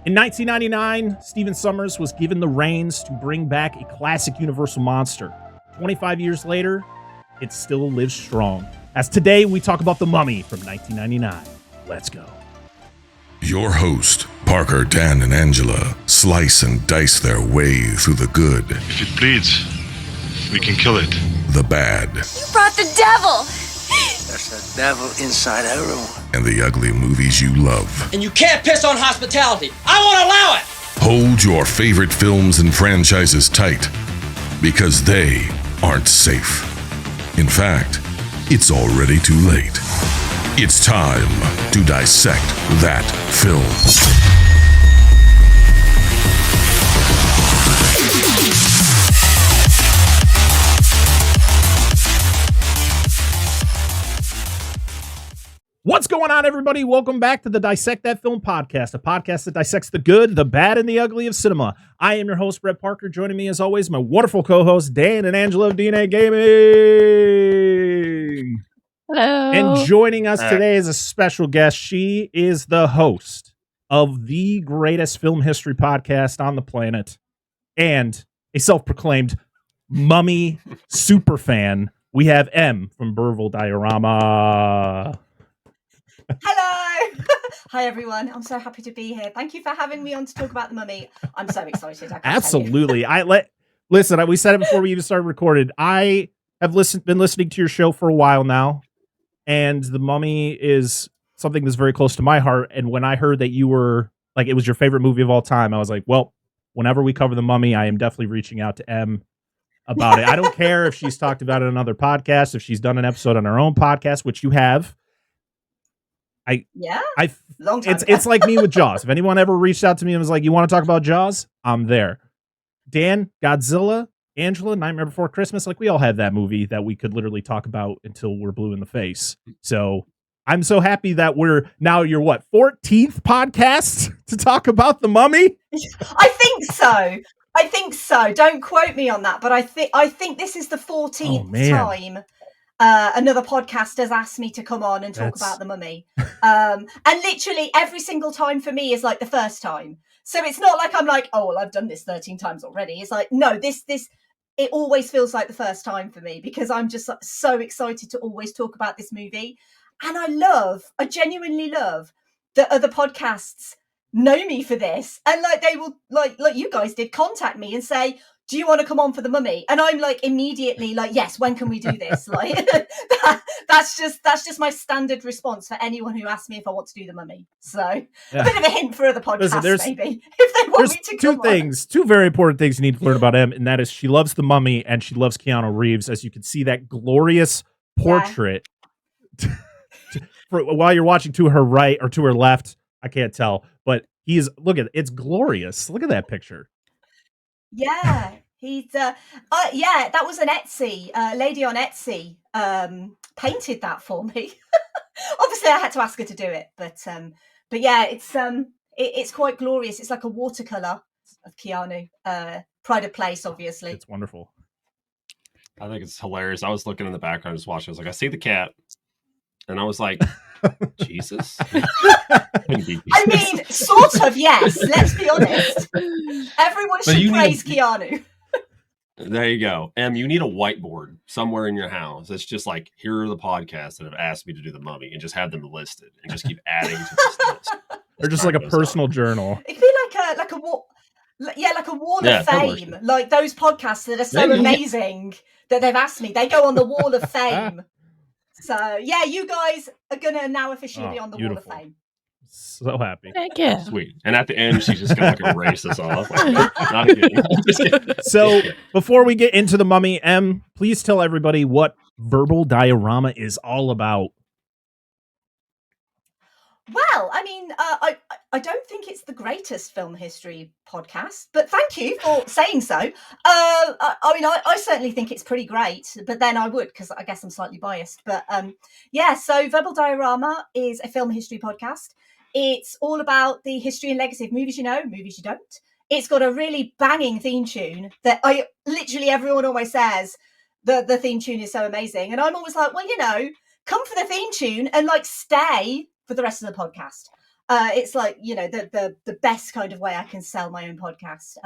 In 1999, Stephen Sommers was given the reins to bring back a classic Universal monster. 25 years later, it still lives strong. As today, we talk about The Mummy from 1999. Let's go. Your host, Parker, Dan, and Angela, slice and dice their way through the good. If it bleeds, we can kill it. The bad. You brought the devil! There's a devil inside everyone. And the ugly movies you love. And you can't piss on hospitality. I won't allow it! Hold your favorite films and franchises tight, because they aren't safe. In fact, it's already too late. It's time to dissect that film. What's going on, everybody? Welcome back to the Dissect That Film podcast, a podcast that dissects the good, the bad, and the ugly of cinema. I am your host, Brett Parker. Joining me, as always, my wonderful co-hosts, Dan and Angela of DNA Gaming. Hello. And joining us today is a special guest. She is the host of the greatest film history podcast on the planet and a self-proclaimed Mummy superfan. We have M from Verbal Diorama. Hello. Hi, everyone. I'm so happy to be here. Thank you for having me on to talk about The Mummy. I'm so excited. Absolutely. Listen, we said it before we even started recording. I have been listening to your show for a while now, and The Mummy is something that's very close to my heart. And when I heard that you were like, it was your favorite movie of all time, I was like, well, whenever we cover The Mummy, I am definitely reaching out to M about it. I don't care if she's talked about it on another podcast, if she's done an episode on her own podcast, which you have. Long time it's like me with Jaws. If anyone ever reached out to me and was like, you want to talk about Jaws? I'm there. Dan, Godzilla, Angela, Nightmare Before Christmas, like we all have that movie that we could literally talk about until we're blue in the face. So I'm so happy that we're now your 14th podcast to talk about The Mummy? I think so. Don't quote me on that, but I think this is the 14th time another podcast has asked me to come on and talk about The Mummy. And literally every single time for me is like the first time. So it's not like I'm like, oh, well, I've done this 13 times already. It's like, no, this it always feels like the first time for me because I'm just so excited to always talk about this movie. And I genuinely love that other podcasts know me for this. And like they will, like you guys did, contact me and say, do you want to come on for The Mummy? And I'm like immediately like, yes, when can we do this? Like that's just my standard response for anyone who asks me if I want to do The Mummy. So a bit of a hint for other podcasts, maybe, if they want me to come on. Two very important things you need to learn about Em, and that is she loves The Mummy and she loves Keanu Reeves. As you can see that glorious portrait while you're watching to her right or to her left, I can't tell, but it's glorious. Look at that picture. Yeah, he's that was an Etsy lady on Etsy painted that for me. Obviously I had to ask her to do it, but yeah, it's quite glorious. It's like a watercolor of Keanu, pride of place, obviously. It's wonderful. I think it's hilarious. I was looking in the background, just watching. I was like, I see the cat, and I was like, Jesus. I mean, sort of, yes. Let's be honest. Everyone should praise Keanu. There you go. Em, you need a whiteboard somewhere in your house. It's just like, here are the podcasts that have asked me to do The Mummy, and just have them listed, and just keep adding to this list. Or just like a personal journal. It could be like a wall. Yeah, like a wall of fame. Like those podcasts that are so amazing that they've asked me. They go on the wall of fame. So, yeah, you guys are going to now officially be on the beautiful. Wall of Fame. So happy. Heck yeah. Sweet. And at the end, she's just going to like erase us off. Like, not again. So, before we get into The Mummy, Em, please tell everybody what Verbal Diorama is all about. Well, I mean, I don't think it's the greatest film history podcast, but thank you for saying so. I certainly think it's pretty great, but then I would, because I guess I'm slightly biased. But so Verbal Diorama is a film history podcast. It's all about the history and legacy of movies you know, movies you don't. It's got a really banging theme tune that everyone always says the theme tune is so amazing. And I'm always like, well, come for the theme tune and like stay for the rest of the podcast. It's like, the best kind of way I can sell my own podcast.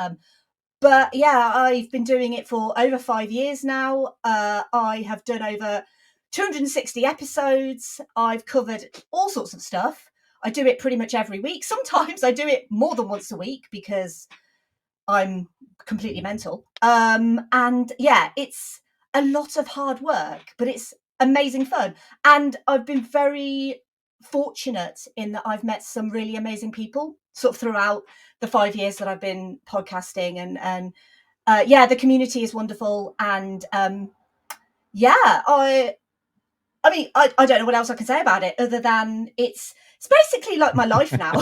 But yeah, I've been doing it for over 5 years now. I have done over 260 episodes. I've covered all sorts of stuff. I do it pretty much every week. Sometimes I do it more than once a week because I'm completely mental. And yeah, it's a lot of hard work, but it's amazing fun. And I've been very fortunate in that I've met some really amazing people sort of throughout the 5 years that I've been podcasting, and the community is wonderful. And I mean, I don't know what else I can say about it other than it's basically like my life now.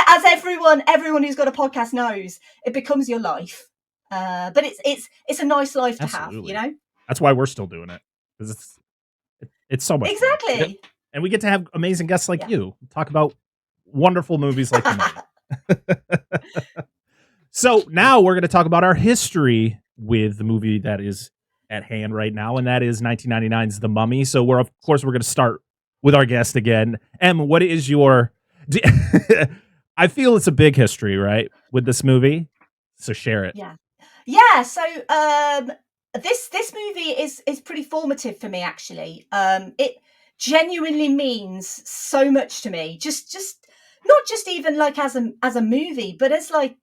as everyone who's got a podcast knows, it becomes your life. But it's a nice life to Absolutely. have, That's why we're still doing it, because it's so much fun. Exactly. And we get to have amazing guests like you talk about wonderful movies like The Mummy. So now we're going to talk about our history with the movie that is at hand right now, and that is 1999's The Mummy. So we're going to start with our guest again. Em, what is your... I feel it's a big history, right, with this movie. So share it. Yeah. So this movie is pretty formative for me, actually. It genuinely means so much to me. Just not just even like as a movie, but as like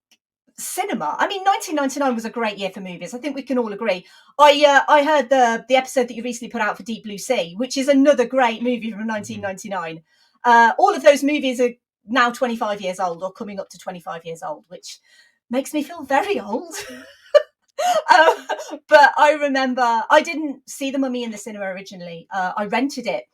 cinema. I mean, 1999 was a great year for movies. I think we can all agree. I heard the episode that you recently put out for Deep Blue Sea, which is another great movie from 1999. All of those movies are now 25 years old or coming up to 25 years old, which makes me feel very old. But I remember I didn't see The Mummy in the cinema originally. I rented it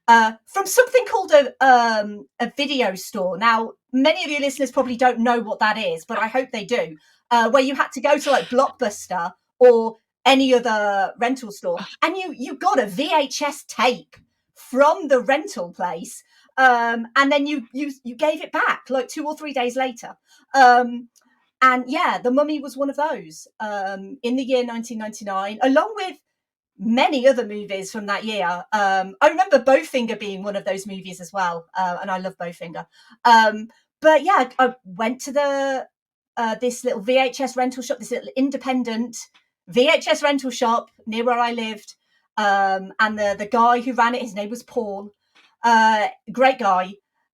from something called a video store. Now, many of you listeners probably don't know what that is, but I hope they do. Where you had to go to like Blockbuster or any other rental store, and you got a VHS tape from the rental place, and then you gave it back like 2 or 3 days later. And yeah, The Mummy was one of those in the year 1999, along with many other movies from that year. I remember Bowfinger being one of those movies as well, and I love Bowfinger. But yeah, I went to this little VHS rental shop, this little independent VHS rental shop near where I lived, and the guy who ran it, his name was Paul, great guy.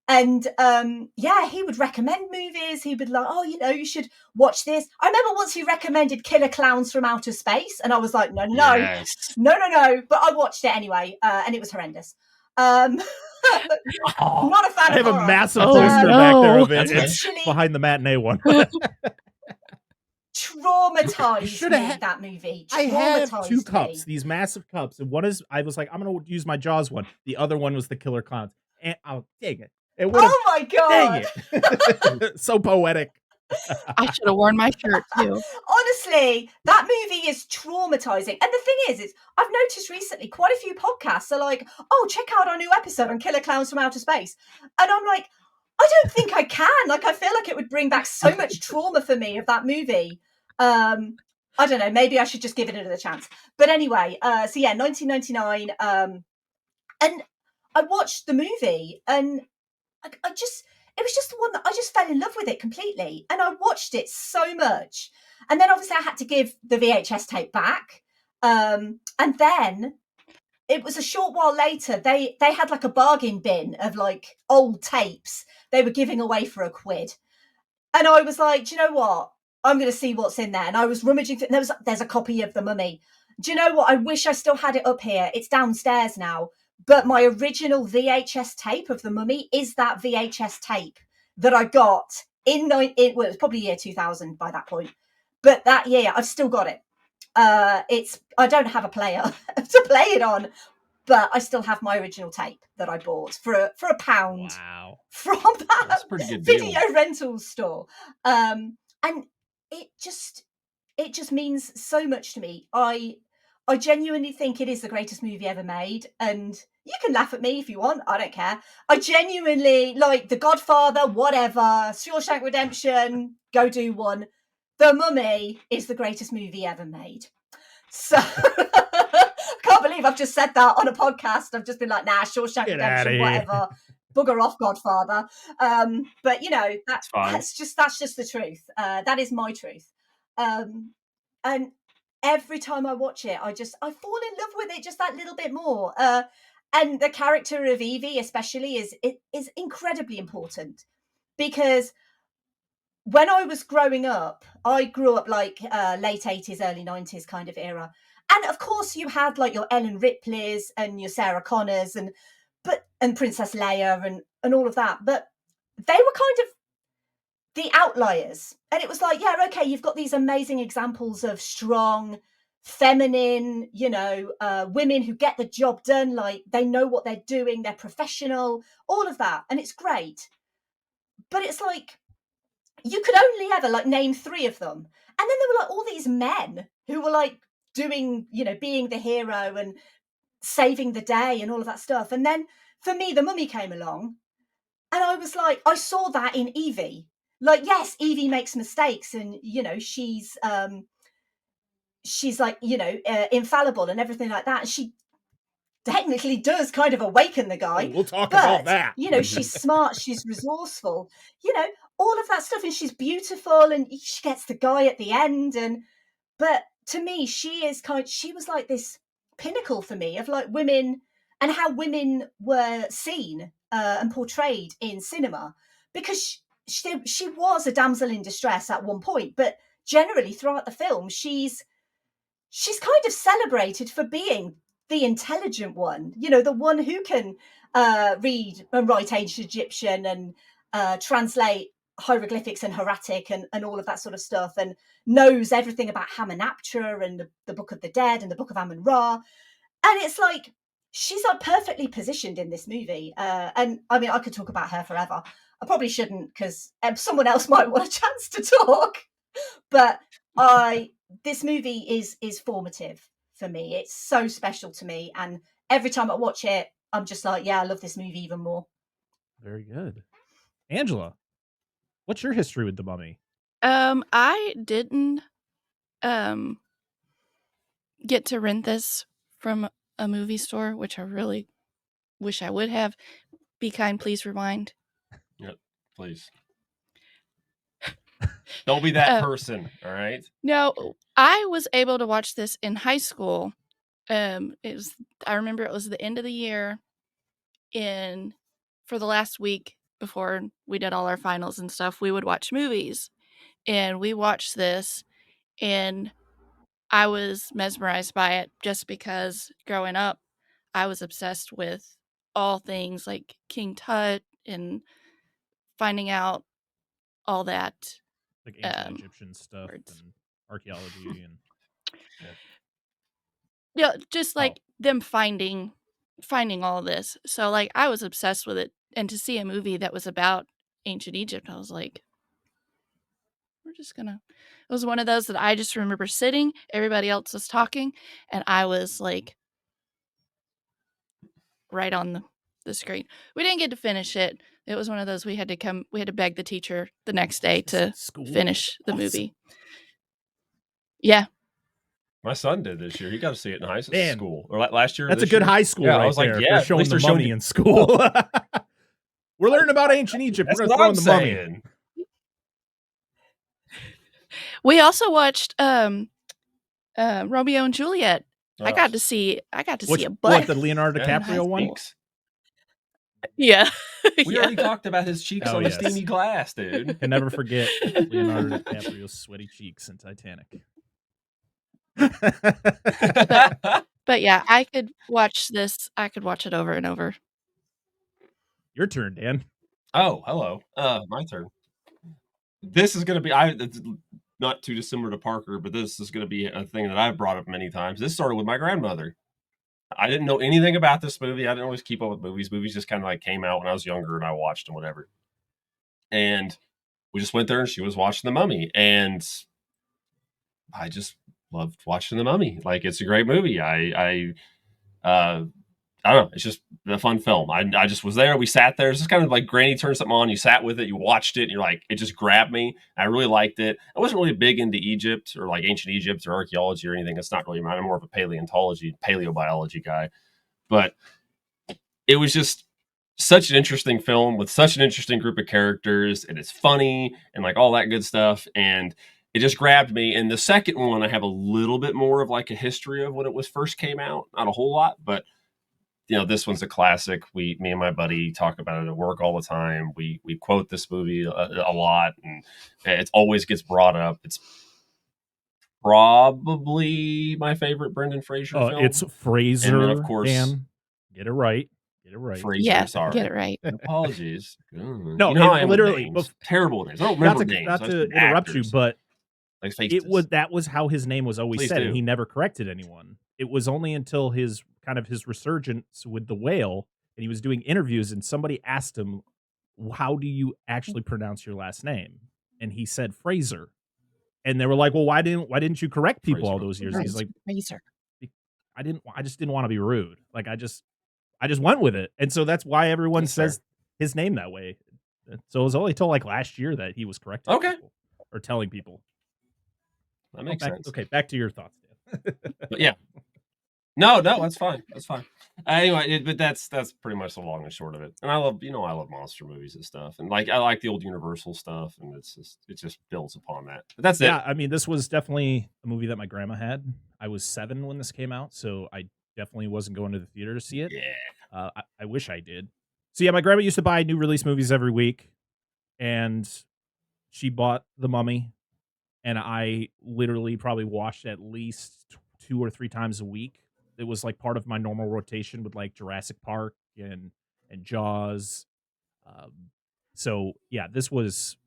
And he would recommend movies. He would like, you should watch this. I remember once he recommended Killer Clowns from Outer Space, and I was like, no. But I watched it anyway, and it was horrendous. Not a fan. I have of a horror. massive poster back there of it. It's It's behind the matinee one. Traumatized me, that movie. I have 2 cups, these massive cups, and one is, I was like, I'm going to use my Jaws one. The other one was the Killer Clowns. And dang it. Oh my god! Dang it. So poetic. I should have worn my shirt too. Honestly, that movie is traumatizing. And the thing is I've noticed recently quite a few podcasts are like, oh, check out our new episode on Killer Clowns from Outer Space. And I'm like, I don't think I can. Like, I feel like it would bring back so much trauma for me of that movie. I don't know. Maybe I should just give it another chance. But anyway, 1999. And I watched the movie, and it was just the one that I just fell in love with it completely. And I watched it so much. And then obviously I had to give the VHS tape back. And then it was a short while later, they had like a bargain bin of like old tapes they were giving away for £1. And I was like, do you know what? I'm going to see what's in there. And I was rummaging through, and there's a copy of The Mummy. Do you know what? I wish I still had it up here. It's downstairs now. But my original VHS tape of The Mummy is that VHS tape that I got it was probably year 2000 by that point. But that year, I've still got it. I don't have a player to play it on, but I still have my original tape that I bought for £1. Wow. From that video rental store. And it just means so much to me. I genuinely think it is the greatest movie ever made, and you can laugh at me if you want. I don't care. I genuinely like The Godfather, whatever, Shawshank Redemption, go do one. The Mummy is the greatest movie ever made. So I can't believe I've just said that on a podcast. I've just been like, nah, Shawshank Redemption, whatever. bugger off, Godfather. But you know, that's just the truth. That is my truth. And every time I watch it, I fall in love with it just that little bit more. And the character of Evie, especially, is incredibly important, because when I was growing up, I grew up like late 80s, early 90s kind of era. And of course, you had like your Ellen Ripleys and your Sarah Connors and Princess Leia and all of that. But they were kind of the outliers. And it was like, yeah, okay, you've got these amazing examples of strong, feminine, you know, women who get the job done, like they know what they're doing, they're professional, all of that. And it's great. But it's like, you could only ever like name 3 of them. And then there were like all these men who were like doing, you know, being the hero and saving the day and all of that stuff. And then for me, the Mummy came along and I was like, I saw that in Evie. Like, yes, Evie makes mistakes and, you know, she's like, you know, infallible and everything like that. And she technically does kind of awaken the guy. We'll talk about that. You know, she's smart, she's resourceful, you know, all of that stuff. And she's beautiful and she gets the guy at the end. But to me, she was like this pinnacle for me of like women and how women were seen and portrayed in cinema, because she was a damsel in distress at one point, but generally throughout the film, she's kind of celebrated for being the intelligent one, you know, the one who can read and write ancient Egyptian and translate hieroglyphics and hieratic and all of that sort of stuff, and knows everything about Hamunaptra and the Book of the Dead and the Book of Amun-Ra. And it's like, she's like perfectly positioned in this movie. And I mean, I could talk about her forever. I probably shouldn't, because someone else might want a chance to talk. But this movie is formative for me. It's so special to me. And every time I watch it, I'm just like, yeah, I love this movie even more. Very good. Angela, what's your history with the Mummy? I didn't get to rent this from a movie store, which I really wish I would have. Be kind, please rewind. Yep, please. Don't be that person, all right? No, I was able to watch this in high school. I remember it was the end of the year for the last week before we did all our finals and stuff, we would watch movies. And we watched this, and I was mesmerized by it just because growing up, I was obsessed with all things like King Tut and finding out all that. Like ancient Egyptian stuff and archaeology and yeah, just like them finding all of this. So like I was obsessed with it, and to see a movie that was about ancient Egypt, I was like, it was one of those that I just remember sitting, everybody else was talking, and I was like right on the screen. We didn't get to finish it. It was one of those we had to beg the teacher the next day to finish the movie. Yeah. My son did this year. He got to see it in high school. Or last year. That's a good high school right, I was there. Like, yeah, showing the Mummy in school. We're learning about ancient Egypt. We're going to throw in the Mummy. We also watched Romeo and Juliet. I got to see a butt. What, the Leonardo DiCaprio one? Yeah. We already talked about his cheeks on the steamy glass, dude. Can never forget Leonardo DiCaprio's sweaty cheeks in Titanic. But yeah, I could watch this. I could watch it over and over. Your turn, Dan. Oh, hello. My turn. This is going to be, it's not too dissimilar to Parker, but this is going to be a thing that I've brought up many times. This started with my grandmother. I didn't know anything about this movie. I didn't always keep up with movies. Movies just kind of like came out when I was younger and I watched them, whatever. And we just went there and she was watching The Mummy. And I just loved watching The Mummy. Like, it's a great movie. I don't know. It's just a fun film. I just was there. We sat there. It's just kind of like Granny turned something on. You sat with it. You watched it. And you're like, it just grabbed me. I really liked it. I wasn't really big into Egypt or like ancient Egypt or archaeology or anything. It's not really mine. I'm more of a paleobiology guy. But it was just such an interesting film with such an interesting group of characters, and it's funny and like all that good stuff, and it just grabbed me. And the second one, I have a little bit more of like a history of when it was first came out, not a whole lot, but this one's a classic. Me and my buddy talk about it at work all the time. We quote this movie a lot, and it always gets brought up. It's probably my favorite Brendan Fraser film. It's Fraser. And then, of course, Dan. Get it right. Fraser, sorry. Get it right. Apologies. No, literally terrible names. I don't remember names. Not to interrupt you, but like that was how his name was always said, and he never corrected anyone. It was only until his resurgence with The Whale, and he was doing interviews, and somebody asked him, "How do you actually pronounce your last name?" And he said Fraser, and they were like, "Well, why didn't you correct people all those years?" He's like, Fraser. I just didn't want to be rude. Like I just went with it, and so that's why everyone says his name that way. So it was only till like last year that he was correcting people, or telling people. That makes sense. Okay, back to your thoughts, Dan. But yeah. No, that's fine. That's fine. Anyway, but that's pretty much the long and short of it. And I love monster movies and stuff, and I like the old Universal stuff, and it just builds upon that. But that's it. Yeah, I mean, this was definitely a movie that my grandma had. I was 7 when this came out, so I definitely wasn't going to the theater to see it. Yeah, I wish I did. So yeah, my grandma used to buy new release movies every week, and she bought The Mummy, and I literally probably watched at least 2 or 3 times a week. It was like part of my normal rotation with like Jurassic Park and Jaws. So yeah, this was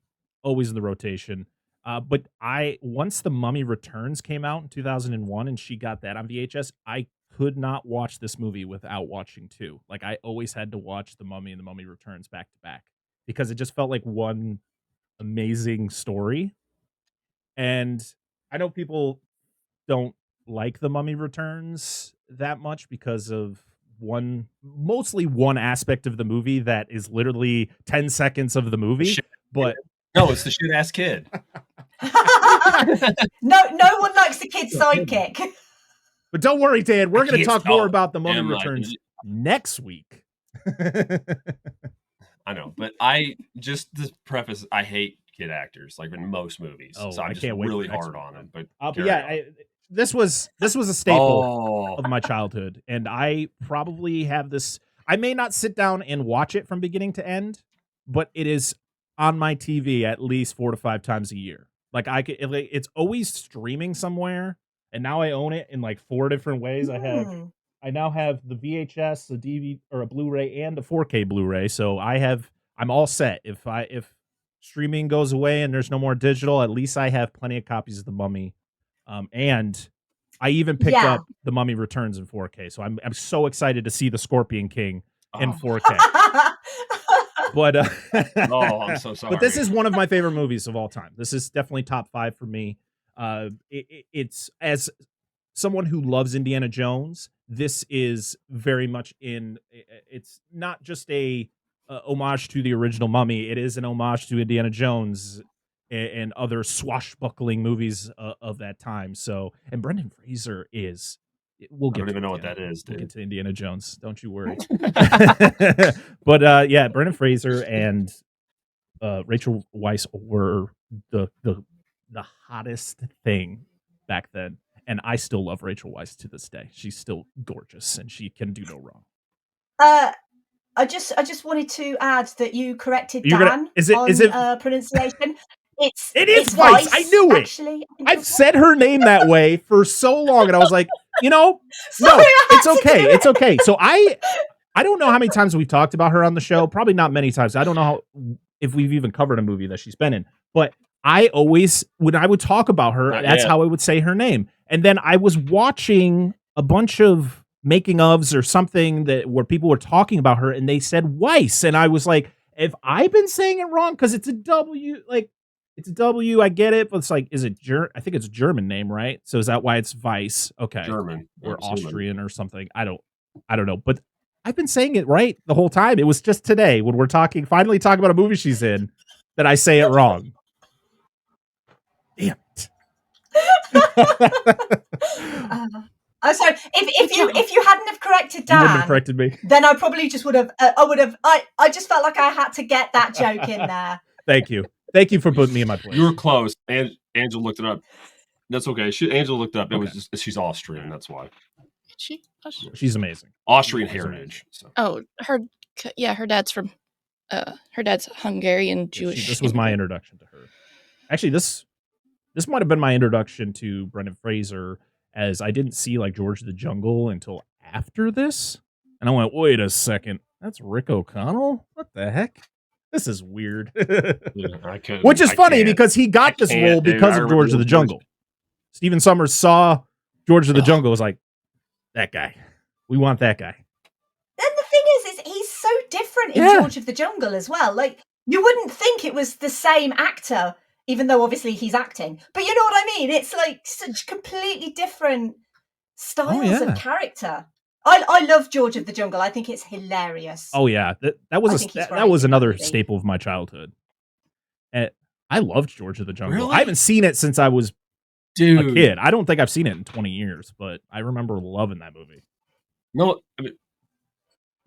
always in the rotation. But once The Mummy Returns came out in 2001 and she got that on VHS, I could not watch this movie without watching 2. Like I always had to watch The Mummy and The Mummy Returns back to back because it just felt like one amazing story. And I know people don't like The Mummy Returns that much because of mostly one aspect of the movie that is literally 10 seconds of the movie. But no, it's the shit ass kid. No one likes the kid sidekick. But don't worry, Dan, we're going to talk more about The Mummy Returns next week. I know, but just to preface, I hate kid actors like in most movies. So I'm just really hard on them. But yeah, this was a staple of my childhood, and I probably have this. I may not sit down and watch it from beginning to end, but it is on my TV at least 4 to 5 times a year. Like it's always streaming somewhere, and now I own it in like 4 different ways. I now have the VHS, a DVD, or a Blu-ray, and a 4K Blu-ray. So I'm all set. If streaming goes away and there's no more digital, at least I have plenty of copies of The Mummy. And I even picked up The Mummy Returns in 4K. So I'm so excited to see the Scorpion King in 4K. But I'm so sorry. But this is one of my favorite movies of all time. This is definitely top 5 for me. It's as someone who loves Indiana Jones, this is very much it's not just a homage to the original Mummy. It is an homage to Indiana Jones and other swashbuckling movies of that time. So, and Brendan Fraser is. We'll get. I don't even know what that is. We'll get to Indiana Jones. Don't you worry. But yeah, Brendan Fraser and Rachel Weisz were the hottest thing back then, and I still love Rachel Weisz to this day. She's still gorgeous, and she can do no wrong. I just wanted to add that you corrected Dan on pronunciation. It is Weisz. I knew it. Actually, I've said her name that way for so long, and I was like, no, it's okay. It's okay. So I don't know how many times we've talked about her on the show. Probably not many times. I don't know if we've even covered a movie that she's been in. But I always, when I would talk about her, that's how I would say her name. And then I was watching a bunch of making ofs or something where people were talking about her, and they said Weisz, and I was like, have I been saying it wrong? Because it's a W, like. It's a W, I get it, but it's like, is it I think it's a German name, right? So is that why it's Weiss? Okay. German. Or Austrian or something. I don't know. But I've been saying it right the whole time. It was just today when we're finally talking about a movie she's in, that I say it wrong. Damn it. Oh, sorry. If you hadn't have corrected Dan, you wouldn't have corrected me. Then I probably just would have. I just felt like I had to get that joke in there. Thank you for putting me in my place. You were close. And Angela looked it up. That's okay. Angela looked it up. It was just she's Austrian. That's why. She's amazing. Austrian heritage. So. Oh, her dad's from. Her dad's Hungarian Jewish. This was my introduction to her. Actually, this might have been my introduction to Brendan Fraser, as I didn't see like George of the Jungle until after this, and I went, wait a second, that's Rick O'Connell? What the heck? This is weird. Which is funny because he got this role because of George of the Jungle. Stephen Sommers saw George of the Jungle, was like, that guy. We want that guy. And the thing is he's so different in George of the Jungle as well. Like, you wouldn't think it was the same actor, even though obviously he's acting. But you know what I mean? It's like such completely different styles of character. I love George of the Jungle. I think it's hilarious. Oh yeah, that was another staple of my childhood. And I loved George of the Jungle. Really? I haven't seen it since I was a kid. I don't think I've seen it in 20 years, but I remember loving that movie. No, I mean,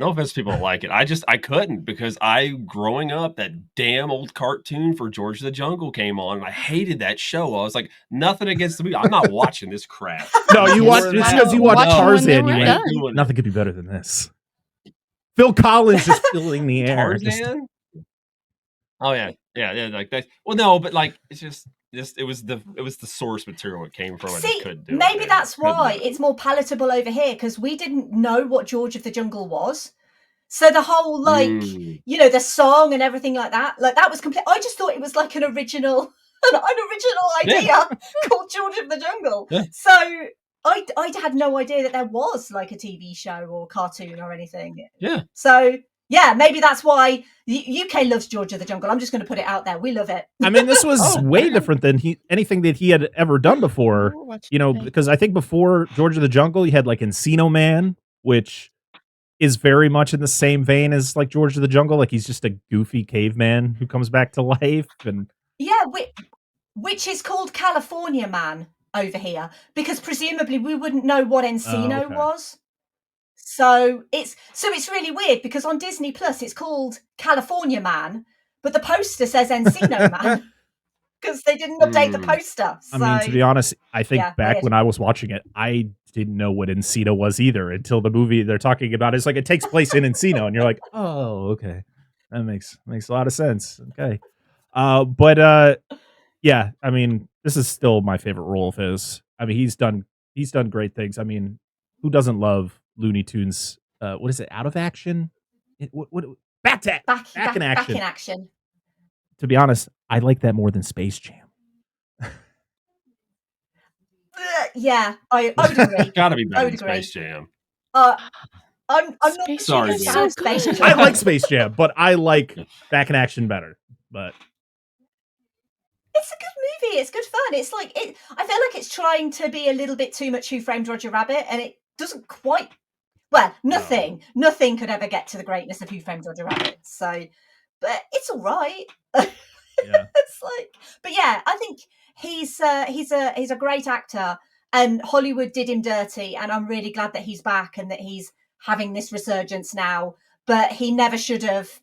no offense to people that like it. I couldn't, because growing up, that damn old cartoon for George of the Jungle came on, and I hated that show. I was like, nothing against the movie. I'm not watching this crap. No, you watch it's because you watch Tarzan. You went, nothing could be better than this. Phil Collins just filling the air. Tarzan? Oh yeah, like that. Well, no, but like it's just it was the source material it came from. See, maybe that's why it's more palatable over here, because we didn't know what George of the Jungle was. So the whole the song and everything like that was complete. I just thought it was like an original idea called George of the Jungle. Yeah. So I had no idea that there was like a TV show or cartoon or anything. Yeah. So yeah, maybe that's why the UK loves George of the Jungle. I'm just going to put it out there. We love it. I mean, this was way different than anything that he had ever done before. Because I think before George of the Jungle, you had like Encino Man, which is very much in the same vein as like George of the Jungle. Like he's just a goofy caveman who comes back to life, and which is called California Man over here, because presumably we wouldn't know what Encino was. So it's really weird, because on Disney Plus it's called California Man, but the poster says Encino Man because they didn't update the poster. So, I mean, to be honest, I think back when I was watching it, I didn't know what Encino was either until the movie they're talking about. It's like it takes place in Encino, and you're like, oh, okay, that makes a lot of sense. Okay, yeah, I mean, this is still my favorite role of his. I mean, he's done great things. I mean, who doesn't love Looney Tunes? What is it? Out of Action? Back in Action. To be honest, I like that more than Space Jam. Yeah, I would agree. Gotta be better than Space Jam. I'm not sorry. Space Jam. I like Space Jam, but I like Back in Action better. But it's a good movie. It's good fun. It's like I feel like it's trying to be a little bit too much Who Framed Roger Rabbit, and it doesn't quite. Well, nothing could ever get to the greatness of Who Framed Roger Rabbit. So, but it's all right. Yeah. It's like, but yeah, I think he's a great actor, and Hollywood did him dirty, and I'm really glad that he's back and that he's having this resurgence now. But he never should have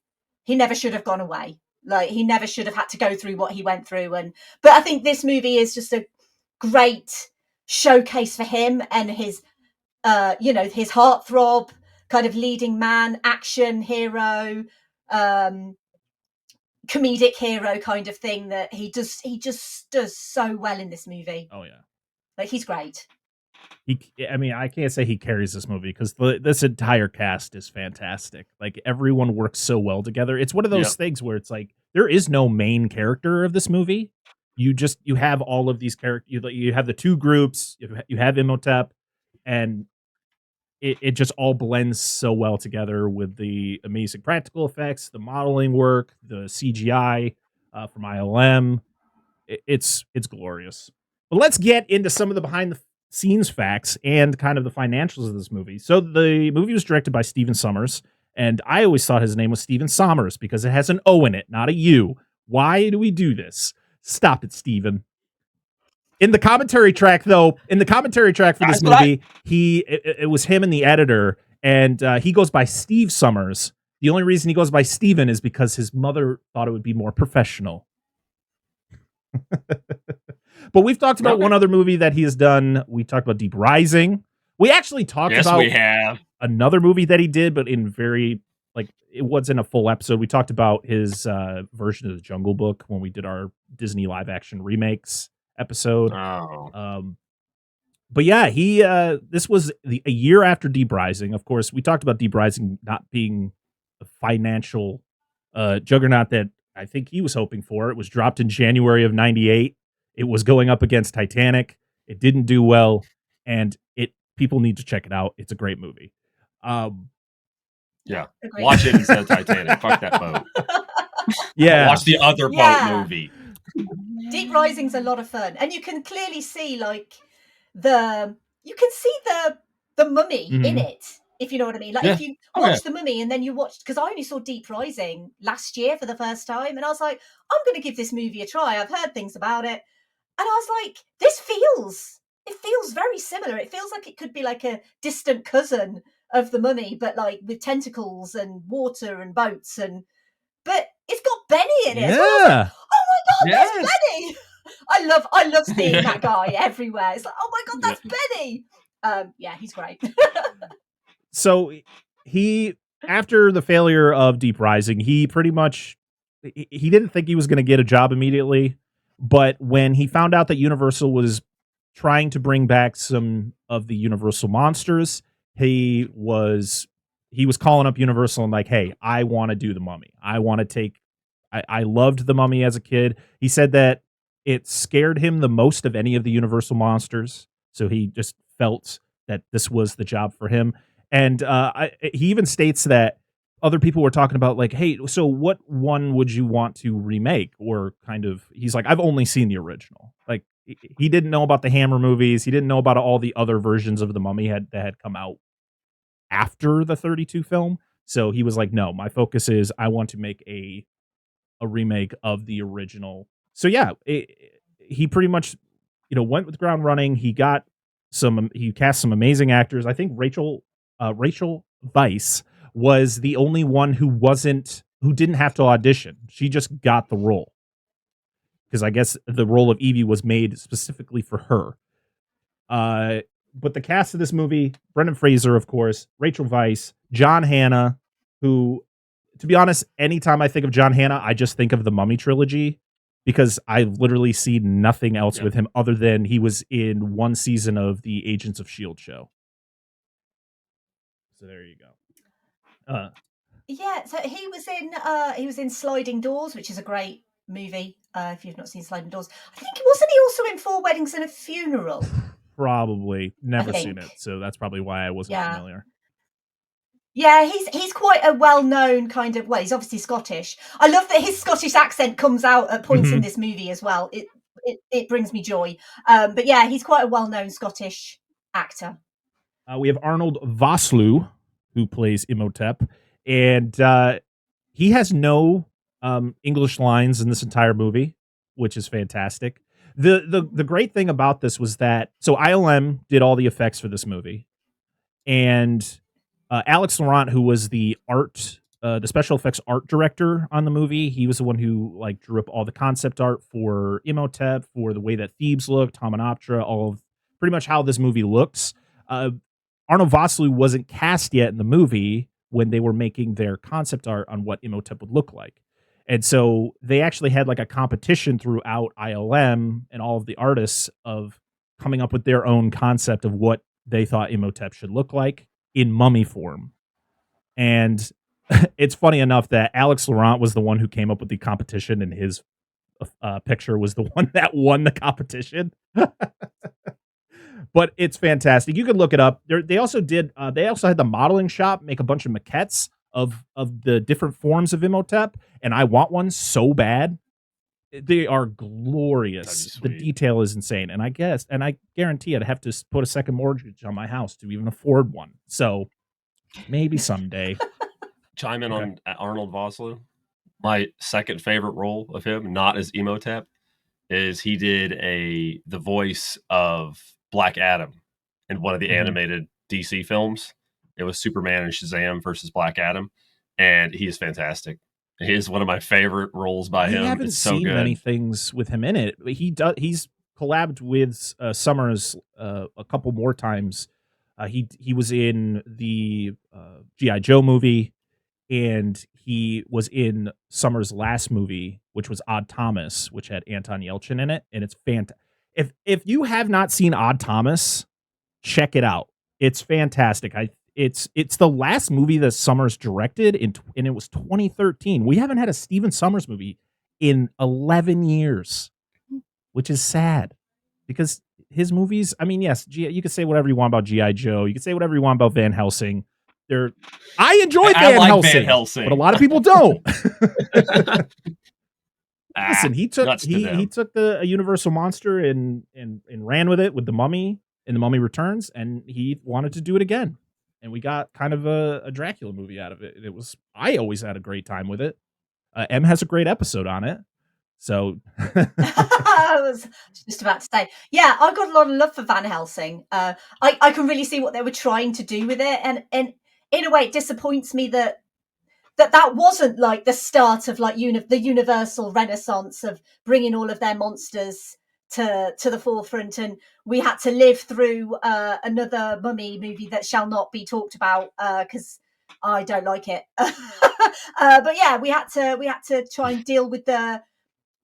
gone away. Like, he never should have had to go through what he went through. But I think this movie is just a great showcase for him and his his heartthrob, kind of leading man, action hero, comedic hero kind of thing that he just does so well in this movie. Oh yeah, like he's great. I can't say he carries this movie because this entire cast is fantastic. Like, everyone works so well together. It's one of those things where it's like there is no main character of this movie. You have all of these characters. You have the two groups. You have Imhotep, and it just all blends so well together with the amazing practical effects, the modeling work, the CGI from ILM. It's glorious. But let's get into some of the behind the scenes facts and kind of the financials of this movie. So the movie was directed by Stephen Sommers, and I always thought his name was Stephen Sommers because it has an O in it, not a U. Why do we do this? Stop it, Stephen. In the commentary track, though, for this movie, it was him and the editor, and he goes by Steve Sommers. The only reason he goes by Steven is because his mother thought it would be more professional. But we've talked about one other movie that he has done. We talked about Deep Rising. We actually talked about another movie that he did, but in very, like, it wasn't a full episode. We talked about his version of the Jungle Book when we did our Disney live action remakes episode. But yeah, he this was a year after Deep Rising. Of course, we talked about Deep Rising not being a financial juggernaut that I think he was hoping for. It was dropped in January of '98. It was going up against Titanic. It didn't do well, and people need to check it out. It's a great movie. Yeah, watch it instead of Titanic. Fuck that boat. Yeah, watch the other boat movie. Deep Rising's a lot of fun, and you can clearly see the mummy in it. If you know what I mean, like if you watch The Mummy and then you watch, because I only saw Deep Rising last year for the first time, and I was like, I'm going to give this movie a try. I've heard things about it, and I was like, it feels very similar. It feels like it could be like a distant cousin of The Mummy, but like with tentacles and water and boats, but it's got Benny in it. Yeah. Well. Like, oh my God, that's Benny. I love seeing that guy everywhere. It's like, oh my God, that's Benny. Yeah, he's great. So after the failure of Deep Rising, he pretty much, he didn't think he was going to get a job immediately. But when he found out that Universal was trying to bring back some of the Universal monsters, he was calling up Universal and like, hey, I want to do The Mummy. I loved The Mummy as a kid. He said that it scared him the most of any of the Universal monsters. So he just felt that this was the job for him. And he even states that other people were talking about like, hey, so what one would you want to remake? Or kind of, he's like, I've only seen the original. Like, he didn't know about the Hammer movies. He didn't know about all the other versions of The Mummy that had come out after the 32 film. So he was like, no, my focus is I want to make a remake of the original. So yeah, he pretty much, went with ground running. He cast some amazing actors. I think Rachel Weisz was the only one who didn't have to audition. She just got the role. Because I guess the role of Evie was made specifically for her. But the cast of this movie, Brendan Fraser, of course, Rachel Weisz, John Hannah, who, to be honest, anytime I think of John Hannah, I just think of the Mummy trilogy, because I've literally seen nothing else with him other than he was in one season of the Agents of S.H.I.E.L.D. show. So there you go. Yeah, so he was in Sliding Doors, which is a great movie. If you've not seen Sliding Doors, I think wasn't he also in 4 Weddings and a Funeral? Probably never seen it, so that's probably why I wasn't familiar. Yeah, he's quite a well-known kind of. Well, he's obviously Scottish. I love that his Scottish accent comes out at points in this movie as well. It brings me joy. But yeah, he's quite a well-known Scottish actor. We have Arnold Vosloo, who plays Imhotep, and he has no English lines in this entire movie, which is fantastic. The great thing about this was that, so ILM did all the effects for this movie, and Alex Laurent, who was the special effects art director on the movie, he was the one who like drew up all the concept art for Imhotep, for the way that Thebes looked, Hamunaptra, all of pretty much how this movie looks. Arnold Vosloo wasn't cast yet in the movie when they were making their concept art on what Imhotep would look like. And so they actually had like a competition throughout ILM and all of the artists of coming up with their own concept of what they thought Imhotep should look like in mummy form. And it's funny enough that Alex Laurent was the one who came up with the competition, and his picture was the one that won the competition. But it's fantastic. You can look it up. They also had the modeling shop make a bunch of maquettes of the different forms of Imhotep, and I want one so bad. They are glorious. The detail is insane, and I guarantee I'd have to put a second mortgage on my house to even afford one. So maybe someday. Chime in on Arnold Vosloo. My second favorite role of him, not as Imhotep, is he did the voice of Black Adam in one of the animated DC films. It was Superman and Shazam versus Black Adam, and he is fantastic. He is one of my favorite roles by him. I haven't it's so seen good. many things with him in it. He's collabed with Sommers a couple more times. He was in the G.I. Joe movie, and he was in Sommers' last movie, which was Odd Thomas, which had Anton Yelchin in it, and it's fantastic. If you have not seen Odd Thomas, check it out. It's fantastic. It's the last movie that Sommers directed, and it was 2013. We haven't had a Steven Sommers movie in 11 years, which is sad because his movies, I mean, yes, you can say whatever you want about G.I. Joe. You can say whatever you want about Van Helsing. I enjoyed Van Helsing, but a lot of people don't. Listen, he took the Universal monster and ran with it with The Mummy and The Mummy Returns, and he wanted to do it again. And we got kind of a Dracula movie out of it. I always had a great time with it. M has a great episode on it. So I was just about to say, yeah, I got a lot of love for Van Helsing. I can really see what they were trying to do with it, and in a way, it disappoints me that wasn't like the start of like the Universal Renaissance of bringing all of their monsters to the forefront, and we had to live through another Mummy movie that shall not be talked about because I don't like it. But yeah, we had to try and deal with the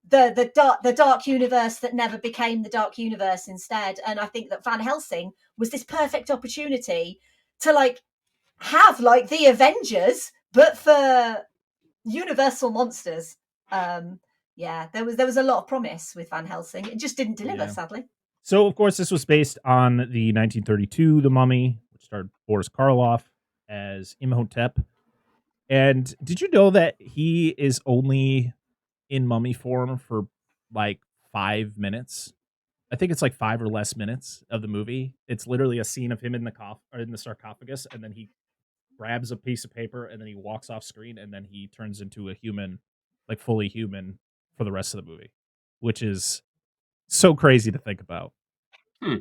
dark universe that never became the dark universe instead. And I think that Van Helsing was this perfect opportunity to like have like the Avengers, but for Universal monsters. Yeah, there was a lot of promise with Van Helsing. It just didn't deliver, sadly. So, of course, this was based on the 1932 The Mummy, which starred Boris Karloff as Imhotep. And did you know that he is only in mummy form for like 5 minutes? I think it's like 5 or less minutes of the movie. It's literally a scene of him in the sarcophagus, and then he grabs a piece of paper, and then he walks off screen, and then he turns into a human, like fully human, for the rest of the movie, which is so crazy to think about. I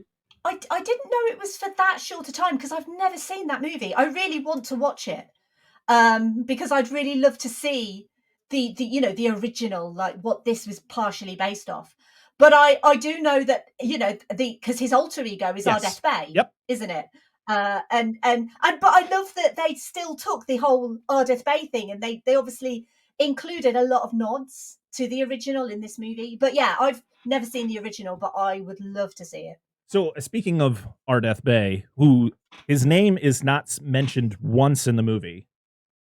didn't know it was for that short a time because I've never seen that movie. I really want to watch it because I'd really love to see the original, like what this was partially based off. But I do know that because his alter ego is Ardeth Bay, isn't it? But I love that they still took the whole Ardeth Bay thing, and they obviously included a lot of nods to the original in this movie. But yeah, I've never seen the original, but I would love to see it. So speaking of Ardeth Bay, who his name is not mentioned once in the movie,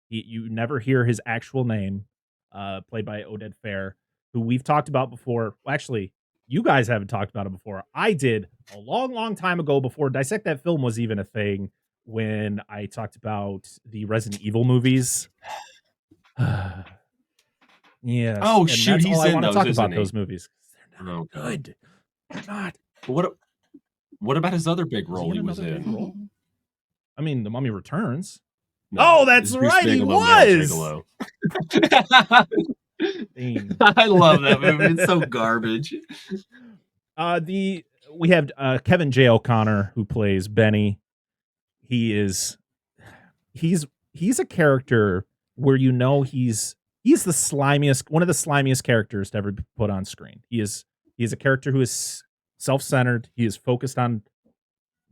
you never hear his actual name, played by Oded Fair, who we've talked about before. Well, actually, you guys haven't talked about it before. I did a long, long time ago before Dissect That Film was even a thing, when I talked about the Resident Evil movies. Yes. Oh, shoot, he's all I in want to those, talk isn't about he? those movies. They're not good. They're not. What about his other big role he was in? I mean, The Mummy Returns. No, oh, that's right, he was. I love that movie. It's so garbage. We have Kevin J. O'Connor, who plays Benny. He's a character where he's the slimiest, one of the slimiest characters to ever be put on screen. He is a character who is self-centered. He is focused on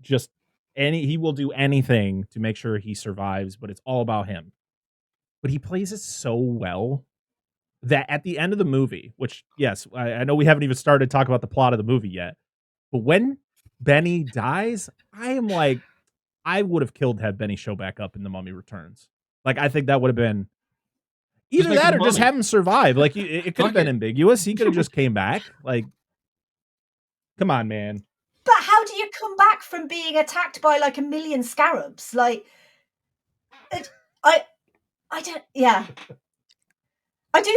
just he will do anything to make sure he survives, but it's all about him. But he plays it so well that at the end of the movie, which, yes, I know we haven't even started to talk about the plot of the movie yet, but when Benny dies, I am like, I would have killed to have Benny show back up in The Mummy Returns. Like, I think that would have been either that or just have him survive. Like, it could have been ambiguous. He could have just came back. Like, come on, man. But how do you come back from being attacked by like 1 million scarabs? Like, I don't. Yeah, I do.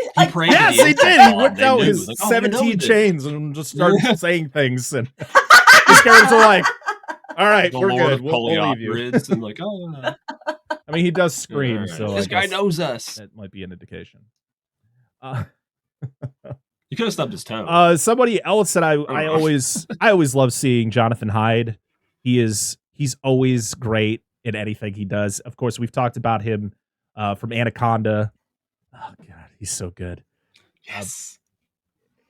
Yes, he did. He whipped out his 17 chains and just started saying things, and the scarabs are like, "All right, we're good. We'll leave you." And like, oh. I mean, he does scream, so this guy knows us. That might be an indication. You could have stubbed his toe. Somebody else that I always love seeing Jonathan Hyde. He's always great in anything he does. Of course, we've talked about him from Anaconda. Oh god, he's so good. Yes.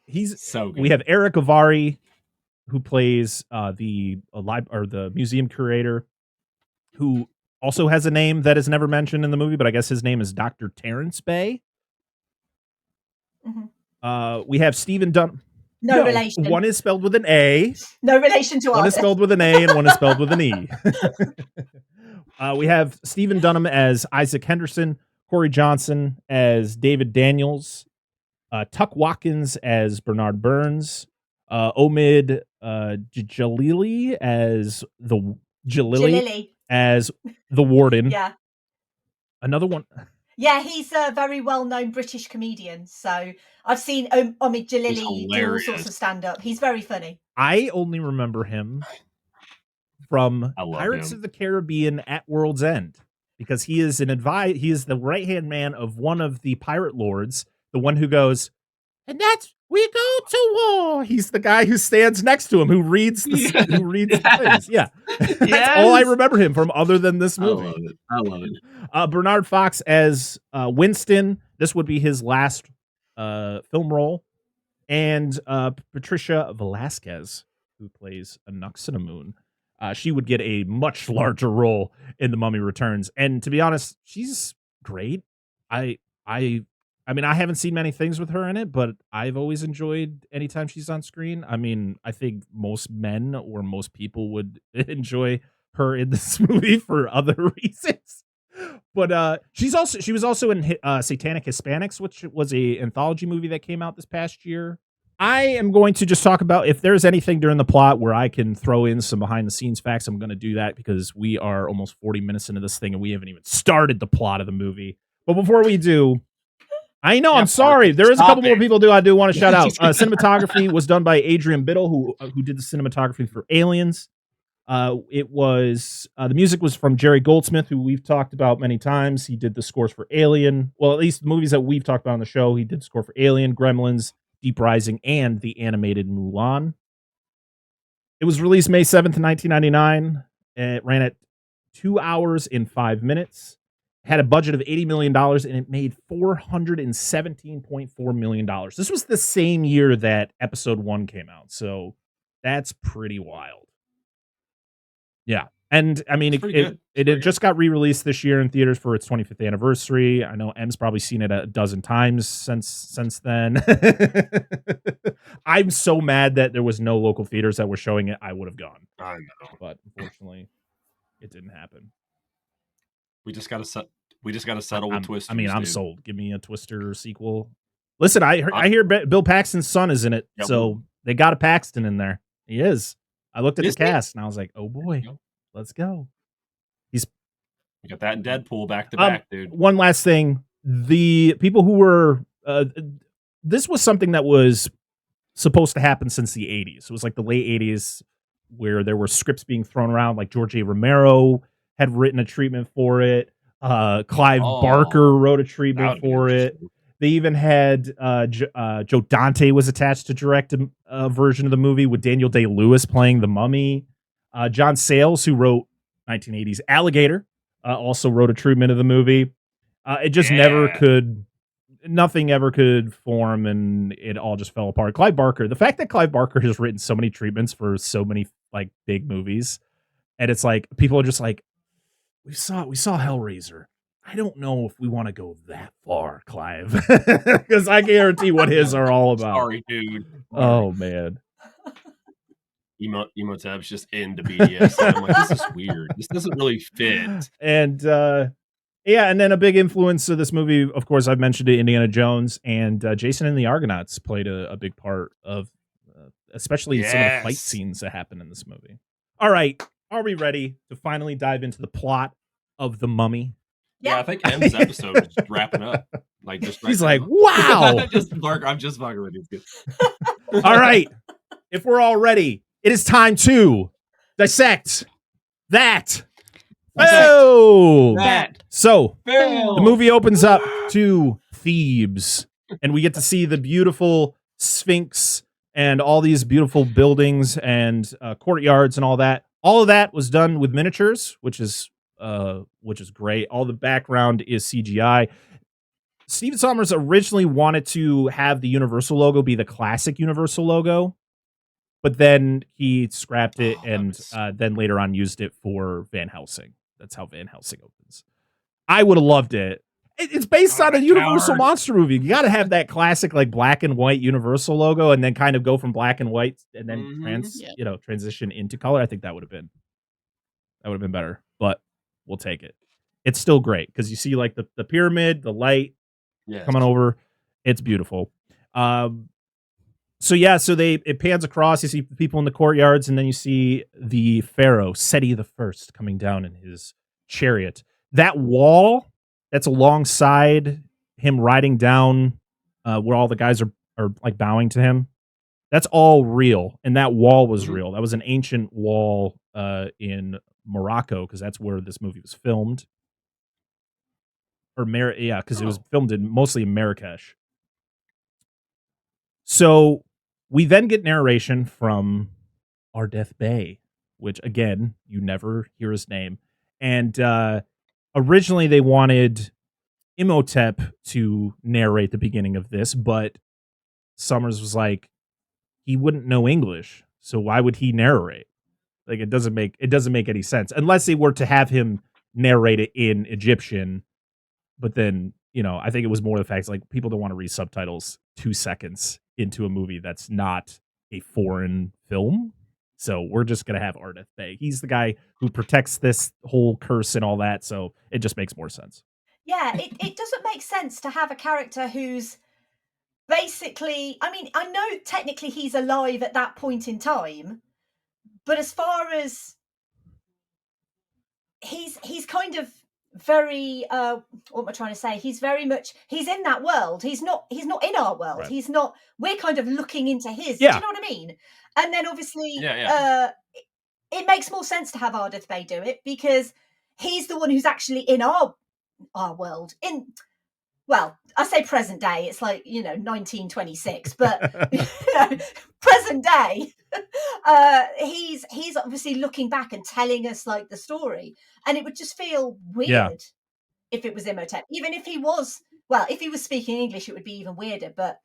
He's so good. We have Eric Avari, who plays the museum curator, who also has a name that is never mentioned in the movie, but I guess his name is Dr. Terrence Bay. Mm-hmm. We have Stephen Dunham. No relation. One is spelled with an A. No relation to one is spelled with an A and one is spelled with an E. We have Stephen Dunham as Isaac Henderson, Corey Johnson as David Daniels, Tuck Watkins as Bernard Burns, Omid Jalili as Jalili as the warden. Yeah. Another one. Yeah, he's a very well-known British comedian. So I've seen Omid Jalili do all sorts of stand-up. He's very funny. I only remember him from Pirates of the Caribbean at World's End, because he is he is the right-hand man of one of the pirate lords, the one who goes, and that's we go to war. He's the guy who stands next to him, who reads the things. Yeah. That's all I remember him from, other than this movie. I love it. Bernard Fox as Winston. This would be his last film role. And Patricia Velasquez, who plays Anuxinamun. She would get a much larger role in The Mummy Returns. And to be honest, she's great. I mean, I haven't seen many things with her in it, but I've always enjoyed anytime she's on screen. I mean, I think most men or most people would enjoy her in this movie for other reasons. But she was also in Satanic Hispanics, which was a anthology movie that came out this past year. I am going to just talk about, if there's anything during the plot where I can throw in some behind the scenes facts, I'm going to do that, because we are almost 40 minutes into this thing and we haven't even started the plot of the movie. But before we do, I know, I'm sorry. There is a couple more people I do want to shout out. Cinematography was done by Adrian Biddle, who did the cinematography for Aliens. It was the music was from Jerry Goldsmith, who we've talked about many times. He did the scores for Alien. Well, at least the movies that we've talked about on the show. He did the score for Alien, Gremlins, Deep Rising, and the animated Mulan. It was released May 7th, 1999. It ran at 2 hours and 5 minutes. Had a budget of $80 million, and it made $417.4 million. This was the same year that episode 1 came out, so that's pretty wild. Yeah, and I mean, it just got re-released this year in theaters for its 25th anniversary. I know M's probably seen it a dozen times since then. I'm so mad that there was no local theaters that were showing it. I would have gone. I know, but unfortunately, it didn't happen. We just got to settle with Twister. I mean, I'm sold. Give me a Twister sequel. Listen, I hear Bill Paxton's son is in it, so they got a Paxton in there. He is. I looked at the cast and I was like, oh boy, let's go. We got that in Deadpool back to back, dude. One last thing. The people who were this was something that was supposed to happen since the 80s. It was like the late 80s, where there were scripts being thrown around, like George A. Romero had written a treatment for it. Clive Barker wrote a treatment for it. They even had Joe Dante was attached to direct a version of the movie, with Daniel Day-Lewis playing the Mummy. John Sayles, who wrote 1980's Alligator, also wrote a treatment of the movie. It just nothing ever could form, and it all just fell apart. Clive Barker, the fact that Clive Barker has written so many treatments for so many like big movies, and it's like people are just like, we saw Hellraiser. I don't know if we want to go that far, Clive, because I guarantee what his are all about. Sorry, dude. Oh man. Emotab's just into BDS. I'm like, this is weird. This doesn't really fit. And and then a big influence of this movie, of course, I've mentioned it, Indiana Jones, and Jason and the Argonauts played a big part of, especially some of the fight scenes that happen in this movie. All right, are we ready to finally dive into the plot of The Mummy? Yeah, I think M's episode is wrapping up. Like, just he's like, wow. I'm just fucking with you. It's good. All right, if we're all ready, it is time to dissect that. So the movie opens up to Thebes, and we get to see the beautiful Sphinx and all these beautiful buildings and courtyards and all that. All of that was done with miniatures, which is great. All the background is CGI. Steven Sommers originally wanted to have the Universal logo be the classic Universal logo, but then he scrapped it and then later on used it for Van Helsing. That's how Van Helsing opens. I would have loved it. It's based on a Universal monster movie. You got to have that classic like black and white Universal logo, and then kind of go from black and white, and then transition into color. I think that would have been better, but we'll take it. It's still great because you see like the pyramid, the light coming over. It's beautiful. So it pans across. You see people in the courtyards, and then you see the pharaoh Seti the First coming down in his chariot. That wall that's alongside him riding down, where all the guys are like bowing to him. That's all real, and that wall was real. That was an ancient wall in Morocco because that's where this movie was filmed. Because it was filmed mostly in Marrakesh. So we then get narration from Ardeth Bey, which again you never hear his name, and originally they wanted Imhotep to narrate the beginning of this, but Sommers was like, he wouldn't know English, so why would he narrate? Like it doesn't make any sense unless they were to have him narrate it in Egyptian. But then, I think it was more the fact like people don't want to read subtitles 2 seconds into a movie that's not a foreign film. So we're just gonna have Ardeth Bey. He's the guy who protects this whole curse and all that. So it just makes more sense. Yeah, it doesn't make sense to have a character who's basically, I mean, I know technically he's alive at that point in time, but as far as he's kind of very what am I trying to say? He's very much he's in that world. He's not in our world. Right. He's not. We're kind of looking into his. Yeah. Do you know what I mean? And then obviously, it makes more sense to have Ardeth Bey do it because he's the one who's actually in our world. Well, I say present day. It's like 1926, but present day. He's obviously looking back and telling us like the story, and it would just feel weird if it was Imhotep. Even if he was speaking English, it would be even weirder. But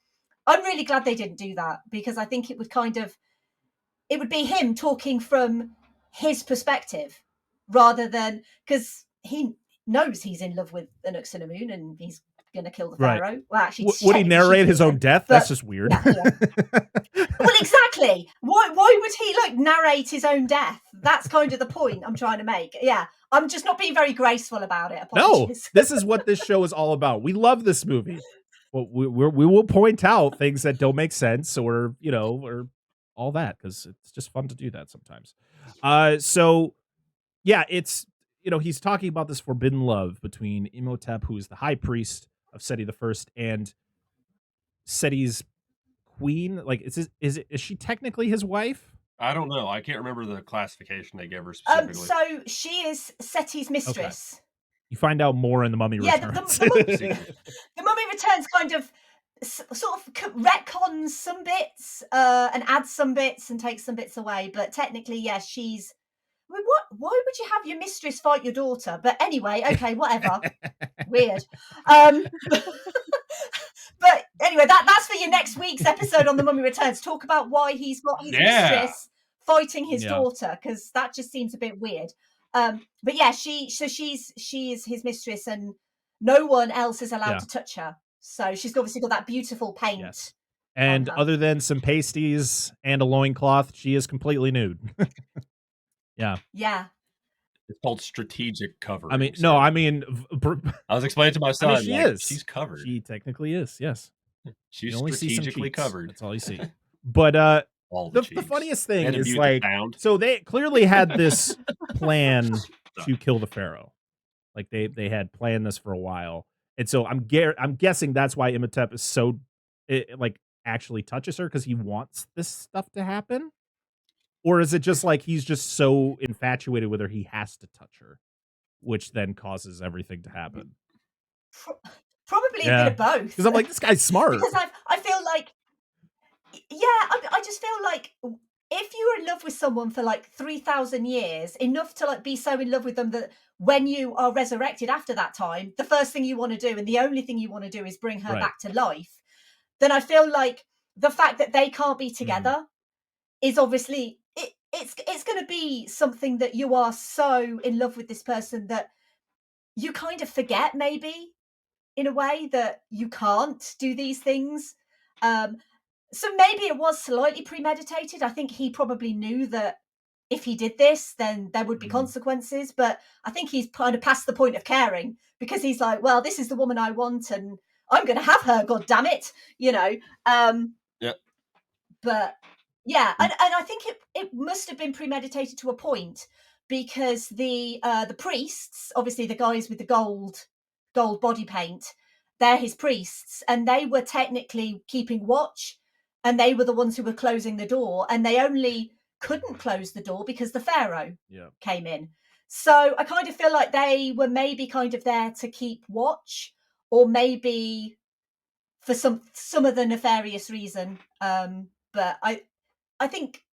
I'm really glad they didn't do that because I think it would be him talking from his perspective rather than because he knows he's in love with Anck-su-namun and he's going to kill the pharaoh. Right. Well, actually, would he narrate his own death? That's just weird. Yeah. Well, exactly. Why would he like narrate his own death? That's kind of the point I'm trying to make. Yeah, I'm just not being very graceful about it. Apologies. No, this is what this show is all about. We love this movie. Well, we will point out things that don't make sense or all that because it's just fun to do that sometimes. So yeah, it's he's talking about this forbidden love between Imhotep, who is the high priest of Seti the First, and Seti's queen. Like, is she technically his wife? I don't know. I can't remember the classification they gave her specifically. So she is Seti's mistress. Okay. You find out more in The Mummy Returns. The Mummy Returns kind of sort of retcons some bits and adds some bits and takes some bits away. But technically, yes, she's. I mean, why would you have your mistress fight your daughter? But anyway, okay, whatever. Weird. But anyway, that's for your next week's episode on The Mummy Returns. Talk about why he's got his mistress fighting his daughter, because that just seems a bit weird. But yeah, she is his mistress, and no one else is allowed to touch her. So she's obviously got that beautiful paint. Yes. And other than some pasties and a loincloth, she is completely nude. Yeah. It's called strategic covering. I mean, I was explaining to my son. She is. She's covered. She technically is. Yes. She's strategically covered. That's all you see. But the funniest thing is like, so they clearly had this plan to kill the pharaoh. Like they had planned this for a while, and so I'm guessing that's why Imhotep is so actually touches her because he wants this stuff to happen. Or is it just like he's just so infatuated with her he has to touch her, which then causes everything to happen? Probably a bit of both. Because I'm like, this guy's smart. Because I feel like I just feel like if you were in love with someone for like 3,000 years, enough to like be so in love with them that when you are resurrected after that time, the first thing you want to do and the only thing you want to do is bring her back to life, then I feel like the fact that they can't be together is obviously it's going to be something that you are so in love with this person that you kind of forget, maybe in a way, that you can't do these things. So maybe it was slightly premeditated. I think he probably knew that if he did this, then there would be consequences. But I think he's kind of past the point of caring, because he's like, well, this is the woman I want and I'm going to have her, God damn it, you know. But yeah, and I think it must have been premeditated to a point, because the priests, obviously the guys with the gold body paint, they're his priests, and they were technically keeping watch, and they were the ones who were closing the door, and they only couldn't close the door because the pharaoh came in. So I kind of feel like they were maybe kind of there to keep watch, or maybe for some other nefarious reason. But I think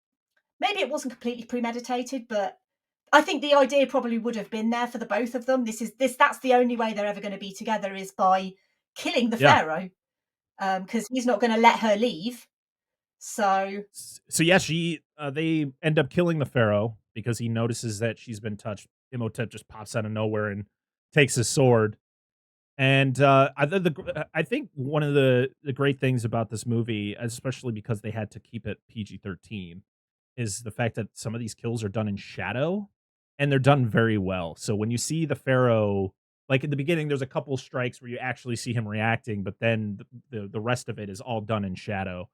maybe it wasn't completely premeditated, but I think the idea probably would have been there for the both of them. That's the only way they're ever going to be together, is by killing the pharaoh, because he's not going to let her leave. So yeah, they end up killing the pharaoh because he notices that she's been touched. Imhotep just pops out of nowhere and takes his sword. And I think one of the great things about this movie, especially because they had to keep it PG-13, is the fact that some of these kills are done in shadow, and they're done very well. So when you see the pharaoh, like in the beginning, there's a couple strikes where you actually see him reacting, but then the rest of it is all done in shadow.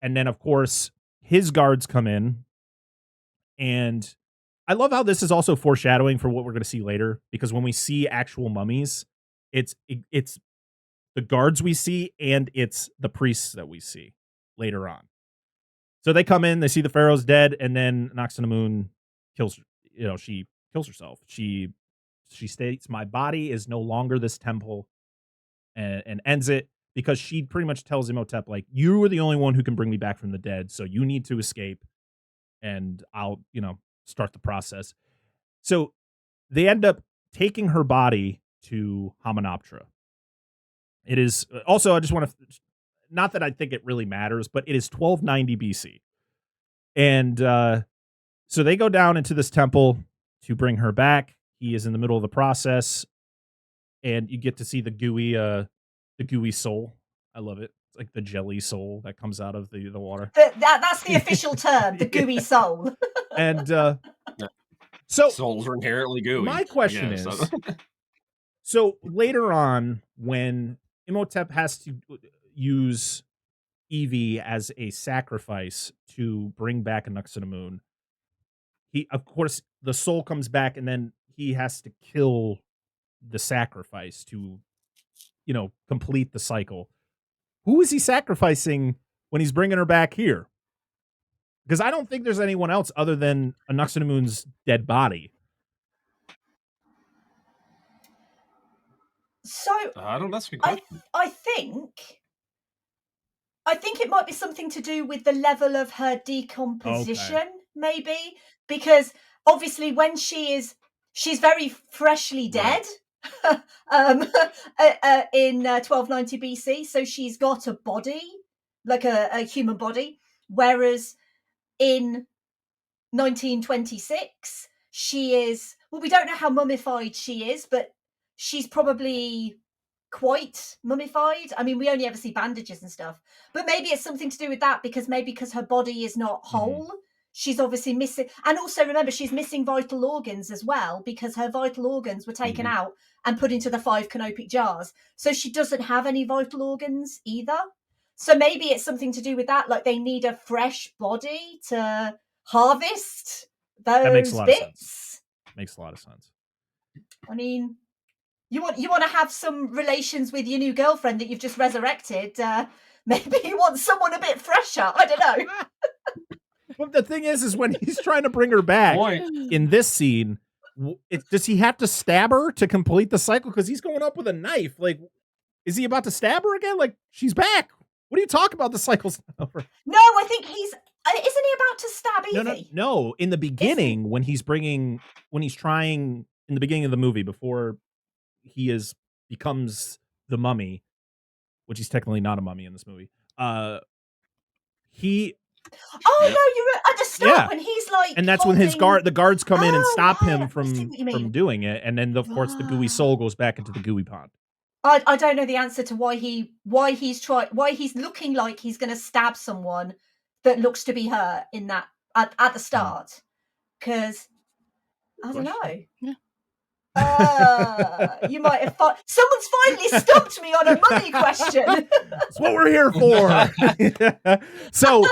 And then, of course, his guards come in, and I love how this is also foreshadowing for what we're going to see later, because when we see actual mummies, it's the guards we see, and it's the priests that we see later on. So they come in, they see the pharaoh's dead, and then Noxanamun kills, she kills herself. She states, "My body is no longer this temple," and ends it, because she pretty much tells Imhotep, like, you are the only one who can bring me back from the dead, so you need to escape, and I'll, start the process. So they end up taking her body to Hamunaptra. It is also, I just want to, not that I think it really matters, but it is 1290 BC. And so they go down into this temple to bring her back. He is in the middle of the process, and you get to see the gooey soul. I love it. It's like the jelly soul that comes out of the water. That's the official term, the gooey soul. And so souls are inherently gooey. My question is, so later on, when Imhotep has to use Evie as a sacrifice to bring back Anck-su-namun, of course, the soul comes back, and then he has to kill the sacrifice to, complete the cycle. Who is he sacrificing when he's bringing her back here? Because I don't think there's anyone else other than Anck-su-namun's dead body. So I don't know. That's a good question. I think it might be something to do with the level of her decomposition, maybe, because obviously when she's very freshly dead. In 1290 BC, so she's got a body, like a human body, whereas in 1926 she is, well, we don't know how mummified she is, but she's probably quite mummified. I mean, we only ever see bandages and stuff, but maybe it's something to do with that, because her body is not whole. She's obviously missing, and also remember, she's missing vital organs as well, because her vital organs were taken out and put into the 5 canopic jars. So she doesn't have any vital organs either. So maybe it's something to do with that. Like they need a fresh body to harvest those bits. Makes a lot of sense. I mean, you want to have some relations with your new girlfriend that you've just resurrected. Maybe you want someone a bit fresher. I don't know. But the thing is when he's trying to bring her back in this scene, does he have to stab her to complete the cycle? Because he's going up with a knife. Like, is he about to stab her again? Like, she's back. What are you talking about? The cycle's not over. No, I think isn't he about to stab Evie? No. In the beginning, when he's trying in the beginning of the movie before he becomes the mummy, which he's technically not a mummy in this movie. He. Oh no, you're at the start when he's like, and that's when the guards come in and stop him from doing it, and then of course the gooey soul goes back into the gooey pond. I don't know the answer to why he's looking like he's going to stab someone that looks to be her in that at the start, because I don't know. Yeah. You might have someone's finally stumped me on a money question. That's what we're here for. So,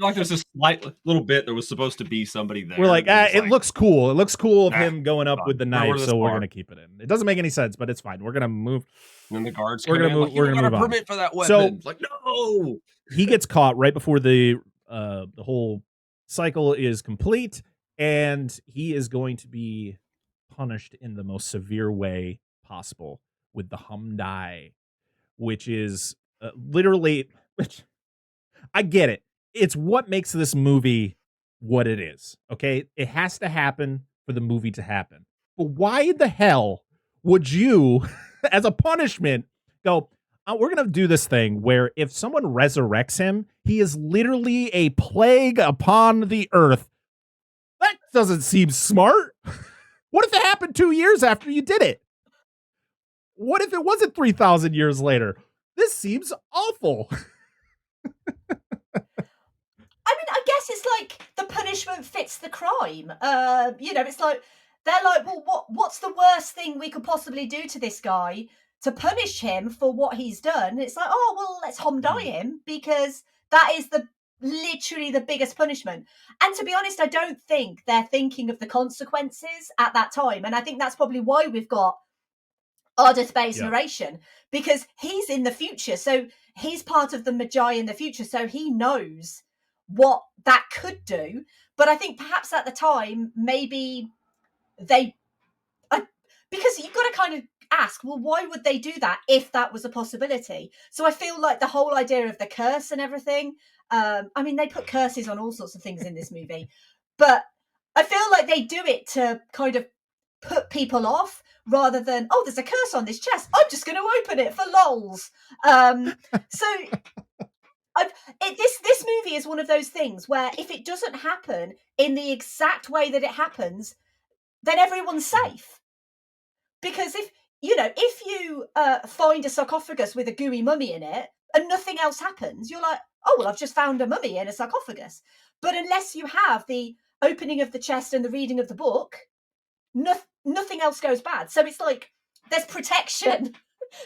like, there's a slight little bit there was supposed to be somebody there. We're like, it looks cool. It looks cool of him going up with the knife, so we're gonna keep it in. It doesn't make any sense, but it's fine. We're gonna move. And then the guards. We're gonna move. Like, we're gonna move on. Permit for that weapon. So, like, no. He gets caught right before the whole cycle is complete, and he is going to be punished in the most severe way possible with the Humdai, which is literally, which I get it. It's what makes this movie what it is. Okay, it has to happen for the movie to happen. But why the hell would you, as a punishment, go, we're going to do this thing where if someone resurrects him, he is literally a plague upon the earth. That doesn't seem smart. What if it happened 2 years after you did it? What if it wasn't 3,000 years later? This seems awful. I mean, I guess it's like the punishment fits the crime. It's like they're like, well, what's the worst thing we could possibly do to this guy to punish him for what he's done? It's like, oh well, let's Humdai him, because that is literally the biggest punishment. And to be honest, I don't think they're thinking of the consequences at that time. And I think that's probably why we've got Ardith-based narration, because he's in the future. So he's part of the Magi in the future. So he knows what that could do. But I think perhaps at the time, maybe because you've got to kind of ask, well, why would they do that if that was a possibility? So I feel like the whole idea of the curse and everything, I mean, they put curses on all sorts of things in this movie, but I feel like they do it to kind of put people off rather than, oh, there's a curse on this chest, I'm just going to open it for lols. This movie is one of those things where if it doesn't happen in the exact way that it happens, then everyone's safe. Because if you find a sarcophagus with a gooey mummy in it and nothing else happens, you're like, oh, well, I've just found a mummy in a sarcophagus. But unless you have the opening of the chest and the reading of the book, nothing else goes bad. So it's like there's protection.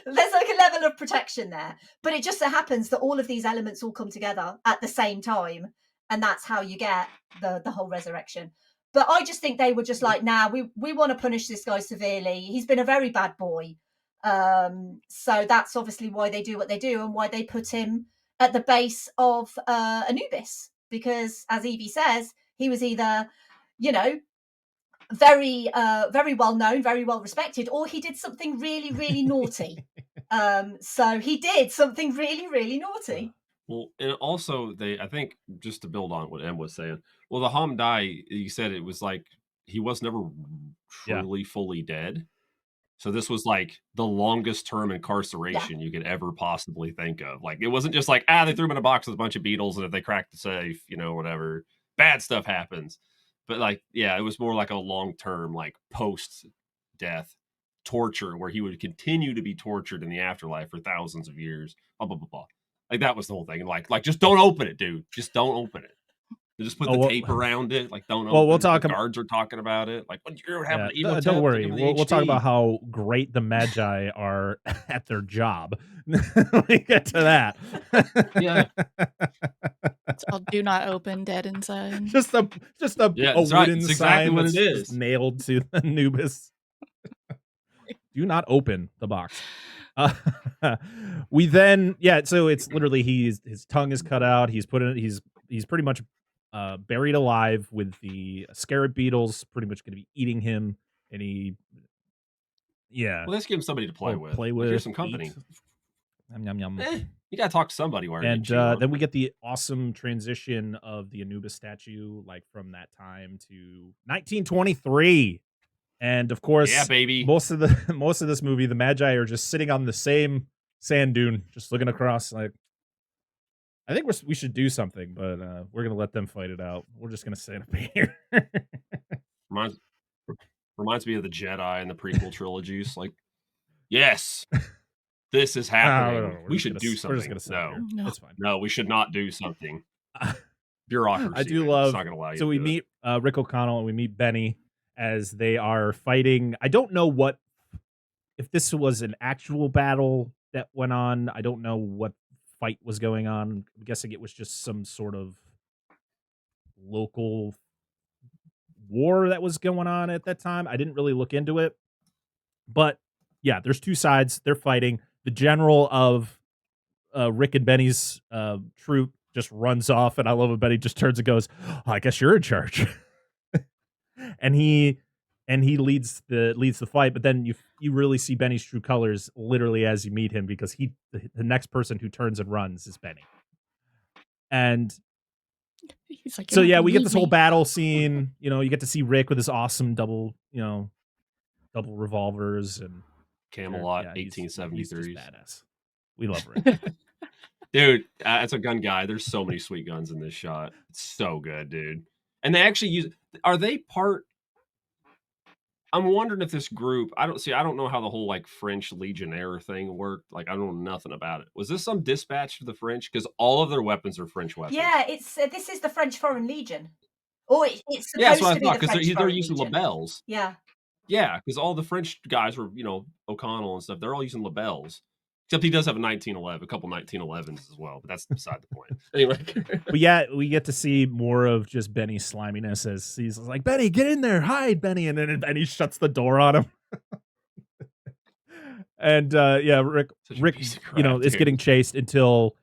There's like a level of protection there. But it just so happens that all of these elements all come together at the same time. And that's how you get the whole resurrection. But I just think they were just like, nah, we want to punish this guy severely. He's been a very bad boy. So that's obviously why they do what they do and why they put him at the base of Anubis. Because, as Evie says, he was either, very well known, very well respected, or he did something really, really naughty. So he did something really, really naughty. Well, and also I think, just to build on what Em was saying, well, the Hamdai, you said it was like he was never truly fully dead. So this was like the longest term incarceration you could ever possibly think of. Like, it wasn't just like, they threw him in a box with a bunch of beetles, and if they crack the safe, whatever, bad stuff happens. But like, it was more like a long-term, like post-death torture where he would continue to be tortured in the afterlife for thousands of years, blah, blah, blah, blah. Like, that was the whole thing. Like, just don't open it, dude. Just don't open it. Just put the tape around it. Like, don't open it. We'll talk the guards are talking about it. Like, what you're having to don't worry. We'll talk about how great the Magi are at their job. We get to that. It's called "Do Not Open, Dead Inside." Just a wooden sign what it is. nailed to Anubis. Do not open the box. We then so it's literally his tongue is cut out. He's pretty much buried alive with the scarab beetles pretty much going to be eating him, and well, let's give him somebody to play with. Here's some company. Yum, yum, yum. You gotta talk to somebody while you're And getting chewed on. then we get the awesome transition of the Anubis statue, like from that time to 1923. And of course, Yeah, baby. most of this movie, the Magi are just sitting on the same sand dune, just looking across. Like, I think we should do something, but we're gonna let them fight it out. We're just gonna stand up here. Reminds me of the Jedi and the prequel trilogies. Like, yes, this is happening. No, we should do something. We're just gonna sit here. No. It's fine. No, we should not do something. Bureaucracy. I do man. love. It's not gonna allow you So to we do meet Rick O'Connell and we meet Benny as they are fighting. I don't know if this was an actual battle that went on. I don't know what fight was going on. I'm guessing it was just some sort of local war that was going on at that time. I didn't really look into it, but yeah, there's two sides. They're fighting. The general of Rick and Benny's troop just runs off, and I love when Benny just turns and goes, oh, "I guess you're in charge," and he leads the fight. But then you really see Benny's true colors literally as you meet him, because the next person who turns and runs is Benny. And He's like, so "You're not yeah, gonna we get leave this whole me." battle scene. You get to see Rick with his awesome double revolvers and Camelot, yeah, he's just 1873. badass. We love Rick. Dude, as a gun guy, there's so many sweet guns in this shot. It's so good, dude. And they actually are they part? I'm wondering if this group, I don't know how the whole like French Legionnaire thing worked. Like, I don't know nothing about it. Was this some dispatch to the French? Because all of their weapons are French weapons. Yeah, it's this is the French Foreign Legion. Or it's Yeah, that's supposed what I to be thought, the because French they're Foreign using Legion. labels. Yeah. Yeah, because all the French guys were, O'Connell and stuff, they're all using labels. Except he does have a couple 1911s as well, but that's beside the point. Anyway. But yeah, we get to see more of just Benny's sliminess as he's like, Benny, get in there, hide, Benny. And then Benny shuts the door on him. And yeah, Rick, crap, is dude. getting chased until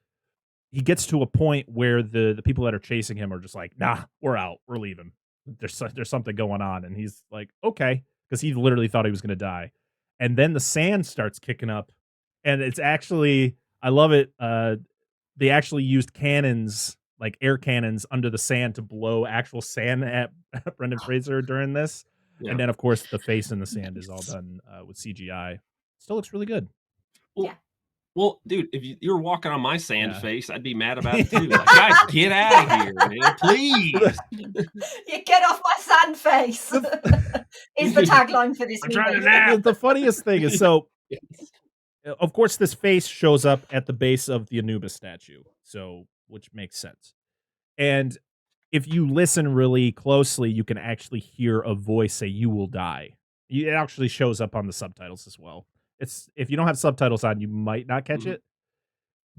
he gets to a point where the people that are chasing him are just like, nah, we're out, we're leaving. There's something going on. And he's like, okay, because he literally thought he was going to die. And then the sand starts kicking up. And it's actually, I love it. They actually used cannons, like air cannons, under the sand to blow actual sand at Brendan Fraser during this. Yeah. And then, of course, the face in the sand is all done with CGI. Still looks really good. Well, dude, if you were walking on my sand face, I'd be mad about it too. Like, guys, get out of here, man, please. You get off my sand face. Is the tagline for this movie. The funniest thing is, so, of course, this face shows up at the base of the Anubis statue, so which makes sense. And if you listen really closely, you can actually hear a voice say, "You will die." It actually shows up on the subtitles as well. It's if you don't have subtitles on, you might not catch it.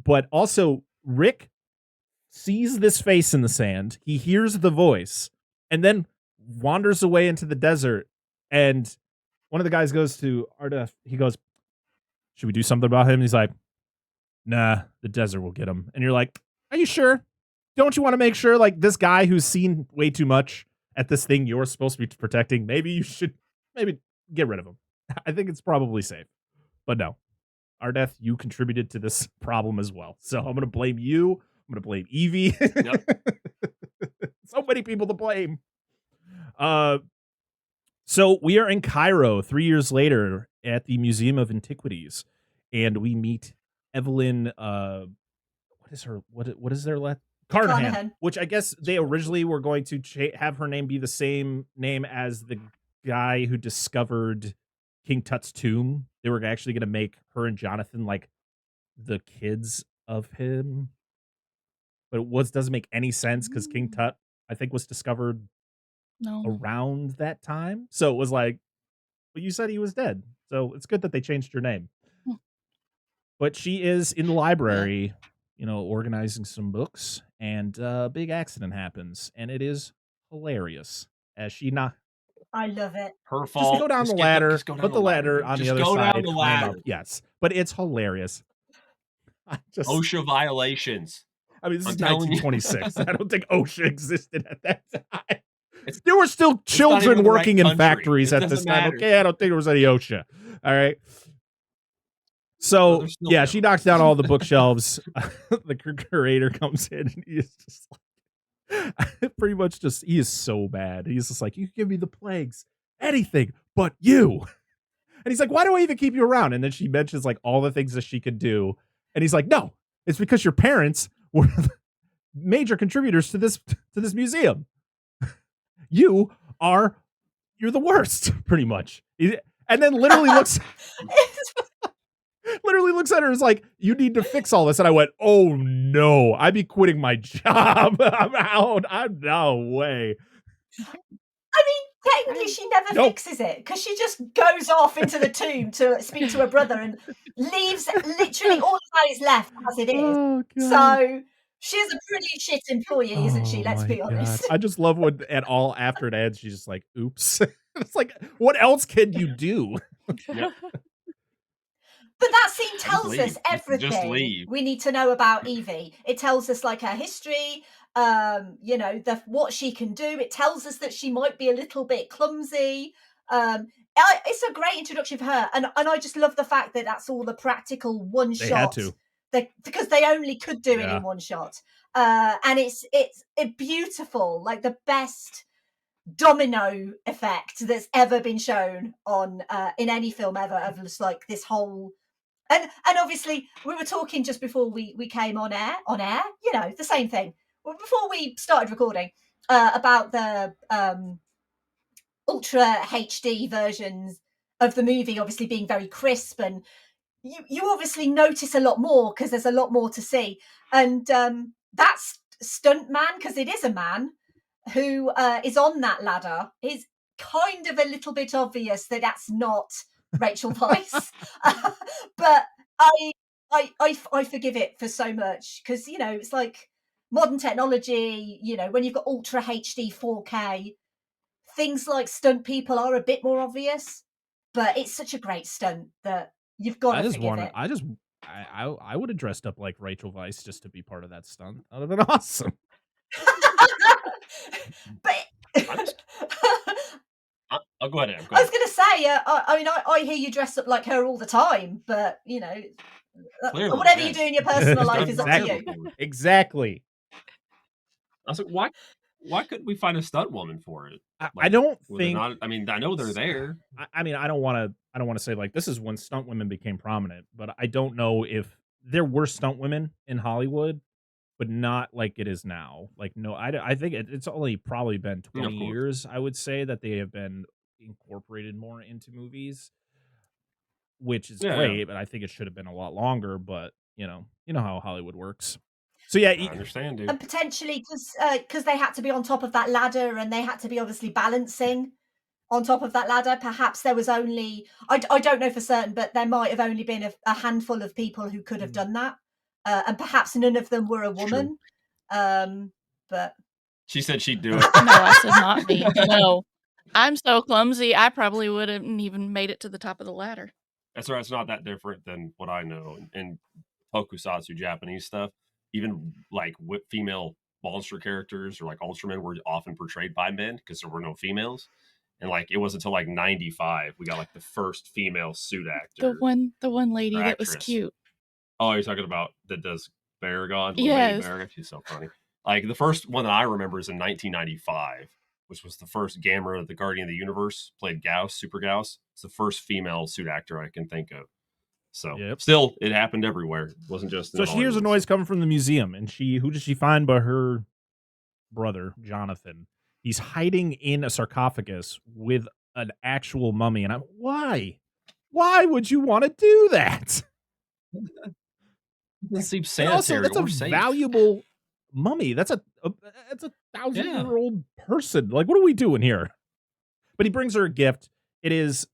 But also, Rick sees this face in the sand. He hears the voice, and then wanders away into the desert. And one of the guys goes to Ardef. He goes, "Should we do something about him?" And he's like, "Nah, the desert will get him." And you're like, "Are you sure? Don't you want to make sure, like, this guy who's seen way too much at this thing you're supposed to be protecting, maybe you should get rid of him?" I think it's probably safe. But no, Ardeth, you contributed to this problem as well. So I'm going to blame you. I'm going to blame Evie. Yep. So many people to blame. So we are in Cairo 3 years later at the Museum of Antiquities, and we meet Evelyn. What is their last? Carnahan, which I guess they originally were going to have her name be the same name as the guy who discovered King Tut's tomb. They were actually going to make her and Jonathan like the kids of him, but it doesn't make any sense because King Tut, I think, was discovered around that time. So it was like, well, you said he was dead, so it's good that they changed your name. But she is in the library, organizing some books, and a big accident happens, and it is hilarious as she I love it. Her fault. Just go down the ladder. Put the ladder on the other side. Just go down the ladder. Yes, but it's hilarious. OSHA violations. I mean, this is 1926. I don't think OSHA existed at that time. There were still children working in factories at this time. Okay, I don't think there was any OSHA. All right. So they're still yeah, down. she knocks down all the bookshelves. The curator comes in and he's just like, pretty much just, he is so bad. He's just like, you can give me the plagues, anything but you. And he's like, why do I even keep you around? And then she mentions like all the things that she could do. And he's like, no, it's because your parents were the major contributors to this museum. You're the worst, pretty much. And then literally looks at her and is like, you need to fix all this. And I went, oh no, I'd be quitting my job. I'm out. I'm no way. I mean, technically, she never fixes it because she just goes off into the tomb to speak to her brother and leaves literally all of that is left as it is. Oh, God. So she's a pretty shit employee, isn't she? Let's be honest. I just love when at all after it ends, she's just like, oops. It's like, what else can you do? Yep. But that scene tells us Just everything leave. we need to know about Evie. It tells us like her history, you know, what she can do. It tells us that she might be a little bit clumsy. It's a great introduction for her, and I just love the fact that that's all the practical one They shot. had to. Because they only could do it in one shot, and it's beautiful, like the best domino effect that's ever been shown on in any film ever, of just like this whole. And obviously, we were talking just before we came on air, you know, the same thing. Well, before we started recording, about the Ultra HD versions of the movie, obviously being very crisp, and you obviously notice a lot more because there's a lot more to see. And that's stunt man, because it is a man who is on that ladder, is kind of a little bit obvious that that's not Rachel Weisz. But I forgive it for so much, because, you know, it's like modern technology, you know, when you've got Ultra HD 4K, things like stunt people are a bit more obvious, but it's such a great stunt that you've got to forgive it. I would have dressed up like Rachel Weisz just to be part of that stunt. That would have been awesome. But I'll go ahead. I was going to say, I mean, I hear you dress up like her all the time, but, you know, Clearly, whatever you do in your personal life is up to you. Exactly. I was like, why couldn't we find a stunt woman for it? I don't think. I mean, I know they're there. I mean, I don't want to say like this is when stunt women became prominent, but I don't know if there were stunt women in Hollywood, but not like it is now. Like, no, I think it's only probably been 20 years, I would say, that they have been incorporated more into movies, which is great, but I think it should have been a lot longer. But you know how Hollywood works. So yeah, I understand, dude. And potentially because they had to be on top of that ladder, and they had to be obviously balancing on top of that ladder. Perhaps there was only, I don't know for certain, but there might have only been a handful of people who could have done that. And perhaps none of them were a woman. But she said she'd do it. No, I said not me. No, I'm so clumsy. I probably wouldn't even made it to the top of the ladder. That's right. It's not that different than what I know in tokusatsu Japanese stuff. Even like female monster characters or like Ultramen were often portrayed by men because there were no females. And like it wasn't until like 95 we got like the first female suit actor. The one lady that was cute. Oh, you're talking about that does Baragon? Yes. Baragon? She's so funny. Like the first one that I remember is in 1995, which was the first Gamera, the Guardian of the Universe, played Gauss, Super Gauss. It's the first female suit actor I can think of. So still, it happened everywhere. It wasn't just. So she hears a noise coming from the museum, and who does she find but her brother, Jonathan? He's hiding in a sarcophagus with an actual mummy. And why? Why would you want to do that? It seems sanitary. That's a safe. valuable mummy. That's a 1,000-year-old person. Like, what are we doing here? But he brings her a gift. It is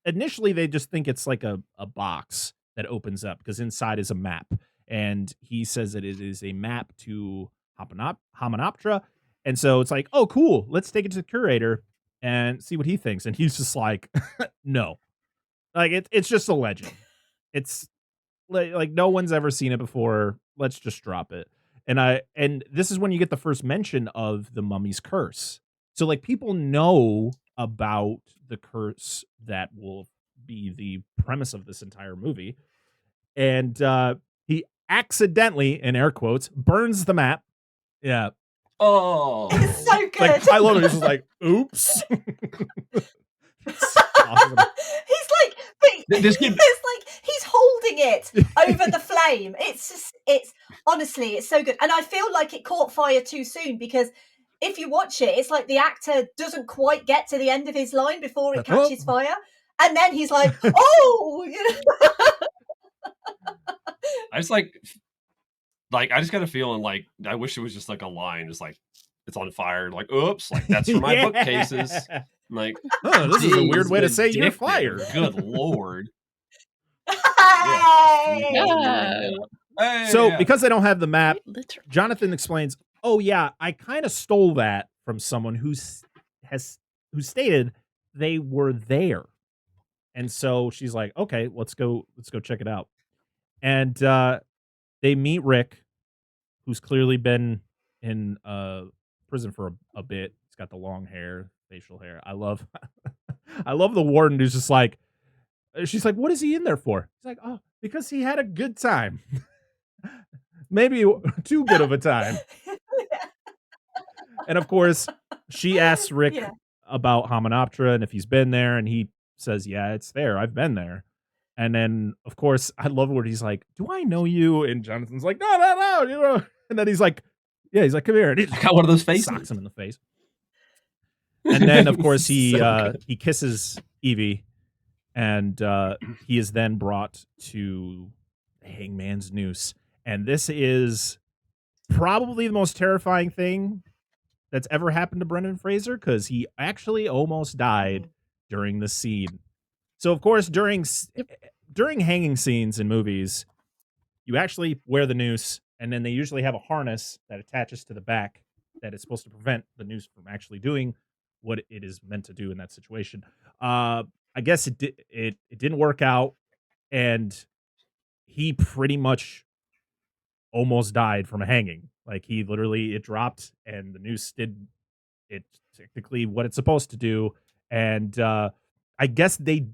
initially they just think it's like a box that opens up because inside is a map, and he says that it is a map to Hamanoptera, and so it's like, oh, cool. Let's take it to the curator and see what he thinks. And he's just like, no, like it's just a legend. It's like no one's ever seen it before. Let's just drop it. And this is when you get the first mention of the mummy's curse. So like people know about the curse that will be the premise of this entire movie. and he accidentally, in air quotes, burns the map. Yeah. Oh, It's so good. Like, I love it. He's just like, oops. Awesome. He's like, but This kid- it's like he's holding it over the flame. It's just, it's honestly, it's so good. And I feel like it caught fire too soon, because if you watch it, it's like the actor doesn't quite get to the end of his line before it catches fire. And then he's like, oh, you know. I just I just got a feeling like I wish it was just like a line, just like it's on fire, like oops, like that's for my bookcases. I'm like, oh, this is a weird way to say you're addictive. fired. Good lord. Hey! Hey, So because they don't have the map, Literally. Jonathan explains, oh yeah, I kind of stole that from someone who stated they were there. And so she's like, okay, let's go check it out. And they meet Rick, who's clearly been in prison for a bit. He's got the long hair, facial hair. I love the warden who's just like, she's like, what is he in there for? He's like, oh, because he had a good time. Maybe too good of a time. And of course, she asks Rick about Hominoptera and if he's been there, and he says, yeah, it's there. I've been there. And then, of course, I love where he's like, do I know you? And Jonathan's like, no, you know. And then he's like, yeah, he's like, come here. And he got one of those faces. Socks him in the face. And then, of course, he So he kisses Evie, and he is then brought to the hangman's noose. And this is probably the most terrifying thing that's ever happened to Brendan Fraser, because he actually almost died during the scene. So, of course, during hanging scenes in movies, you actually wear the noose, and then they usually have a harness that attaches to the back that is supposed to prevent the noose from actually doing what it is meant to do in that situation. I guess it didn't work out, and he pretty much almost died from a hanging. Like, he literally, it dropped, and the noose did it technically what it's supposed to do, and I guess they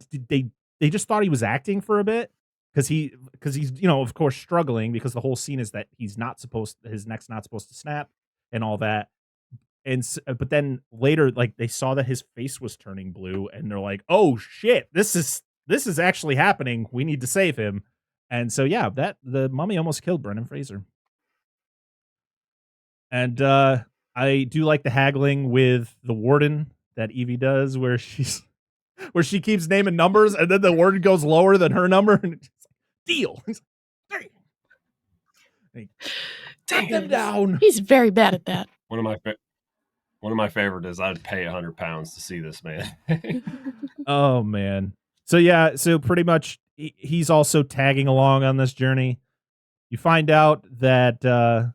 just thought he was acting for a bit, because he's, you know, of course, struggling, because the whole scene is that his neck's not supposed to snap and all that. And but then later, like, they saw that his face was turning blue, and they're like, oh shit, this is actually happening. We need to save him. And so yeah, the mummy almost killed Brendan Fraser. And I do like the haggling with the warden that Evie does, where she keeps naming numbers, and then the warden goes lower than her number, and it's like, deal. Take them down. He's very bad at that. One of my favorite is I'd pay £100 to see this man. Oh man. So yeah, so pretty much he's also tagging along on this journey. You find out that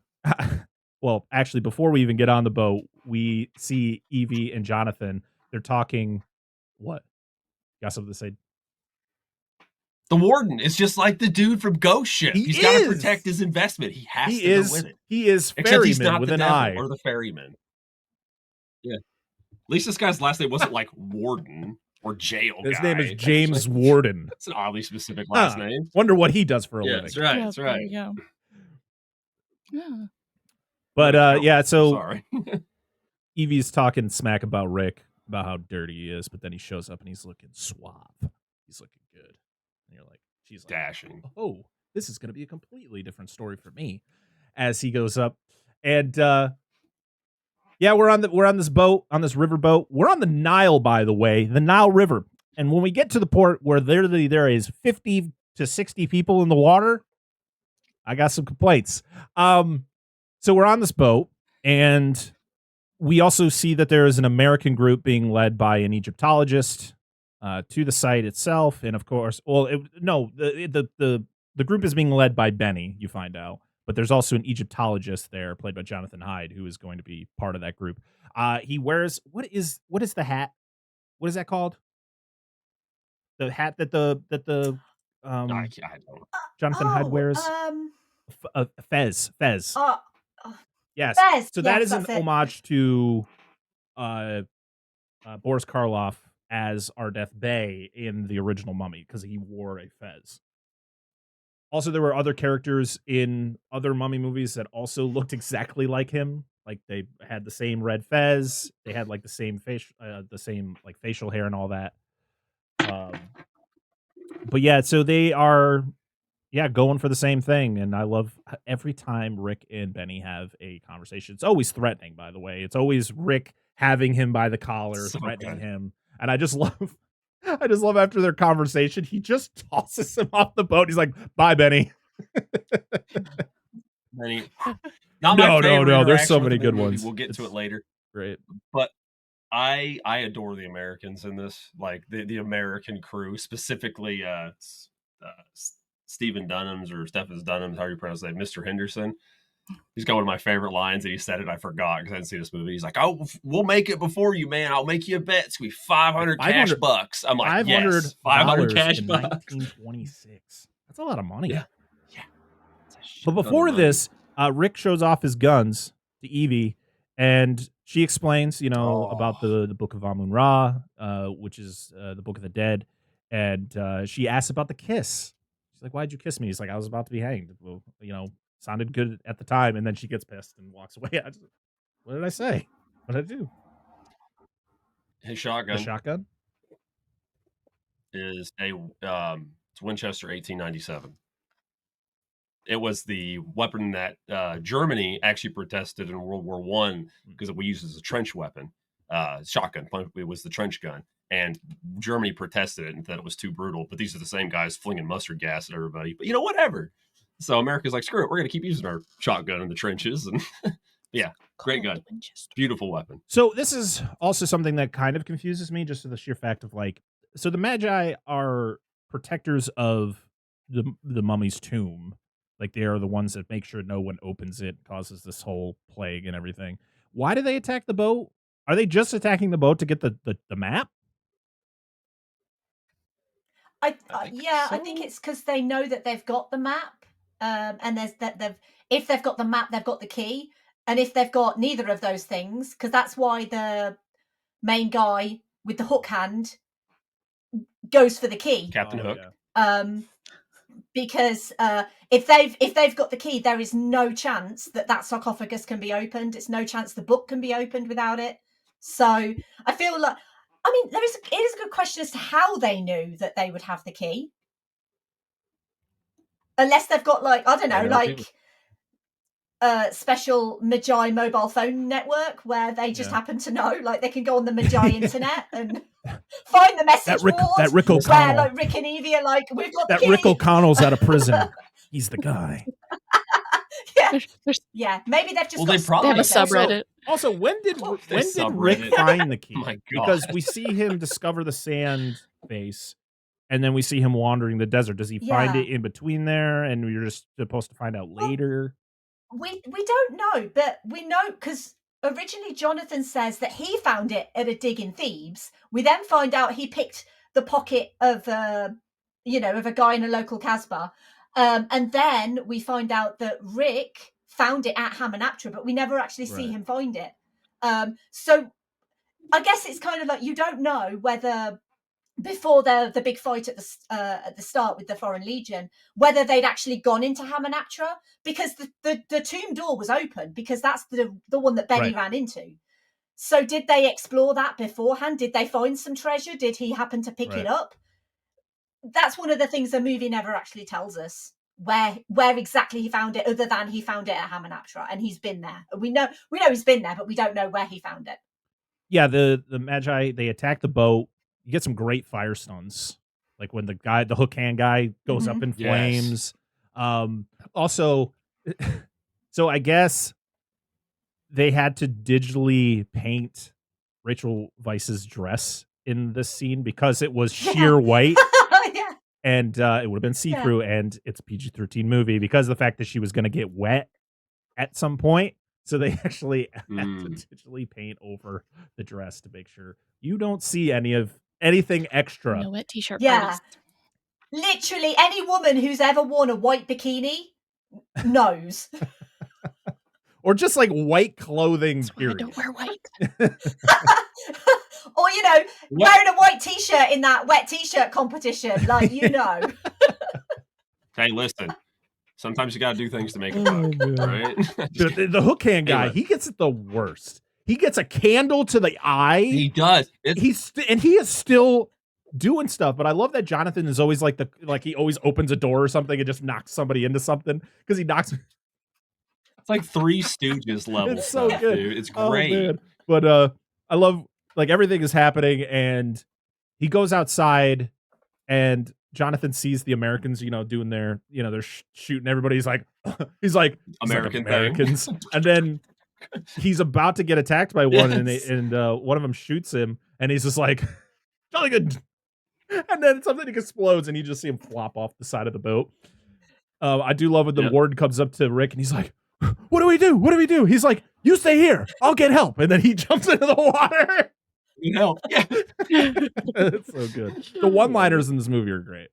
well, actually, before we even get on the boat, we see Evie and Jonathan. They're talking. What? You got something to say? The warden is just like the dude from Ghost Ship. He's got to protect his investment. He has to go with it. He is Except he's ferryman not with the an devil eye. or the ferryman. Yeah. At least this guy's last name wasn't like Warden or Jail His guy. name is James Warden. That's an oddly specific last name. Wonder what he does for a living. That's right. That's right. There you go. Yeah. But yeah, so Sorry. Evie's talking smack about Rick, about how dirty he is, but then he shows up and he's looking suave. He's looking good. And you're like, she's like, dashing. Oh, this is going to be a completely different story for me as he goes up. And yeah, we're on this boat, on this river boat. We're on the Nile, by the way, the Nile River. And when we get to the port where there is 50 to 60 people in the water, I got some complaints. So we're on this boat, and we also see that there is an American group being led by an Egyptologist to the site itself. And of course, the group is being led by Benny, you find out. But there's also an Egyptologist there, played by Jonathan Hyde, who is going to be part of that group. He wears, what is the hat? What is that called? The hat that the I don't. Jonathan Hyde wears? Fez. Yes. Fez. So that Yes, is an that's it. homage to Boris Karloff as Ardeth Bey in the original Mummy, because he wore a fez. Also, there were other characters in other Mummy movies that also looked exactly like him. Like they had the same red fez, they had like the same facial hair and all that. But yeah, so they are going for the same thing, and I love every time Rick and Benny have a conversation. It's always threatening, by the way. It's always Rick having him by the collar, threatening him, and I just love after their conversation, he just tosses him off the boat. He's like, "Bye, Benny." Benny. No. There's so many good ones. We'll get to it later. Great, but I adore the Americans in this, like the American crew, specifically Stephen Dunham's or Stephen's Dunham's, how you pronounce that, Mr. Henderson. He's got one of my favorite lines, and he said it. I forgot because I didn't see this movie. He's like, "Oh, we'll make it before you, man. I'll make you a bet. It's gonna be 500 cash bucks." I'm like, yes, 500 cash bucks. 1926. That's a lot of money. Yeah. But before this, Rick shows off his guns to Evie, and she explains, about the Book of Amun-Ra, which is the Book of the Dead, and she asks about the kiss. She's like, "Why'd you kiss me?" He's like, "I was about to be hanged." Well, sounded good at the time, and then she gets pissed and walks away. What did I say? What did I do? His shotgun. The shotgun is it's Winchester 1897. It was the weapon that Germany actually protested in World War I because we used it as a trench weapon. Shotgun. It was the trench gun. And Germany protested it and thought it was too brutal. But these are the same guys flinging mustard gas at everybody. But whatever. So America's like, screw it. We're going to keep using our shotgun in the trenches. And yeah, great gun. Beautiful weapon. So this is also something that kind of confuses me, just to the sheer fact of so the Magi are protectors of the mummy's tomb. Like they are the ones that make sure no one opens it, causes this whole plague and everything. Why do they attack the boat? Are they just attacking the boat to get the map? I think it's because they know that they've got the map. And if they've got the map, they've got the key. And if they've got neither of those things, because that's why the main guy with the hook hand goes for the key, Captain Hook. Yeah. Because if they've got the key, there is no chance that sarcophagus can be opened. It's no chance the book can be opened without it. So I feel like, it is a good question as to how they knew that they would have the key. Unless they've got special Magi mobile phone network where they just happen to know, like they can go on the Magi internet and find the message board. That Rick O'Connell. Where Rick and Evie are like, we've got that the key. Rick O'Connell's out of prison. He's the guy. Yeah. Maybe they've just they have a subreddit. Also, when did Rick find the key? Because we see him discover the sand base. And then we see him wandering the desert. Does he find it in between there? And you're just supposed to find out later? We don't know, but we know because originally Jonathan says that he found it at a dig in Thebes. We then find out he picked the pocket of a guy in a local Casbah. And then we find out that Rick found it at Hamunaptra, but we never actually see him find it. So I guess it's kind of like you don't know whether before the big fight at the start with the Foreign Legion, whether they'd actually gone into Hamunaptra, because the tomb door was open, because that's the one that Benny ran into. So did they explore that beforehand? Did they find some treasure? Did he happen to pick it up? That's one of the things the movie never actually tells us, where exactly he found it, other than he found it at Hamunaptra and he's been there. We know he's been there, but we don't know where he found it. Yeah, the Magi, they attack the boat. You get some great fire stuns, like when the hook hand guy goes up in flames. Also, so I guess they had to digitally paint Rachel Weisz's dress in this scene because it was sheer white. And it would have been see-through, and it's a PG-13 movie because of the fact that she was going to get wet at some point. So they actually had to digitally paint over the dress to make sure you don't see anything extra. No wet t-shirt parties. parties. Literally, any woman who's ever worn a white bikini knows. Or just like white clothing. I don't wear white. Or wearing a white t-shirt in that wet t-shirt competition, like . Hey, listen. Sometimes you got to do things to make a buck, right? The hook hand guy, Anyway. he gets it the worst. He gets a candle to the eye. He does. He is still doing stuff. But I love that Jonathan is always like he always opens a door or something and just knocks somebody into something because he knocks. It's like Three Stooges level. It's so stuff, good. Dude. It's great. Man. But I love like everything is happening and he goes outside and Jonathan sees the Americans, doing their, they're shooting everybody. He's like Americans. And then he's about to get attacked by one, and one of them shoots him, and he's just like, jolly good. And then something explodes, and you just see him flop off the side of the boat. I do love when the warden comes up to Rick, and he's like, "What do we do? What do we do?" He's like, "You stay here. I'll get help." And then he jumps into the water. Help. Yeah. It's so good. The one-liners in this movie are great.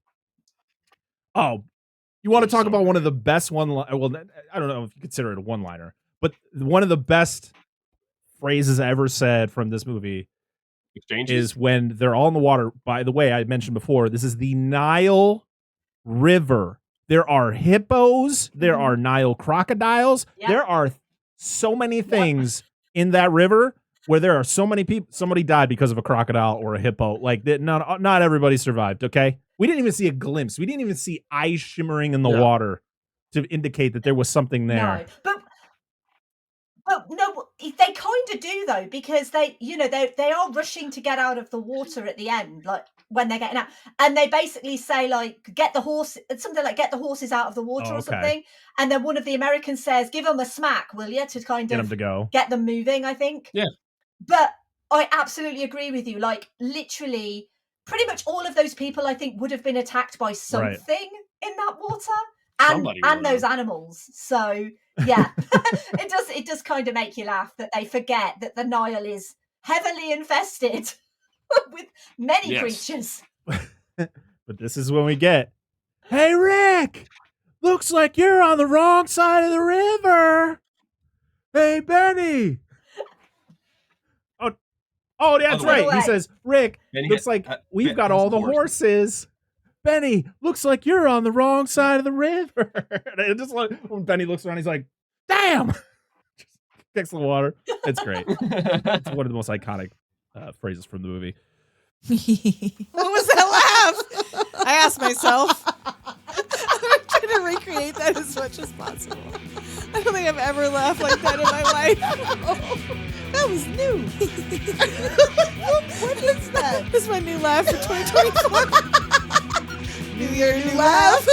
Oh, you want to talk about one of the best well, I don't know if you consider it a one-liner, but one of the best phrases ever said from this movie is when they're all in the water. By the way, I mentioned before, this is the Nile River. There are hippos. There are Nile crocodiles. Yeah. There are so many things in that river where there are so many people. Somebody died because of a crocodile or a hippo. Like, not everybody survived, okay? We didn't even see a glimpse. We didn't even see eyes shimmering in the water to indicate that there was something there. No, but no, they kind of do though, because they are rushing to get out of the water at the end, like when they're getting out, and they basically say like, "Get the horse," something like "Get the horses out of the water" or something. And then one of the Americans says, "Give them a smack, will you?" to kind Get of them to go. Get them moving. I think. Yeah. But I absolutely agree with you. Like literally, pretty much all of those people, I think, would have been attacked by something in that water. And those animals. So yeah, it does kind of make you laugh that they forget that the Nile is heavily infested with many creatures. But this is when we get, "Hey Rick, looks like you're on the wrong side of the river. Hey Benny." Oh, that's right. He says, "Rick, looks like we've got all the horses. Benny, looks like you're on the wrong side of the river." And just like when Benny looks around, he's like, "Damn!" Just kicks the water. It's great. It's one of the most iconic phrases from the movie. What was that laugh? I asked myself. I'm trying to recreate that as much as possible. I don't think I've ever laughed like that in my life. That was new. What is that? This is my new laugh for 2024. New year, new laugh.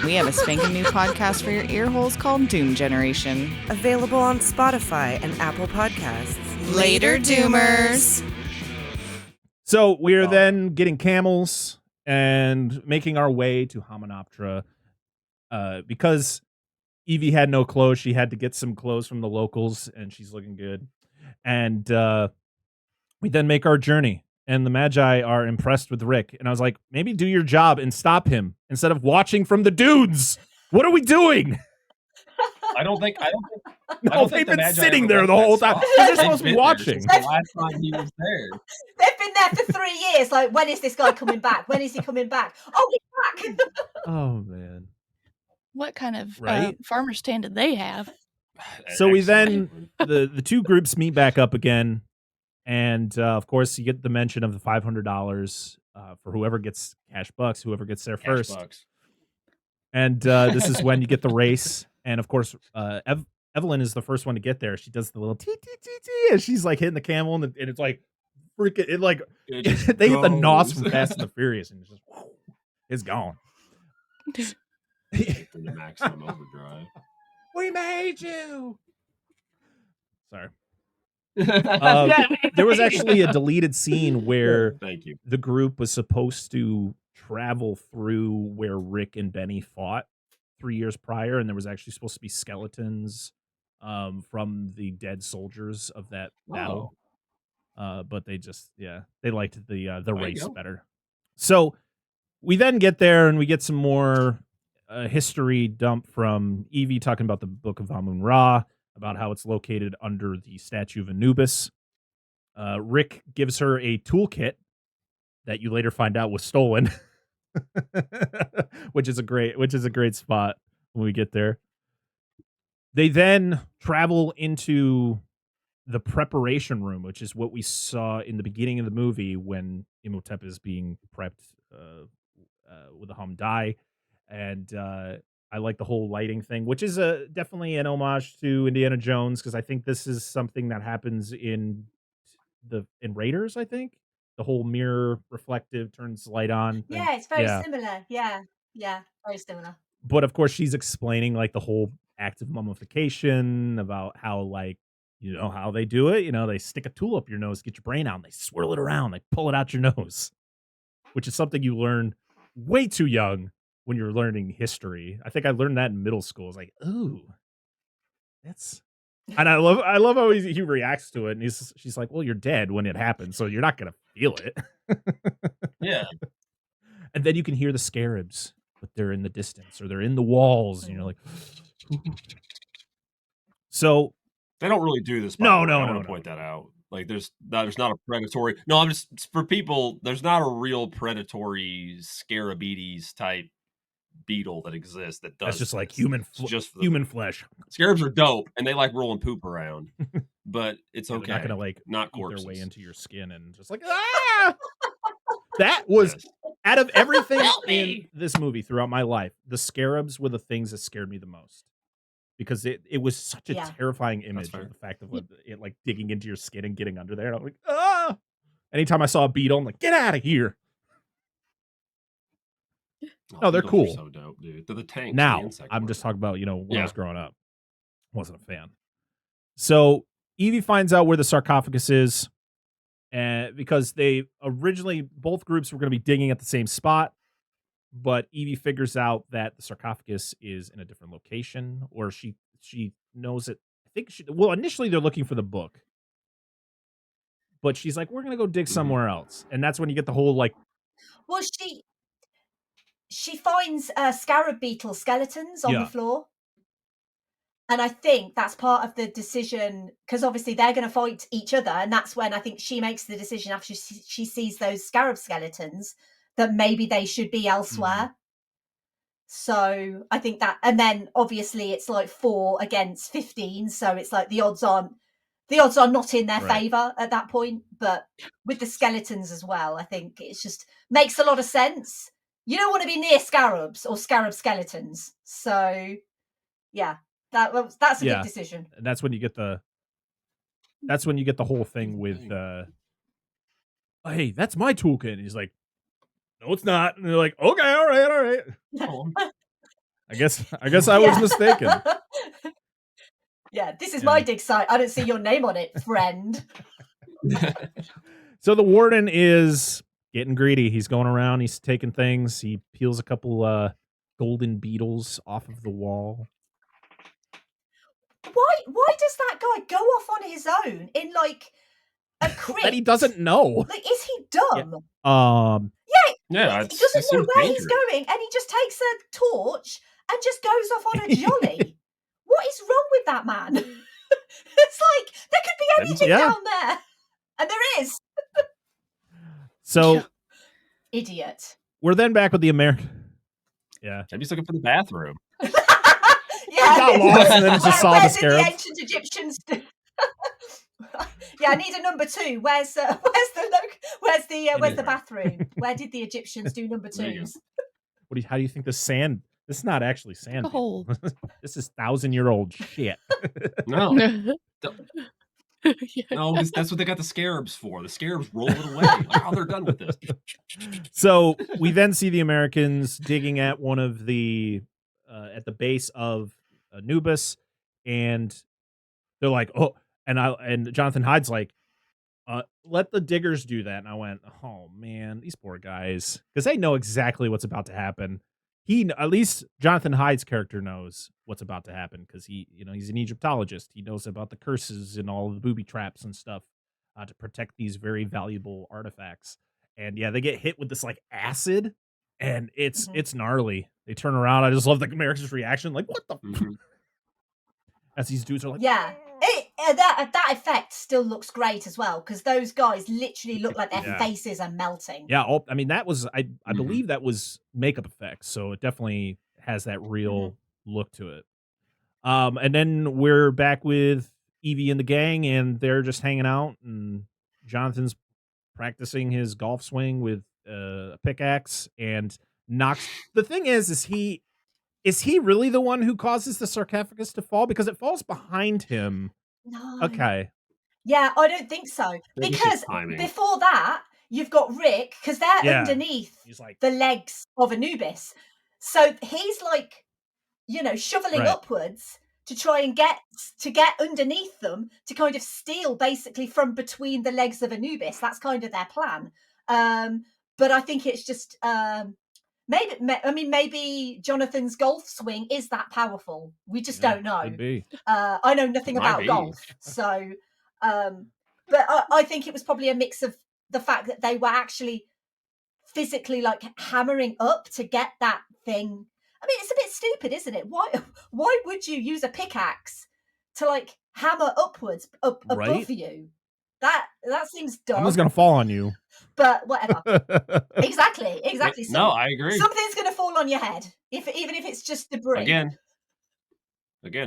We have a spanking new podcast for your ear holes called Doom Generation. Available on Spotify and Apple Podcasts. Later, Doomers. So we are then getting camels and making our way to Hamunaptra. Because Evie had no clothes, she had to get some clothes from the locals, and she's looking good. And we then make our journey, and the Magi are impressed with Rick. And I was like, maybe do your job and stop him instead of watching from the dudes. What are we doing? I don't think they've been sitting there the whole time. They're supposed to be watching. The last time he was there. They've been there for 3 years. Like, when is this guy coming back? When is he coming back? Oh, he's back. Oh, man. What kind of Right? farmer stand did they have? So we then, the two groups meet back up again. And, of course, you get the mention of the $500 for whoever gets cash bucks, whoever gets there first. Bucks. And this is when you get the race. And, of course, Evelyn is the first one to get there. She does the little tee, and she's, like, hitting the camel, and it's, like, freaking, they hit the nos from Fast and the Furious, and it's just, whoo, it's gone. The maximum overdrive. We made you! Sorry. Yeah. There was actually a deleted scene where Thank you. the group was supposed to travel through where Rick and Benny fought 3 years prior, and there was actually supposed to be skeletons from the dead soldiers of that battle. But they just, they liked the race better. So we then get there and we get some more history dump from Evie talking about the Book of Amun-Ra, about how it's located under the statue of Anubis. Rick gives her a toolkit that you later find out was stolen which is a great spot when we get there. They then travel into the preparation room, which is what we saw in the beginning of the movie when Imhotep is being prepped with a hum dye. And I like the whole lighting thing, which is definitely an homage to Indiana Jones, because I think this is something that happens in Raiders. I think the whole mirror reflective turns light on thing. Yeah, it's very similar. Yeah, very similar. But of course, she's explaining like the whole act of mummification, about how, like, you know how they do it. You know, they stick a tool up your nose, get your brain out, and they swirl it around, they pull it out your nose, which is something you learn way too young when you're learning history. I think I learned that in middle school. It's like, ooh, that's. And I love how he reacts to it, and she's like, well, you're dead when it happens, so you're not gonna feel it. Yeah. And then you can hear the scarabs, but they're in the distance or they're in the walls, and you're like, so they don't really do this. No. I want to point that out. Like, there's not a predatory. No, I'm just, for people, there's not a real predatory Scarabetes type beetle that exists that does. That's just like human flesh. Scarabs are dope, and they like rolling poop around, but it's okay. They're not gonna like not eat corpses. their way into your skin and just like That was out of everything in this movie throughout my life, the scarabs were the things that scared me the most, because it was such a terrifying image of the fact of it like digging into your skin and getting under there. And I'm like, ah! Anytime I saw a beetle, I'm like, get out of here. Oh, they're cool. So dope, dude. They're the tanks. Now, I'm just talking about, when I was growing up. Wasn't a fan. So Evie finds out where the sarcophagus is, and because they originally, both groups were going to be digging at the same spot, but Evie figures out that the sarcophagus is in a different location, or she knows it. I think initially they're looking for the book, but she's like, we're going to go dig somewhere else. And that's when you get the whole like, well, she finds scarab beetle skeletons on the floor. And I think that's part of the decision, because obviously they're going to fight each other. And that's when I think she makes the decision after she sees those scarab skeletons that maybe they should be elsewhere. So I think that, and then obviously it's like 4 against 15. So it's like the odds are not in their favor at that point. But with the skeletons as well, I think it's just makes a lot of sense. You don't want to be near scarabs or scarab skeletons. So yeah. That's a good decision. And that's when you get the whole thing with hey, that's my toolkit. And he's like, no, it's not. And they're like, okay, all right. I guess I was mistaken. Yeah, this is my dig site. I don't see your name on it, friend. So the warden is getting greedy. He's going around, he's taking things, he peels a couple golden beetles off of the wall. Why does that guy go off on his own in like a crypt that he doesn't know? Like, is he dumb? Yeah. He doesn't know where he's going, and he just takes a torch and just goes off on a jolly. What is wrong with that man? It's like there could be anything down there, and there is. So, idiot. We're then back with the American. Yeah, maybe he's looking for the bathroom. Yeah, got lost and then just saw the scarab. The ancient Egyptians. Yeah, I need a number 2. Where's the bathroom? Where did the Egyptians do number 2s? How do you think the sand? This is not actually sand. Oh. This is 1,000-year-old shit. No. No, that's what they got the scarabs for. The scarabs roll it away. Like, they're done with this. So we then see the Americans digging at one of the at the base of Anubis, and they're like, oh, and Jonathan Hyde's like, let the diggers do that. And I went, oh man, these poor guys, because they know exactly what's about to happen. At least Jonathan Hyde's character knows what's about to happen, because he's an Egyptologist. He knows about the curses and all of the booby traps and stuff to protect these very valuable artifacts. And yeah, they get hit with this like acid, and it's gnarly. They turn around. I just love the Americans' reaction, like, what the? As these dudes are like, yeah. that effect still looks great as well, because those guys literally look like their Yeah. faces are melting. Yeah, I mean, that was I believe that was makeup effects, so it definitely has that real look to it. And then we're back with Evie and the gang, and they're just hanging out, and Jonathan's practicing his golf swing with a pickaxe and knocks. The thing is he really the one who causes the sarcophagus to fall, because it falls behind him? No. Okay. Yeah, I don't think so. Because before that, you've got Rick, because they're underneath the legs of Anubis. So he's like, shoveling upwards to try and get underneath them to kind of steal basically from between the legs of Anubis. That's kind of their plan. But I think it's just maybe Jonathan's golf swing is that powerful. We just don't know. Could be. I know nothing about golf, so but I think it was probably a mix of the fact that they were actually physically like hammering up to get that thing. I mean, it's a bit stupid, isn't it? Why would you use a pickaxe to like hammer upwards above you? That seems dumb. Someone's gonna fall on you. But whatever. Exactly. No, I agree. Something's gonna fall on your head, even if it's just debris. Again,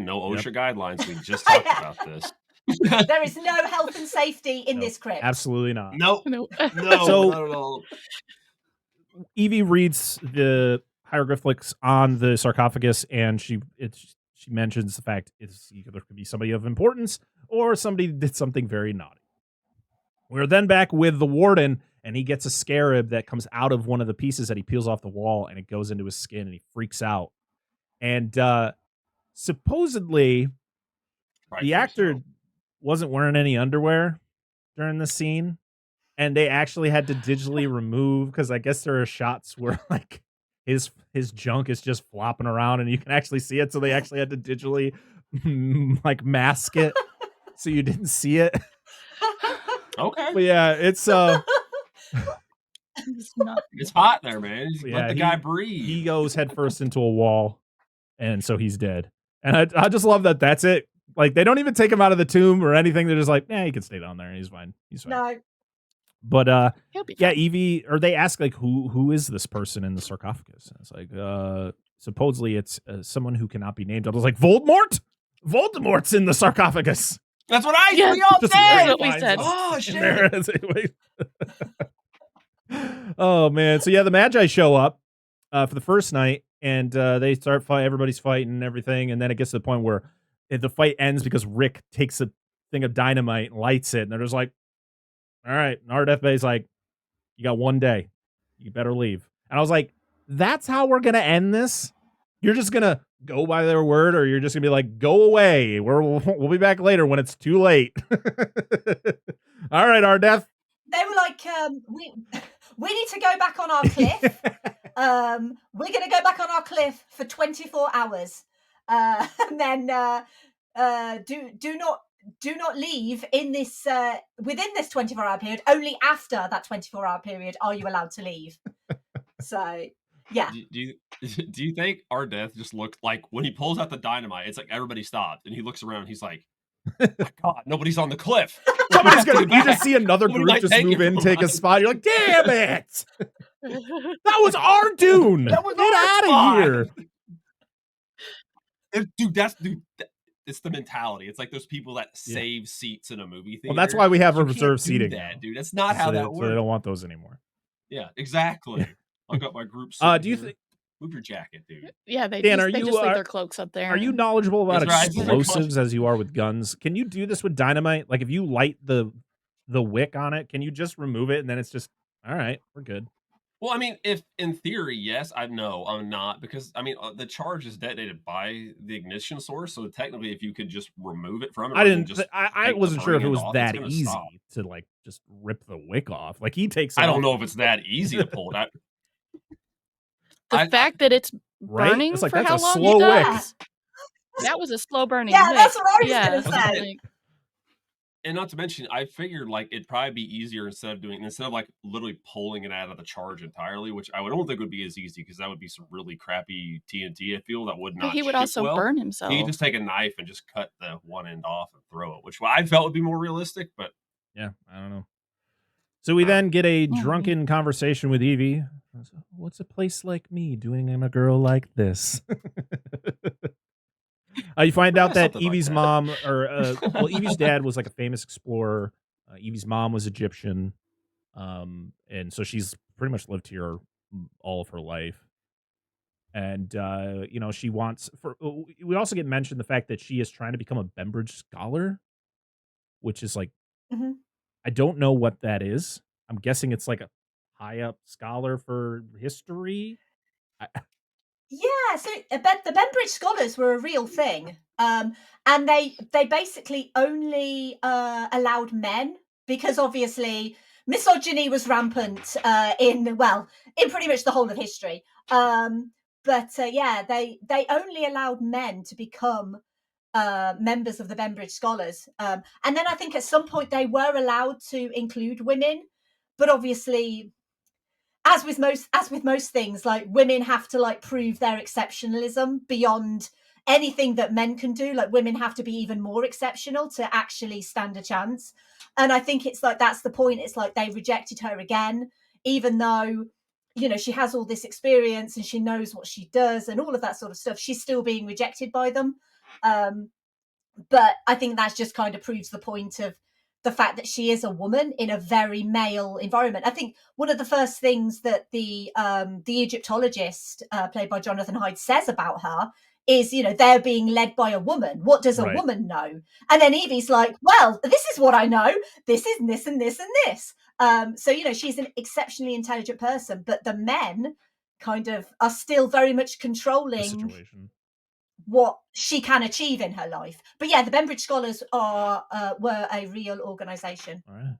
no OSHA guidelines. We just talked about this. There is no health and safety in this crypt. Absolutely not. Nope. No. So, not at all. Evie reads the hieroglyphics on the sarcophagus, and she mentions the fact there could be somebody of importance or somebody did something very naughty. We're then back with the warden, and he gets a scarab that comes out of one of the pieces that he peels off the wall, and it goes into his skin, and he freaks out. And supposedly, the actor wasn't wearing any underwear during the scene, and they actually had to digitally remove, because I guess there are shots where like his junk is just flopping around, and you can actually see it. So they actually had to digitally like mask it so you didn't see it. Okay. But yeah, it's it's hot there, man. Let the guy breathe. He goes headfirst into a wall, and so he's dead. And I just love that that's it. Like, they don't even take him out of the tomb or anything. They're just like, he can stay down there. He's fine. No. But He'll be yeah, fine. Evie, or they ask like, who is this person in the sarcophagus? And it's like, supposedly it's someone who cannot be named. I was like, Voldemort? Voldemort's in the sarcophagus. That's what we all Just said. That's what we said. Oh shit. Oh man. So yeah, the Magi show up for the first night, and they start fighting. Everybody's fighting and everything, and then it gets to the point where the fight ends because Rick takes a thing of dynamite and lights it, and they're just like, all right. And our deathbay's like, you got 1 day. You better leave. And I was like, that's how we're going to end this? You're just going to go by their word, or you're just going to be like, go away. We'll be back later when it's too late. All right, our death. They were like, we need to go back on our cliff. We're going to go back on our cliff for 24 hours. And then do not leave in this within this 24-hour period. Only after that 24-hour period are you allowed to leave. So yeah. Do you think our death just looked like when he pulls out the dynamite? It's like everybody stopped, and he looks around. And he's like, "My God, nobody's on the cliff." Somebody's gonna. You just see another group just move in, take a spot. You're like, damn it! That was our dune. Get out of here, dude. It's the mentality. It's like those people that save seats in a movie theater. Well, that's why we have a You reserved can't do seating. that, dude. That's not how that works. So they don't want those anymore. Yeah, exactly. I got my group. Do you think? Move your jacket, dude. Yeah, they Dan, just leave their cloaks up there. Are you knowledgeable about That's right. explosives as you are with guns? Can you do this with dynamite? Like, if you light the wick on it, can you just remove it and then it's just all right? We're good. Well, I mean, if in theory, yes, I'm not, because I mean, the charge is detonated by the ignition source, so technically, if you could just remove it from it, I wasn't sure if it was that easy to like just rip the wick off. Like he takes. I don't know if it's that easy to pull it out. The fact that it's burning It's like, for that's how a long slow it wick. does. That was a slow burning. Yeah, wick. that's what I was Yeah, gonna say. like, And not to mention, I figured like it'd probably be easier instead of like literally pulling it out of the charge entirely, which I don't think would be as easy because that would be some really crappy TNT. I feel that would But not. he would ship also well. burn He himself. could just take a knife and just cut the one end off and throw it, which I felt would be more realistic. But yeah, I don't know. So we then get a drunken conversation with Evie. What's a place like me doing in a girl like this? You find out that Evie's mom, Evie's dad was like a famous explorer. Evie's mom was Egyptian, and so she's pretty much lived here all of her life. And she wants. We also get mentioned the fact that she is trying to become a Bembridge scholar, which is like, I don't know what that is. I'm guessing it's like a high up scholar for history. Yeah, so the Bembridge scholars were a real thing, and they basically only allowed men because obviously misogyny was rampant in pretty much the whole of history. But they only allowed men to become members of the Bembridge scholars, and then I think at some point they were allowed to include women, but obviously, as with most things, like women have to like prove their exceptionalism beyond anything that men can do. Like women have to be even more exceptional to actually stand a chance. And I think it's like that's the point. It's like they rejected her again, even though she has all this experience and she knows what she does and all of that sort of stuff. She's still being rejected by them. But I think that just kind of proves the point of the fact that she is a woman in a very male environment. I think one of the first things that the Egyptologist played by Jonathan Hyde says about her is, they're being led by a woman. What does a woman know? And then Evie's like, well, this is what I know. This is this and this and this. So, she's an exceptionally intelligent person, but the men kind of are still very much controlling what she can achieve in her life. But yeah, the Bembridge Scholars were a real organization. All right.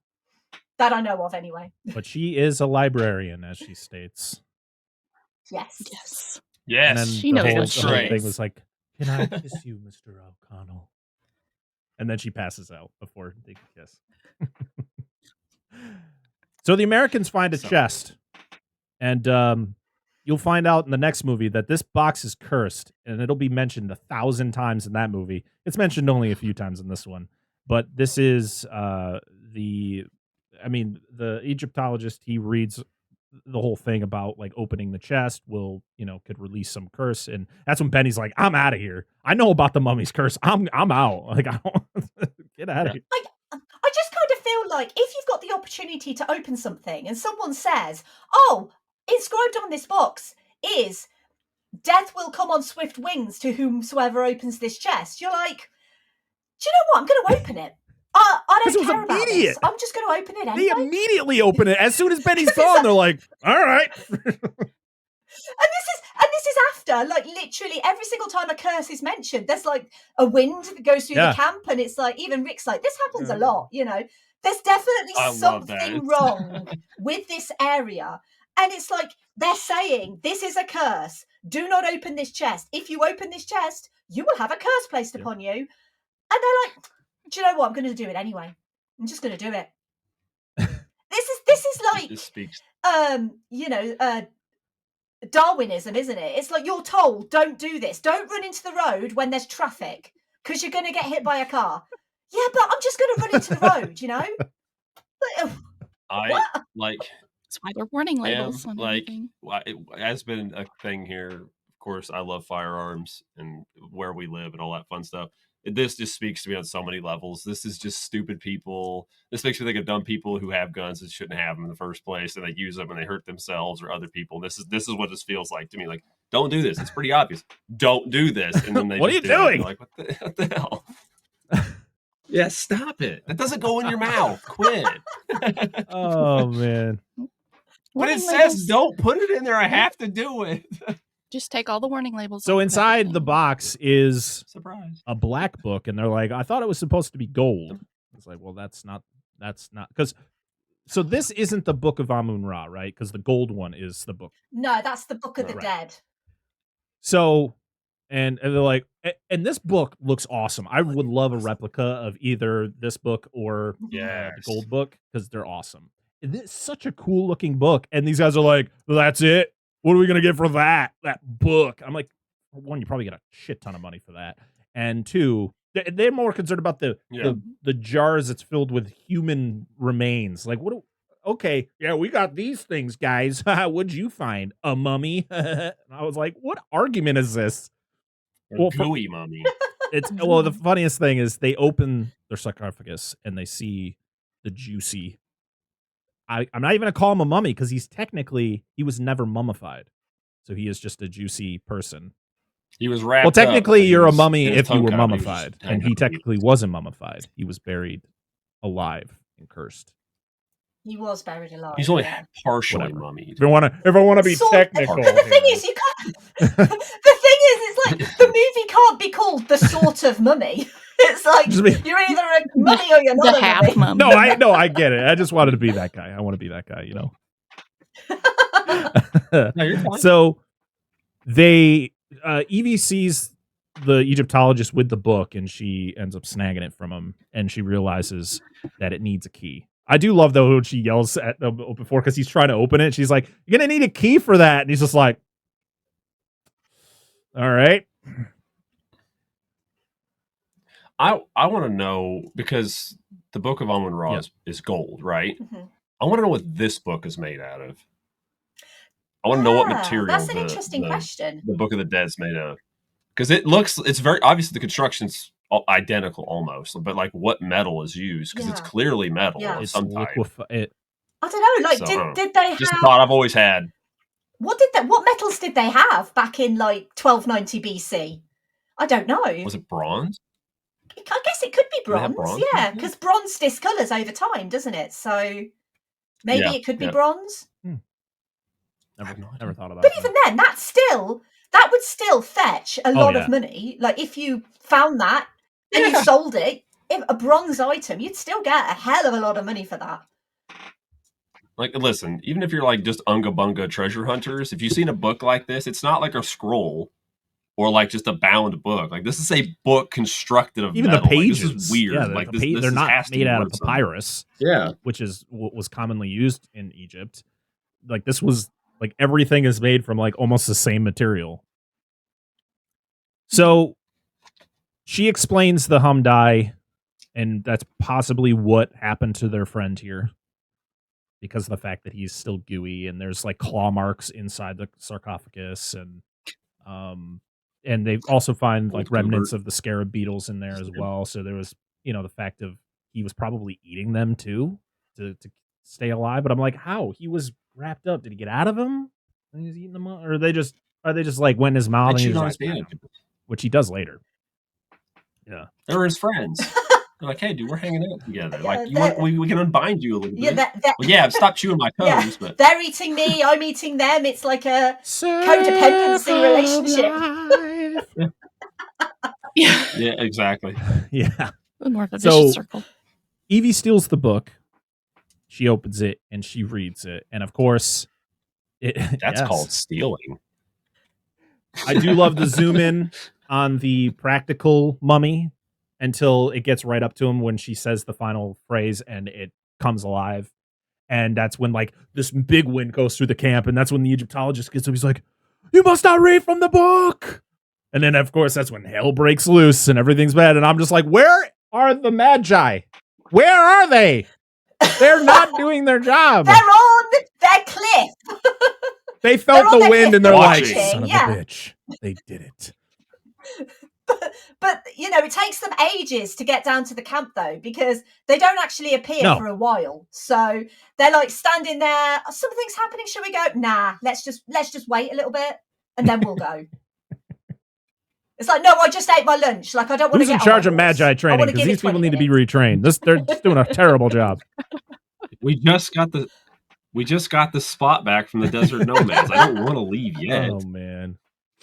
That I know of anyway. But she is a librarian, as she states. Yes. Yes. And then she knows what the she whole is. thing was like, can I kiss you, Mr. O'Connell? And then she passes out before they kiss. So the Americans find a chest. And you'll find out in the next movie that this box is cursed, and it'll be mentioned 1,000 times in that movie. It's mentioned only a few times in this one, but this is the Egyptologist. He reads the whole thing about like opening the chest could release some curse, and that's when Benny's like, "I'm out of here. I know about the mummy's curse. I'm out. Like, I don't get out of here." I just kind of feel like if you've got the opportunity to open something and someone says, "Oh, inscribed on this box is death will come on swift wings to whomsoever opens this chest," you're like, do you know what? I'm going to open it. I don't care about this. I'm just going to open it anyway. They immediately open it as soon as Benny's gone. They're like, "All right." And this is after, like, literally every single time a curse is mentioned, there's like a wind that goes through the camp, and it's like even Rick's like, this happens a lot. There's definitely something wrong with this area. And it's like they're saying this is a curse. Do not open this chest. If you open this chest, you will have a curse placed upon you. And they're like, do you know what? I'm going to do it anyway. I'm just going to do it. This is like Darwinism, isn't it? It's like you're told, don't do this. Don't run into the road when there's traffic because you're going to get hit by a car. Yeah, but I'm just going to run into the road, That's why they're warning labels. On everything. It has been a thing here. Of course, I love firearms and where we live and all that fun stuff. This just speaks to me on so many levels. This is just stupid people. This makes me think of dumb people who have guns that shouldn't have them in the first place, and they use them and they hurt themselves or other people. This is what this feels like to me. Like, don't do this. It's pretty obvious. Don't do this. And then they what are you doing? Like, what the hell? Yeah, stop it. That doesn't go in your mouth. Quit. Oh man. But it says don't put it in there. I have to do it. Just take all the warning labels. So inside the box is surprise a black book, and they're like, "I thought it was supposed to be gold." It's like, well, that's not because. So this isn't the Book of Amun-Ra, right? Because the gold one is the book. No, that's the Book of the Dead. So And they're like, and this book looks awesome. I would love a replica of either this book or the gold book because they're awesome. It's such a cool looking book. And these guys are like, well, that's it. What are we going to get for that book? I'm like, one, you probably get a shit ton of money for that. And two, they're more concerned about the jars that's filled with human remains. Like, okay, yeah, we got these things, guys. What'd you find? A mummy? And I was like, what argument is this? Well, gooey mummy. It's well, the funniest thing is they open their sarcophagus and they see the juicy. I'm not even gonna call him a mummy because he was never mummified, so he is just a juicy person. He was wrapped. Well, technically, you're a mummy his if you tongue were cut, mummified, and he technically wasn't mummified. He was buried alive and cursed. He was buried alive. He's only partially mummied. If I want to be technical, the thing is, you can't. The thing is, it's like the movie can't be called The Sort of Mummy. It's like you're either a mummy or you're not a half mummy. No, I get it. I just wanted to be that guy. I want to be that guy, you know. No, you're fine. So they Evie sees the Egyptologist with the book, and she ends up snagging it from him, and she realizes that it needs a key. I do love though when she yells at him before because he's trying to open it. She's like, "You're gonna need a key for that," and he's just like, "All right." I want to know because the Book of Amun-Ra is gold, right? Mm-hmm. I want to know what this book is made out of. I want to know what material. That's an interesting question. The Book of the Dead's made of, because it's very obviously the construction's identical almost, but like what metal is used because it's clearly metal of some type. I don't know. Like, did they have? Just a thought I've always had. What metals did they have back in like 1290 BC? I don't know. Was it bronze? I guess it could be bronze. Yeah, because bronze discolors over time, doesn't it? So maybe it could be bronze. Never thought about. But even then, that would still fetch a lot of money. Like if you found that and you sold it, if a bronze item, you'd still get a hell of a lot of money for that. Like, listen, even if you're like just unga bunga treasure hunters, if you've seen a book like this, it's not like a scroll or like just a bound book. Like this is a book constructed of even metal. the pages. Like, this is weird. Yeah, like they're not made out of papyrus. Yeah, which is what was commonly used in Egypt. Like this was like everything is made from like almost the same material. So she explains the Hamdai, and that's possibly what happened to their friend here. Because of the fact that he's still gooey and there's like claw marks inside the sarcophagus and they also find like remnants of the scarab beetles in there as well. So there was, the fact of he was probably eating them too to stay alive. But I'm like, how? He was wrapped up. Did he get out of him? And he's eating them up? Or are they just like went in his mouth and he was like, which he does later. Yeah. They were his friends. They're like, hey, dude, we're hanging out together. Like, we can unbind you a little bit. Stop chewing my toes. But they're eating me, I'm eating them. It's like a codependency relationship. Yeah, exactly. Yeah. More of a vicious circle. Evie steals the book. She opens it and she reads it. And of course, that's called stealing. I do love the zoom in on the practical mummy until it gets right up to him when she says the final phrase and it comes alive. And that's when like this big wind goes through the camp. And that's when the Egyptologist gets up. He's like, you must not read from the book. And then of course that's when hell breaks loose and everything's bad. And I'm just like, where are the Magi? Where are they? They're not doing their job. They're on their cliff. They felt the wind and they're like, watching. son of a bitch. They did it. But it takes them ages to get down to the camp though, because they don't actually appear for a while. So they're like standing there. Something's happening. Should we go? Nah. Let's just wait a little bit and then we'll go. It's like, no, I just ate my lunch. Like I don't want to get in charge of Magi training because these people need to be retrained. They're just doing a terrible job. We just got the spot back from the desert nomads. I don't want to leave yet. Oh man.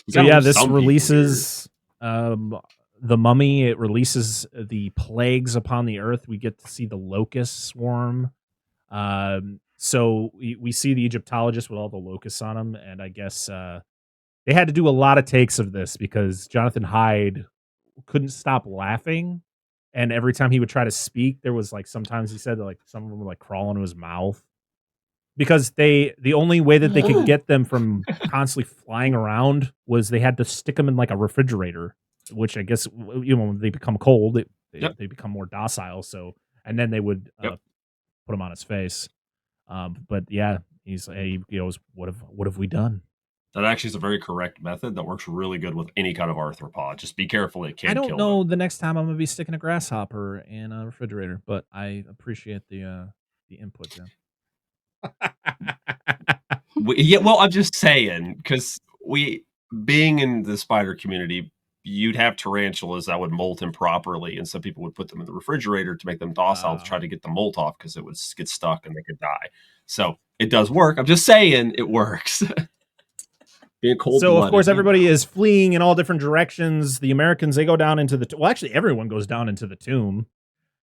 So yeah, this releases the mummy. It releases the plagues upon the earth. We get to see the locust swarm. So we see the Egyptologist with all the locusts on him, and I guess they had to do a lot of takes of this because Jonathan Hyde couldn't stop laughing. And every time he would try to speak, there was like sometimes he said that like some of them would like crawl into his mouth because the only way that they could get them from constantly flying around was they had to stick them in like a refrigerator, which I guess when they become cold, they become more docile. So and then they would put him on his face. But yeah, he goes, "What have we done?" That actually is a very correct method that works really good with any kind of arthropod. Just be careful; it can. I don't know the next time I'm gonna be sticking a grasshopper in a refrigerator, but I appreciate the input, Jim. Well, I'm just saying because being in the spider community, you'd have tarantulas that would molt improperly, and some people would put them in the refrigerator to make them docile to try to get the molt off because it would get stuck and they could die. So it does work. I'm just saying it works. So of course everybody is fleeing in all different directions. The Americans, they go down into actually everyone goes down into the tomb,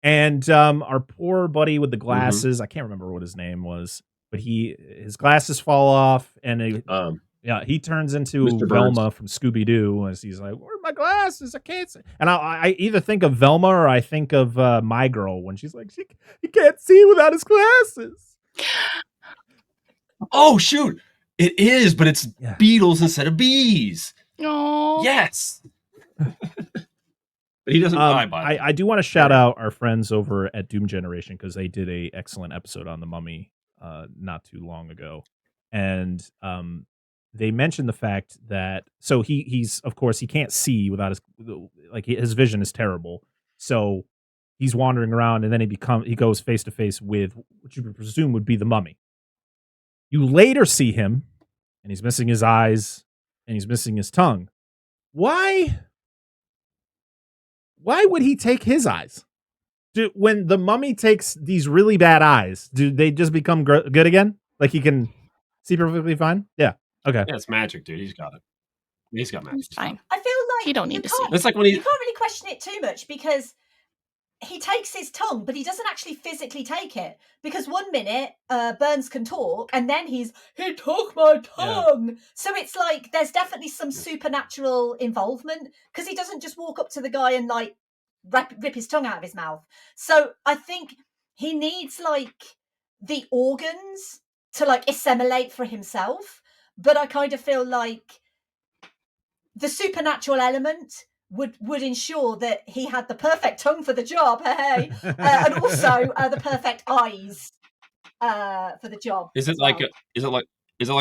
and our poor buddy with the glasses, I can't remember what his name was, but his glasses fall off, and he turns into Mr. Velma Burns. from Scooby-Doo, as he's like, "Where are my glasses? I can't see." And I either think of Velma or I think of My Girl when she's like, he can't see without his glasses. Oh shoot! It is, but it's beetles instead of bees. Oh yes. But he doesn't die by it. I do want to shout out our friends over at Doom Generation because they did a excellent episode on the Mummy not too long ago, and they mentioned the fact that he's of course he can't see without his vision is terrible, so he's wandering around, and then he goes face to face with what you would presume would be the Mummy. You later see him, and he's missing his eyes, and he's missing his tongue. Why would he take his eyes? When the Mummy takes these really bad eyes, do they just become good again? Like he can see perfectly fine? Yeah. Okay. Yeah, it's magic, dude. He's got it. He's got magic. It's fine. I feel like You don't need to see. It's like when he. you can't really question it too much because he takes his tongue, but he doesn't actually physically take it. Because 1 minute, Burns can talk, and then he took my tongue. Yeah. So it's like there's definitely some supernatural involvement because he doesn't just walk up to the guy and like rip his tongue out of his mouth. So I think he needs like the organs to like assimilate for himself. But I kind of feel like the supernatural element would ensure that he had the perfect tongue for the job, and also the perfect eyes for the job. Is it like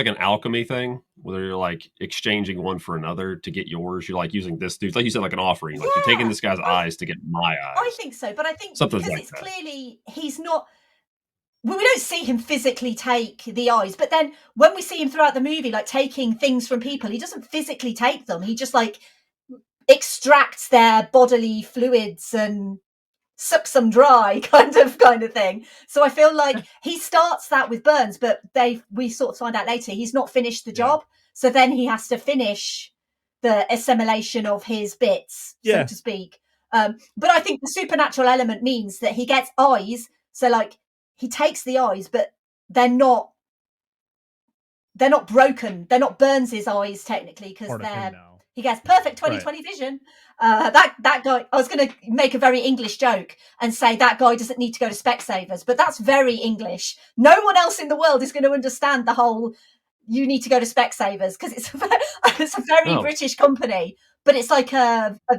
an alchemy thing where you're like exchanging one for another to get yours? You're like using this dude, like you said, like an offering. Like you're taking this guy's eyes to get my eyes. I think so, but I think Something because like it's that. clearly he's not. Well, we don't see him physically take the eyes, but then when we see him throughout the movie, like taking things from people, he doesn't physically take them. He just like extracts their bodily fluids and sucks them dry, kind of thing. So I feel like he starts that with Burns, but we sort of find out later he's not finished the job. So then he has to finish the assimilation of his bits, so to speak. But I think the supernatural element means that he gets eyes. So like he takes the eyes, but they're not broken. They're not Burns's eyes technically because he gets perfect 20/20 vision. That guy, I was going to make a very English joke and say that guy doesn't need to go to Specsavers, but that's very English. No one else in the world is going to understand the whole you need to go to Specsavers because it's a very British company. But it's like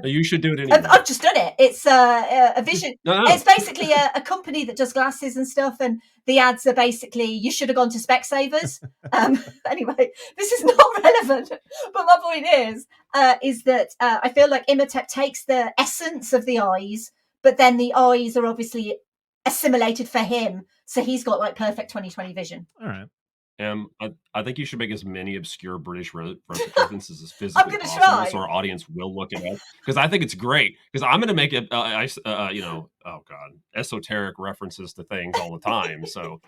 you should do it anyway. I've just done it. It's a vision. No. It's basically a company that does glasses and stuff, and the ads are basically you should have gone to Specsavers. Anyway, this is not relevant, but my point is that I feel like Imhotep takes the essence of the eyes, but then the eyes are obviously assimilated for him, so he's got like perfect 20/20 vision. All right. I think you should make as many obscure British references as physically possible, try. so our audience will look it up. Because I think it's great. Because I'm going to make it, esoteric references to things all the time. So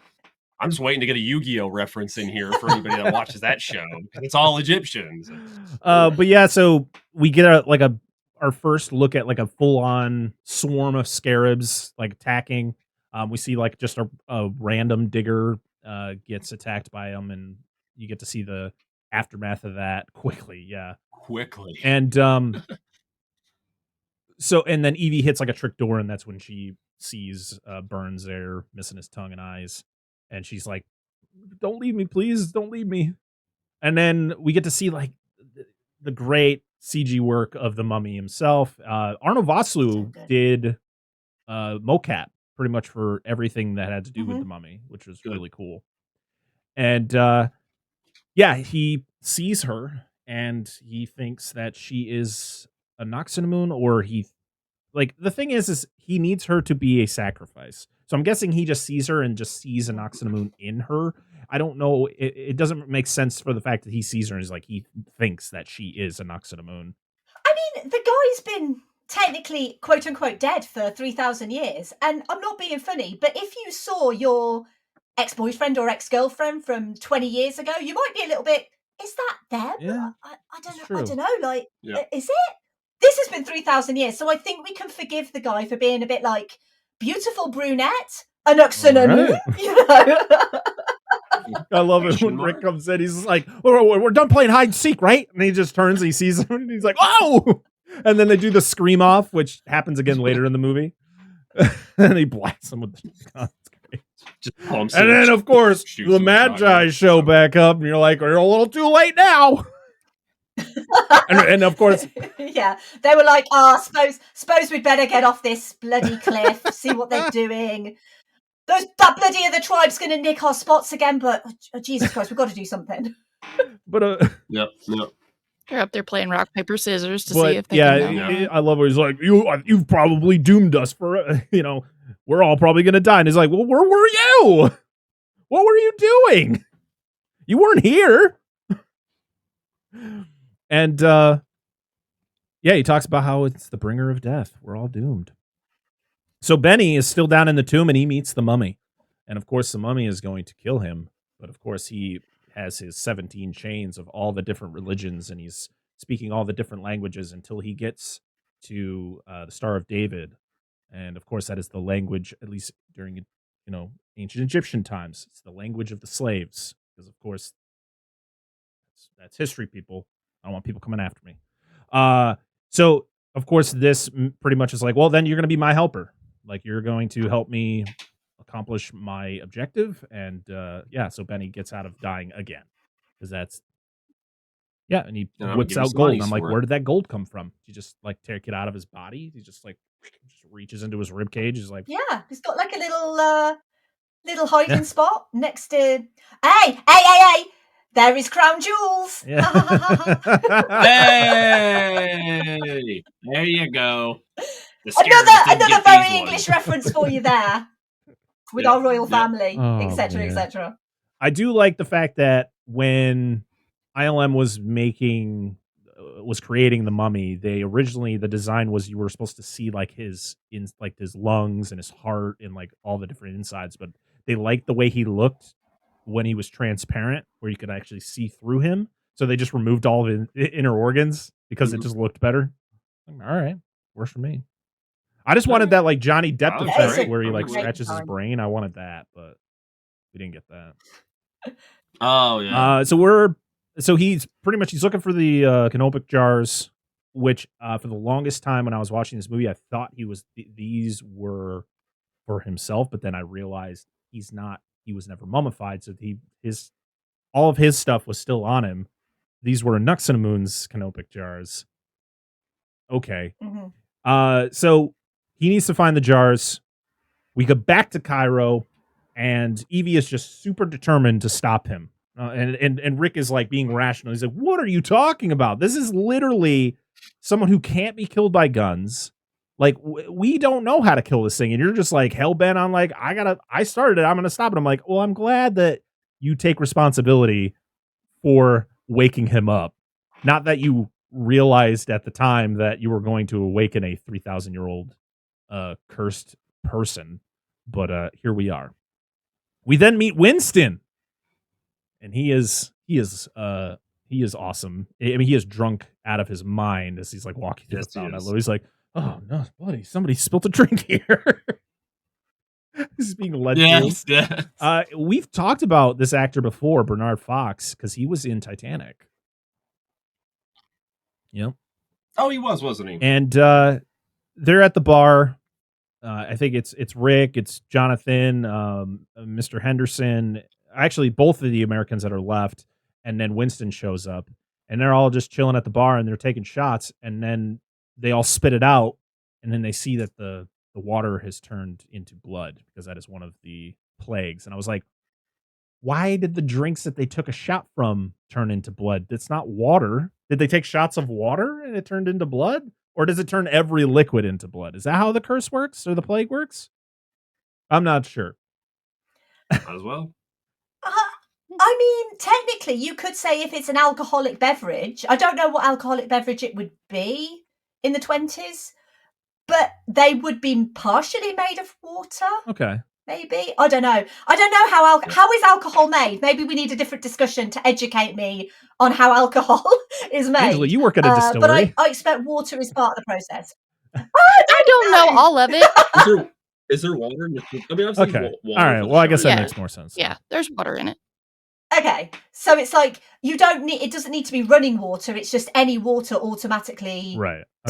I'm just waiting to get a Yu-Gi-Oh reference in here for anybody that watches that show. Because it's all Egyptians. But yeah, so we get our first look at like a full-on swarm of scarabs like attacking. We see like just a random digger gets attacked by them, and you get to see the aftermath of that quickly. Yeah. Quickly. And so, and then Evie hits like a trick door, and that's when she sees Burns there, missing his tongue and eyes. And she's like, don't leave me, please. Don't leave me. And then we get to see like the great CG work of the mummy himself. Arno Vosloo did mocap pretty much for everything that had to do with the mummy, which was really cool. And yeah, he sees her and he thinks that she is a Noxinamun, or he like the thing is he needs her to be a sacrifice. So I'm guessing he just sees her and just sees a Noxinamun in her. I don't know. It doesn't make sense for the fact that he sees her and is like he thinks that she is a Noxinamun. I mean, the guy's been technically quote unquote dead for 3,000 years, and I'm not being funny, but if you saw your ex-boyfriend or ex-girlfriend from 20 years ago, you might be a little bit, is that them? Yeah, I don't know, like, Yeah. is it? This has been 3,000 years, so I think we can forgive the guy for being a bit like, beautiful brunette, a Noxinamun, Right. you know? I love it when Rick comes in. He's like, we're done playing hide and seek, right? And he just turns and he sees him and he's like, oh! And then they do the scream off, which happens again later in the movie. And he blasts him with the gun. And then, of course, the Magi show back up, and you're like, you're a little too late now. and of course, yeah, they were like, suppose we'd better get off this bloody cliff, see what they're doing. That bloody other tribe's going to nick our spots again, but oh, Jesus Christ, we've got to do something. But yep. They're up there playing rock, paper, scissors to see if they can. Yeah, I love where he's like, you've probably doomed us for, we're all probably going to die. And he's like, well, where were you? What were you doing? You weren't here. And yeah, he talks about how it's the bringer of death. We're all doomed. So Benny is still down in the tomb and he meets the mummy. And of course, the mummy is going to kill him. But of course, he has his 17 chains of all the different religions and he's speaking all the different languages until he gets to the Star of David. And of course, that is the language, at least during, ancient Egyptian times. It's the language of the slaves. Because of course, that's history, people. I don't want people coming after me. So, of course, this pretty much is like, well, then you're going to be my helper. Like, you're going to help me accomplish my objective. And, yeah, so Benny gets out of dying again. Because that's, yeah, and he whips out gold. And I'm like, where did that gold come from? Did you just, like, take it out of his body? He just, like, reaches into his rib cage. He's like, yeah, he's got, like, a little hiding spot next to, hey! There is crown jewels. Yeah. Hey, there you go. Another very English reference for you there, with our royal family, etc., etc. I do like the fact that when ILM was creating the mummy, they originally the design was you were supposed to see like his lungs and his heart and like all the different insides, but they liked the way he looked when he was transparent, where you could actually see through him. So they just removed all of his inner organs because it just looked better. All right, works for me. I just wanted that like Johnny Depp effect where he like scratches his brain. I wanted that, but we didn't get that. Oh yeah. So he's looking for the canopic jars, which for the longest time when I was watching this movie, I thought these were for himself, but then I realized he's not. He was never mummified, so all of his stuff was still on him. These were Noxinamun's canopic jars. Okay. Mm-hmm. So he needs to find the jars. We go back to Cairo, and Evie is just super determined to stop him. And Rick is like being rational. He's like, "What are you talking about? This is literally someone who can't be killed by guns. Like, we don't know how to kill this thing. And you're just like hell-bent on like, I started it. I'm going to stop it." I'm like, well, I'm glad that you take responsibility for waking him up. Not that you realized at the time that you were going to awaken a 3,000-year-old cursed person. But here we are. We then meet Winston. And he is awesome. I mean, he is drunk out of his mind as he's like walking through the town. He's like, "Oh no, buddy! Somebody spilled a drink here." This is being led Yes, through. yes. We've talked about this actor before, Bernard Fox, because he was in Titanic. Yep. Oh, he was, wasn't he? And they're at the bar. I think it's Rick, it's Jonathan, Mr. Henderson. Actually, both of the Americans that are left, and then Winston shows up, and they're all just chilling at the bar, and they're taking shots, and then they all spit it out, and then they see that the water has turned into blood because that is one of the plagues. And I was like, why did the drinks that they took a shot from turn into blood? It's not water. Did they take shots of water and it turned into blood? Or does it turn every liquid into blood? Is that how the curse works or the plague works? I'm not sure. As well. I mean, technically, you could say if it's an alcoholic beverage, I don't know what alcoholic beverage it would be in the 20s, but they would be partially made of water. Okay. Maybe. I don't know. I don't know how is alcohol made? Maybe we need a different discussion to educate me on how alcohol is made. Angela, you work at a distillery. But I expect water is part of the process. I don't know all of it. Is there water in the... I mean, I've seen Okay. water. All right. Well, I guess that makes more sense. Yeah, there's water in it. Okay, so it's like it doesn't need to be running water. It's just any water automatically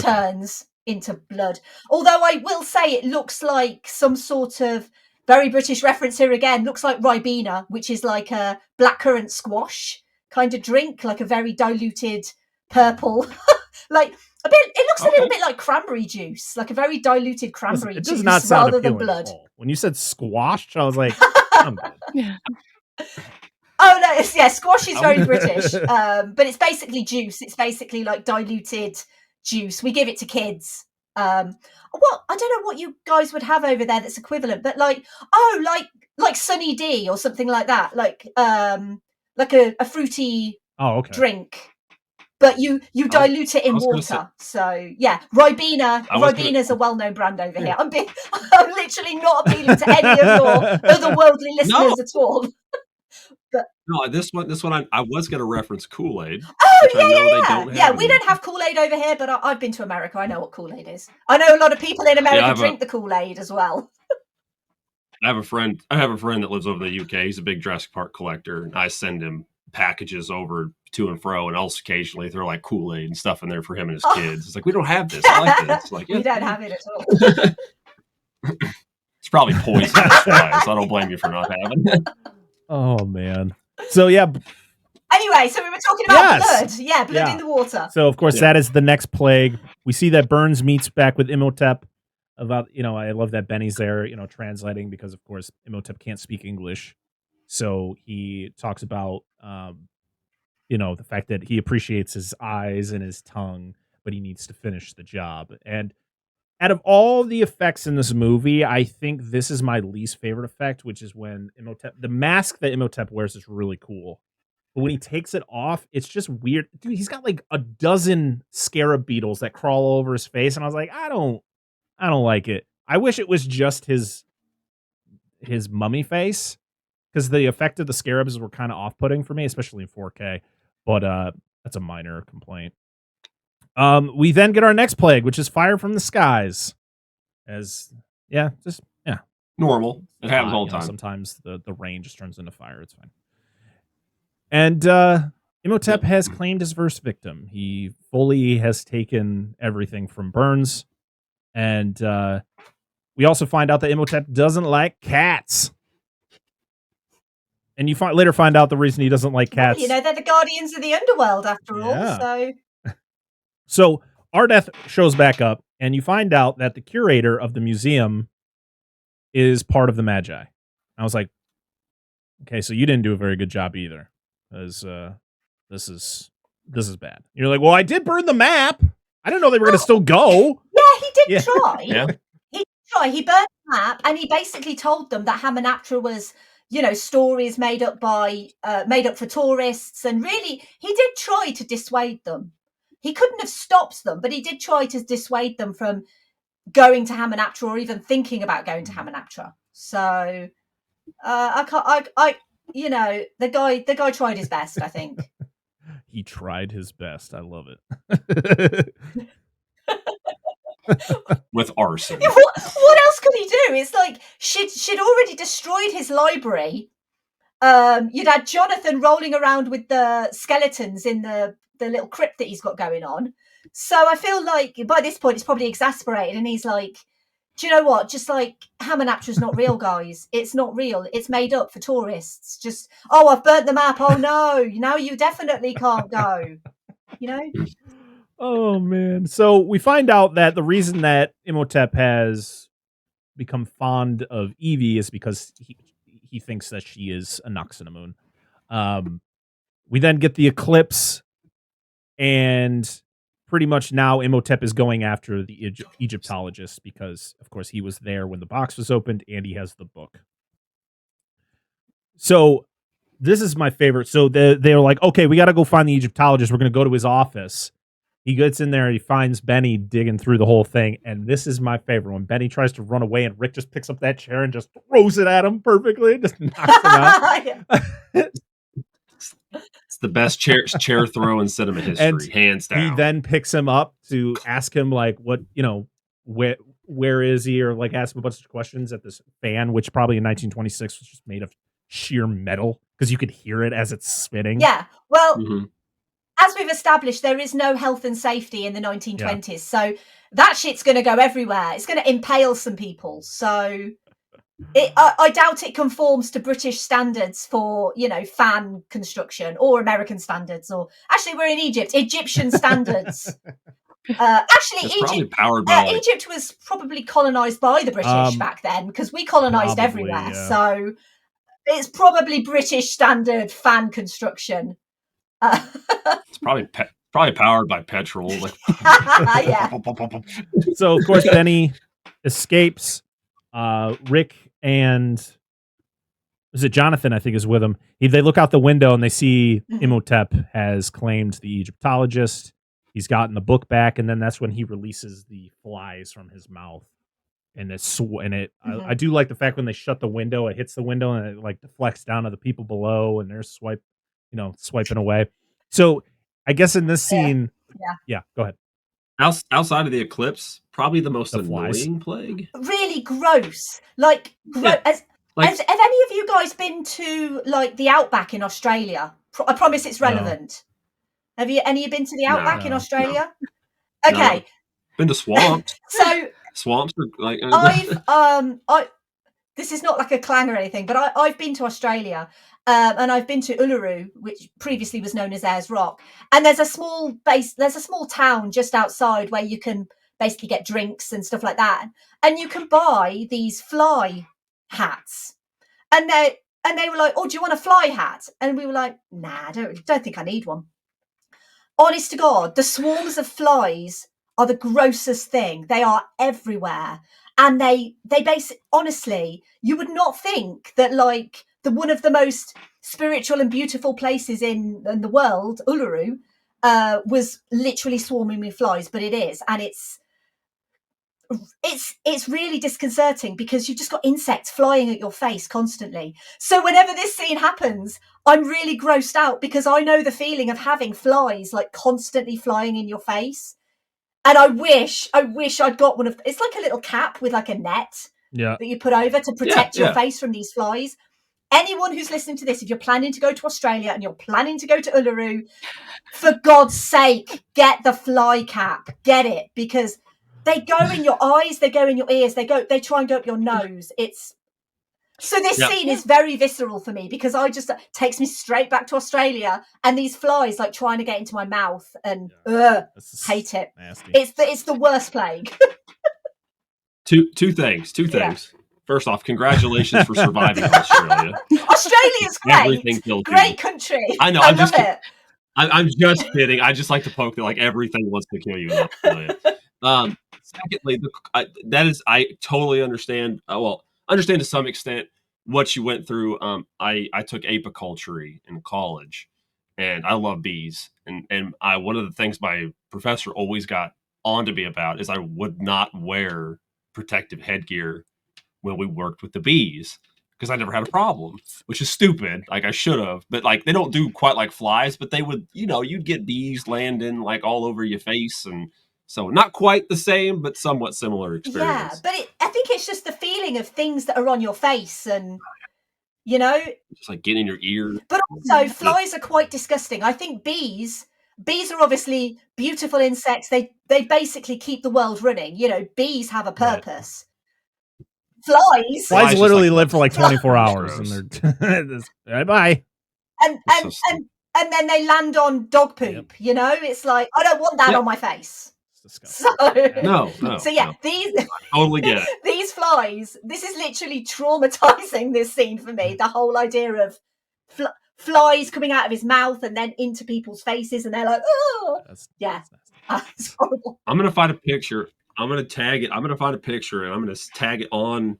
turns into blood. Although I will say it looks like some sort of very British reference here again. Looks like Ribena, which is like a blackcurrant squash kind of drink, like a very diluted purple, like a bit. It looks a little bit like cranberry juice, like a very diluted cranberry juice. It does not sound rather than appealing blood. at all. When you said squash, I was like, I'm good. Yeah. Oh no, squash is very British, but it's basically juice. It's basically like diluted juice. We give it to kids. Well, I don't know what you guys would have over there that's equivalent, but like Sunny D or something like that, like a fruity drink, but you dilute it in water. So yeah, Ribena's a well-known brand over here. I'm literally not appealing to any of your otherworldly listeners at all. But, no, this one I was going to reference Kool-Aid. Oh, yeah. We don't have Kool-Aid over here, but I've been to America. I know what Kool-Aid is. I know a lot of people in America drink the Kool-Aid as well. I have a friend that lives over in the UK. He's a big Jurassic Park collector, and I send him packages over to and fro, and also occasionally throw like Kool-Aid and stuff in there for him and his kids. It's like, we don't have this. I like this. Like, we don't have it at all. It's probably poison. That's why, so I don't blame you for not having it. Oh man. So yeah. Anyway, so we were talking about blood. Yeah, blood in the water. So of course that is the next plague. We see that Burns meets back with Imhotep about, I love that Benny's there, translating because of course Imhotep can't speak English. So he talks about the fact that he appreciates his eyes and his tongue, but he needs to finish the job. And out of all the effects in this movie, I think this is my least favorite effect, which is when the mask that Imhotep wears is really cool. But when he takes it off, it's just weird. Dude, he's got like a dozen scarab beetles that crawl over his face. And I was like, I don't like it. I wish it was just his mummy face, because the effect of the scarabs were kind of off-putting for me, especially in 4K. But that's a minor complaint. We then get our next plague, which is fire from the skies. Normal. It happens all the time. Sometimes the rain just turns into fire. It's fine. And Imhotep has claimed his first victim. He fully has taken everything from Burns. And we also find out that Imhotep doesn't like cats. And you later find out the reason he doesn't like cats. Well, they're the guardians of the underworld after all. So Ardeth shows back up, and you find out that the curator of the museum is part of the Magi. I was like, okay, so you didn't do a very good job either, because this is bad. You're like, well, I did burn the map. I didn't know they were going to still go. Yeah, he did try. Yeah. He did try. He burned the map, and he basically told them that Hamunaptra was, stories made up for tourists, and really, he did try to dissuade them. He couldn't have stopped them, but he did try to dissuade them from going to Hamunaptra or even thinking about going to Hamunaptra. So, the guy tried his best, I think. He tried his best. I love it. with arson. What else could he do? It's like she'd already destroyed his library. You'd had Jonathan rolling around with the skeletons in the little crypt that he's got going on. So I feel like by this point he's probably exasperated, and he's like, do you know what? Just like Hamanaptra's not real, guys. It's not real. It's made up for tourists. Just, oh, I've burnt the map. Oh no, now you definitely can't go. You know? Oh man. So we find out that the reason that Imhotep has become fond of Evie is because he thinks that she is a Noxinamun. We then get the eclipse, and pretty much now Imhotep is going after the Egyptologist because, of course, he was there when the box was opened and he has the book. So this is my favorite. So they're like, okay, we got to go find the Egyptologist. We're going to go to his office. He gets in there. He finds Benny digging through the whole thing. And this is my favorite. When Benny tries to run away and Rick just picks up that chair and just throws it at him perfectly and just knocks him out. It's the best chair throw in cinema history, hands down. He then picks him up to ask him, like, what, where is he? Or like ask him a bunch of questions at this fan, which probably in 1926 was just made of sheer metal because you could hear it as it's spinning. Yeah. Well, as we've established, there is no health and safety in the 1920s. Yeah. So that shit's going to go everywhere. It's going to impale some people. So I doubt it conforms to British standards for, fan construction, or American standards, or actually we're in Egypt, Egyptian standards. Egypt was probably colonized by the British back then, because we colonized everywhere. Yeah. So it's probably British standard fan construction. It's probably powered by petrol. Like. Yeah. So of course Benny escapes. Rick and is it Jonathan, I think, is with him. They look out the window and they see Imhotep has claimed the Egyptologist. He's gotten the book back, and then that's when he releases the flies from his mouth. And I do like the fact when they shut the window, it hits the window and it like deflects down to the people below, and they're swiping away. So I guess in this scene, yeah, go ahead. Outside of the eclipse, probably the most annoying plague. Really gross. Like, has any of you guys been to like the Outback in Australia? I promise it's relevant. No. Have any of you been to the Outback in Australia? No. Okay. No. Been to swamps. So swamps are like. This is not like a clang or anything, but I've been to Australia. And I've been to Uluru, which previously was known as Ayers Rock. And there's a small town just outside where you can basically get drinks and stuff like that. And you can buy these fly hats. And they were like, oh, do you want a fly hat? And we were like, nah, I don't think I need one. Honest to God, the swarms of flies are the grossest thing. They are everywhere. And they basically, honestly, you would not think that like, one of the most spiritual and beautiful places in the world, Uluru, was literally swarming with flies, but it is, and it's really disconcerting because you've just got insects flying at your face constantly. So whenever this scene happens, I'm really grossed out because I know the feeling of having flies like constantly flying in your face, and I wish I'd got one of. It's like a little cap with like a net that you put over to protect your face from these flies. Anyone who's listening to this, if you're planning to go to Australia and you're planning to go to Uluru, for God's sake, get the fly cap. Get it, because they go in your eyes, they go in your ears, they try and go up your nose. This scene is very visceral for me because takes me straight back to Australia, and these flies like trying to get into my mouth, and hate it. Nasty. It's the worst plague. Two things. First off, congratulations for surviving Australia. Australia's great. Great country. I know. I love it. I'm just kidding. I just like to poke that like everything wants to kill you in Australia. Secondly, I totally understand. Understand to some extent what you went through. I took apiculture in college, and I love bees. And one of the things my professor always got on to me about is I would not wear protective headgear when we worked with the bees because I never had a problem, which is stupid. Like I should have, but like they don't do quite like flies, but they would, you'd get bees landing like all over your face and So not quite the same, but somewhat similar experience. Yeah, but I think it's just the feeling of things that are on your face and, you know. Just like getting in your ear. But also, flies are quite disgusting. I think bees are obviously beautiful insects. They basically keep the world running. You know, bees have a purpose. Right. Flies literally live for like 24 hours. And they're, bye. And then they land on dog poop, you know? It's like, I don't want that on my face. So, no. So yeah, no. these totally get it. These flies, this is literally traumatizing, this scene for me. The whole idea of flies coming out of his mouth and then into people's faces, and they're like, oh, it's horrible. I'm going to find a picture. I'm going to tag it. I'm going to find a picture and I'm going to tag it on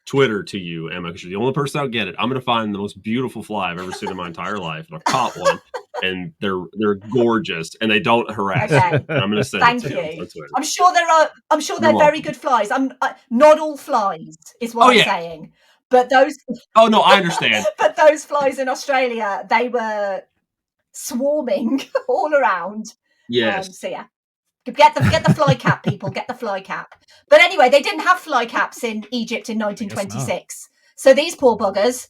Twitter to you, Emma, because you're the only person that'll get it. I'm going to find the most beautiful fly I've ever seen in my entire life. And I've caught one, and they're gorgeous, and they don't harass. Okay. And I'm going to send Thank it to you. you on Twitter. I'm sure they're very good flies. Not all flies is what I'm saying. But those. Oh no, I understand. But those flies in Australia, they were swarming all around. Yes. So yeah. Get the fly cap, people. Get the fly cap. But anyway, they didn't have fly caps in Egypt in 1926. So these poor buggers,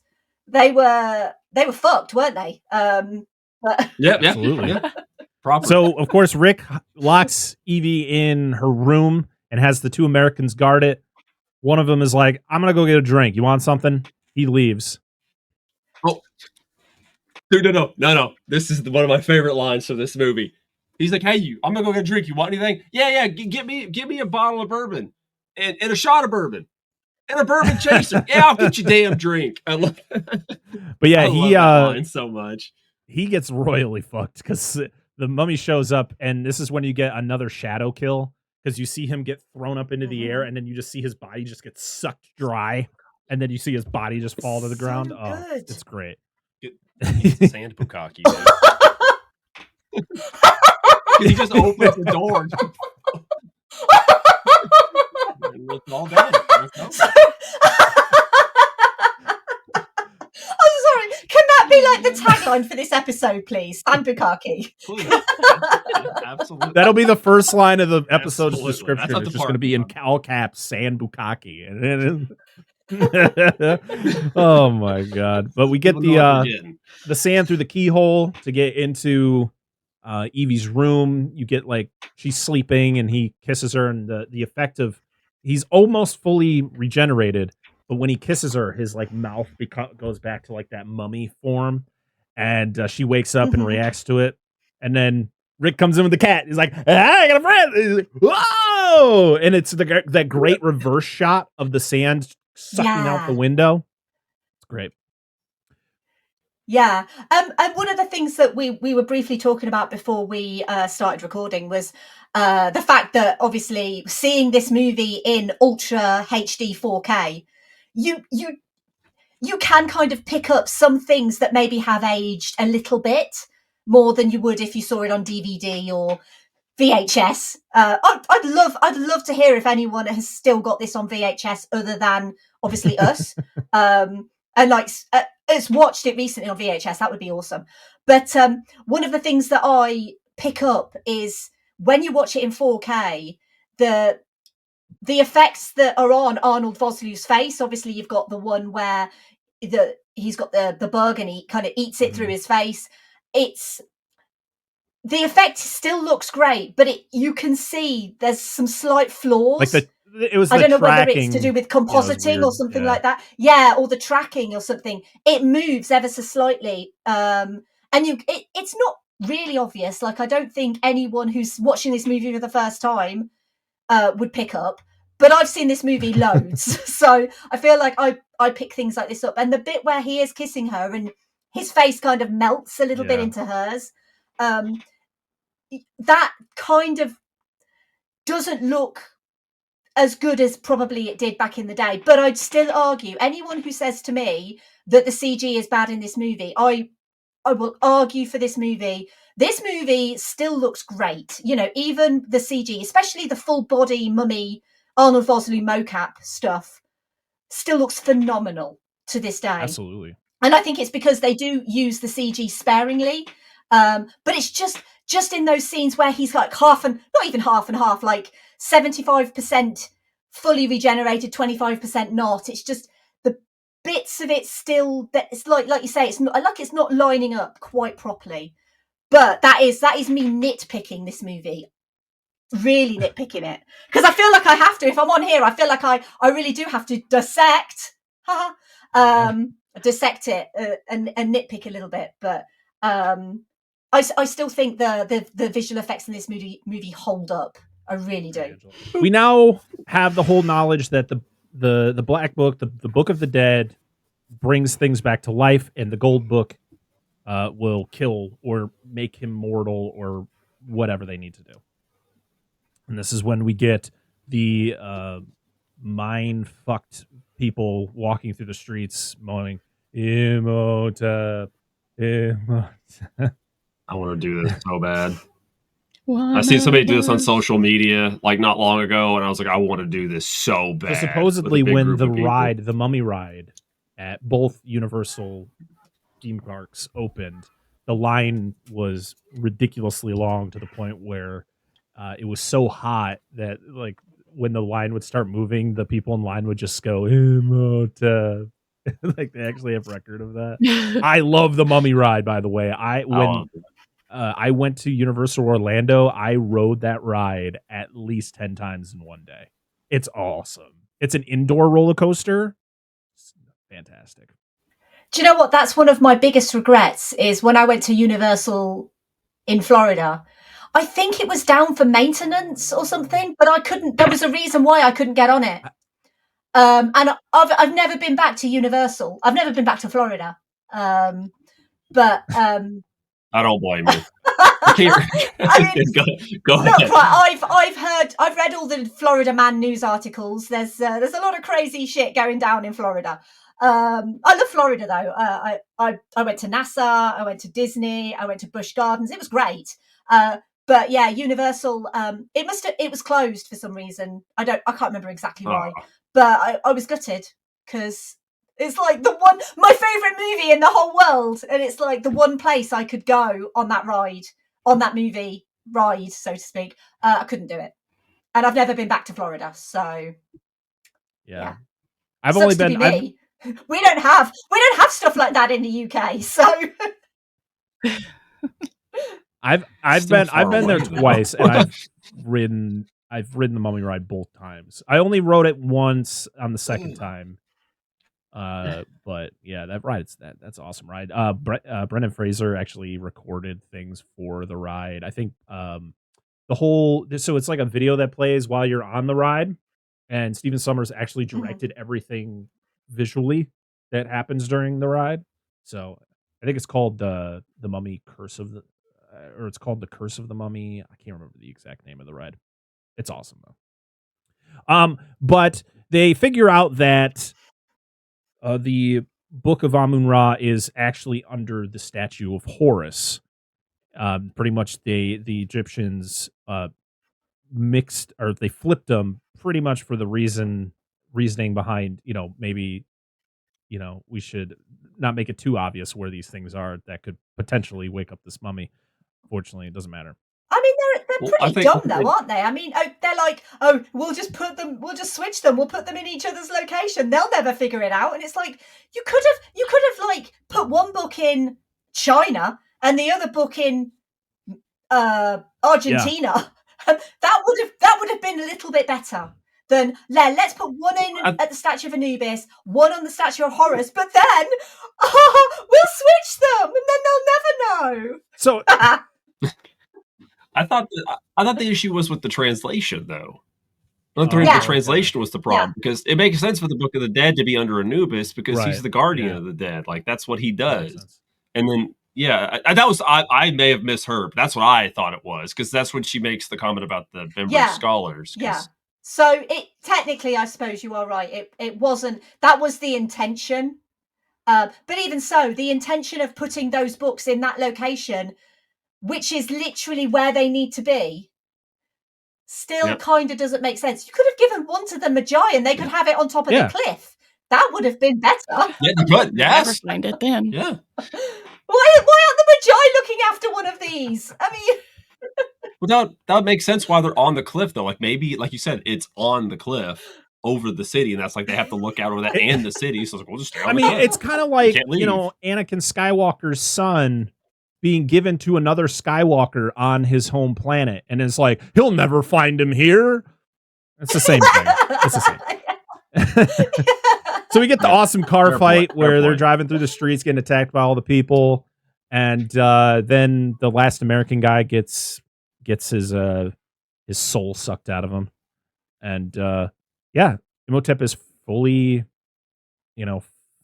they were fucked, weren't they? Absolutely. Yeah. So of course, Rick locks Evie in her room and has the two Americans guard it. One of them is like, "I'm gonna go get a drink. You want something?" He leaves. Oh, dude, no. This is one of my favorite lines from this movie. He's like, "Hey, I'm gonna go get a drink. You want anything?" Yeah. Give me a bottle of bourbon and a shot of bourbon and a bourbon chaser. Yeah, I'll get you damn drink. I love. But yeah, I love that line so much. He gets royally fucked because the mummy shows up, and this is when you get another shadow kill because you see him get thrown up into the air, and then you just see his body just get sucked dry, and then you see his body just fall to the ground. Good. Oh, it's great. Sand bukkake. He just opens the door. And it's all done. Oh, sorry. Can that be like the tagline for this episode, please? Sand bukkake. Absolutely. That'll be the first line of the episode's Absolutely. description. That's It's just going to be in all caps, sand bukkake. Oh my god! But we get the sand through the keyhole to get into Evie's room. You get like she's sleeping and he kisses her, and the effect of he's almost fully regenerated, but when he kisses her, his like mouth goes back to like that mummy form, and she wakes up and reacts to it, and then Rick comes in with the cat. He's like, "Hey, I got a friend!" He's like, "Whoa!" And it's that great reverse shot of the sand sucking out the window. It's great. Yeah. And one of the things that we were briefly talking about before we started recording was the fact that obviously seeing this movie in ultra HD 4K, you can kind of pick up some things that maybe have aged a little bit more than you would if you saw it on DVD or VHS. I'd love to hear if anyone has still got this on VHS other than obviously us. And like it's watched it recently on VHS. That would be awesome. But one of the things that I pick up is when you watch it in 4K, the effects that are on Arnold Vosloo's face. Obviously, you've got the one where he's got the bug and he kind of eats it through his face. The effect still looks great, but you can see there's some slight flaws. Like I don't know whether it's to do with compositing or something like that. Yeah, or the tracking or something. It moves ever so slightly. And it's not really obvious. Like, I don't think anyone who's watching this movie for the first time would pick up. But I've seen this movie loads. So I feel like I pick things like this up. And the bit where he is kissing her and his face kind of melts a little bit into hers, that kind of doesn't look as good as probably it did back in the day. But I'd still argue, anyone who says to me that the CG is bad in this movie, I will argue for this movie. This movie still looks great. You know, even the CG, especially the full body mummy Arnold Vosloo mocap stuff, still looks phenomenal to this day. Absolutely. And I think it's because they do use the CG sparingly. But it's just just in those scenes where he's like not even half and half, like 75% fully regenerated, 25% not. It's just the bits of it still that it's like you say, it's not lining up quite properly. But that is me nitpicking this movie. Really nitpicking it. Because I feel like I have to. If I'm on here, I feel like I really do have to dissect. Dissect it and nitpick a little bit. But I still think the visual effects in this movie hold up. I really do. We now have the whole knowledge that the Black Book, the Book of the Dead, brings things back to life, and the Gold Book will kill or make him mortal or whatever they need to do. And this is when we get the mind-fucked people walking through the streets moaning, Imhotep, Imhotep. I want to do this so bad. I seen somebody do this on social media like not long ago, and I was like, I want to do this so bad. So supposedly when the Mummy ride at both Universal theme parks opened, the line was ridiculously long to the point where it was so hot that like when the line would start moving, the people in line would just go, Imhotep. Like they actually have record of that. I love the Mummy ride, by the way. I went to Universal Orlando, I rode that ride at least 10 times in one day. It's awesome. It's an indoor roller coaster. It's fantastic. Do you know what? That's one of my biggest regrets is when I went to Universal in Florida. I think it was down for maintenance or something, but I couldn't. There was a reason why I couldn't get on it. And I've never been back to Universal. I've never been back to Florida. But I don't blame you. I mean, go ahead. Right. I've read all the Florida Man news articles. There's a lot of crazy shit going down in Florida. I love Florida though. I went to NASA. I went to Disney. I went to Busch Gardens. It was great. But yeah, Universal. It was closed for some reason. I can't remember exactly why. But I was gutted because it's like my favorite movie in the whole world, and it's like the one place I could go on that movie ride, so to speak. I couldn't do it, and I've never been back to Florida. So yeah. I've only been. We don't have stuff like that in the UK. So I've been there twice, and I've ridden the Mummy ride both times. I only rode it once on the second time. But yeah, that ride, that's an awesome ride. Brendan Fraser actually recorded things for the ride. I think so it's like a video that plays while you're on the ride, and Stephen Sommers actually directed everything visually that happens during the ride. So I think it's called the Mummy Curse of the, or it's called the Curse of the Mummy. I can't remember the exact name of the ride. It's awesome though. But they figure out that the Book of Amun-Ra is actually under the statue of Horus. Pretty much the Egyptians mixed, or they flipped them pretty much for the reasoning behind, maybe, we should not make it too obvious where these things are that could potentially wake up this mummy. Fortunately, it doesn't matter. I mean, they're pretty dumb though, aren't they? I mean, they're like, we'll just switch them, we'll put them in each other's location. They'll never figure it out. And it's like, you could have like put one book in China and the other book in Argentina. Yeah. That would have been a little bit better than let's put one in at the statue of Anubis, one on the statue of Horus, but then we'll switch them and then they'll never know. So I thought the issue was with the translation, though. The translation was the problem, because it makes sense for the Book of the Dead to be under Anubis because he's the guardian of the dead. Like that's what he does. And then I may have misheard. That's what I thought it was, because that's when she makes the comment about the Bember scholars. Yeah. So it technically, I suppose you are right. It wasn't. That was the intention. But even so, the intention of putting those books in that location, which is literally where they need to be, still kind of doesn't make sense. You could have given one to the Magi and they could have it on top of the cliff. That would have been better. Yeah, you could. Yes. Never find it then. Yeah. Why aren't the Magi looking after one of these? I mean, Well, that would make sense why they're on the cliff, though. Like, maybe, like you said, it's on the cliff over the city, and that's like they have to look out over that and the city. So it's like, we'll just stay on the cliff. It's kind of like, Anakin Skywalker's son being given to another Skywalker on his home planet, and it's like, he'll never find him here. It's the same thing. It's the same. So we get the awesome car fight where they're driving through the streets, getting attacked by all the people, and then the last American guy gets his soul sucked out of him, and Imhotep is fully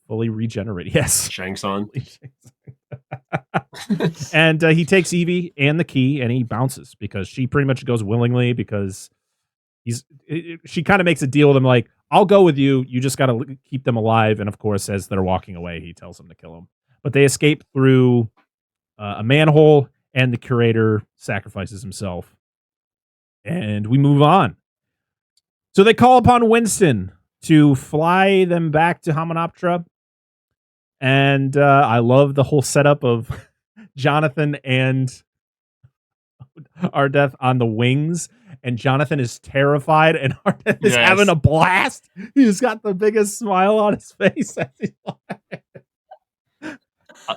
regenerated. Yes, Shang-Tsung. And he takes Evie and the key, and he bounces because she pretty much goes willingly because she kind of makes a deal with him, like, I'll go with you. You just got to keep them alive. And of course, as they're walking away, he tells them to kill him. But they escape through a manhole, and the curator sacrifices himself. And we move on. So they call upon Winston to fly them back to Hamunaptra. And I love the whole setup of Jonathan and Ardeth on the wings. And Jonathan is terrified, and Ardeth is having a blast. He's got the biggest smile on his face. I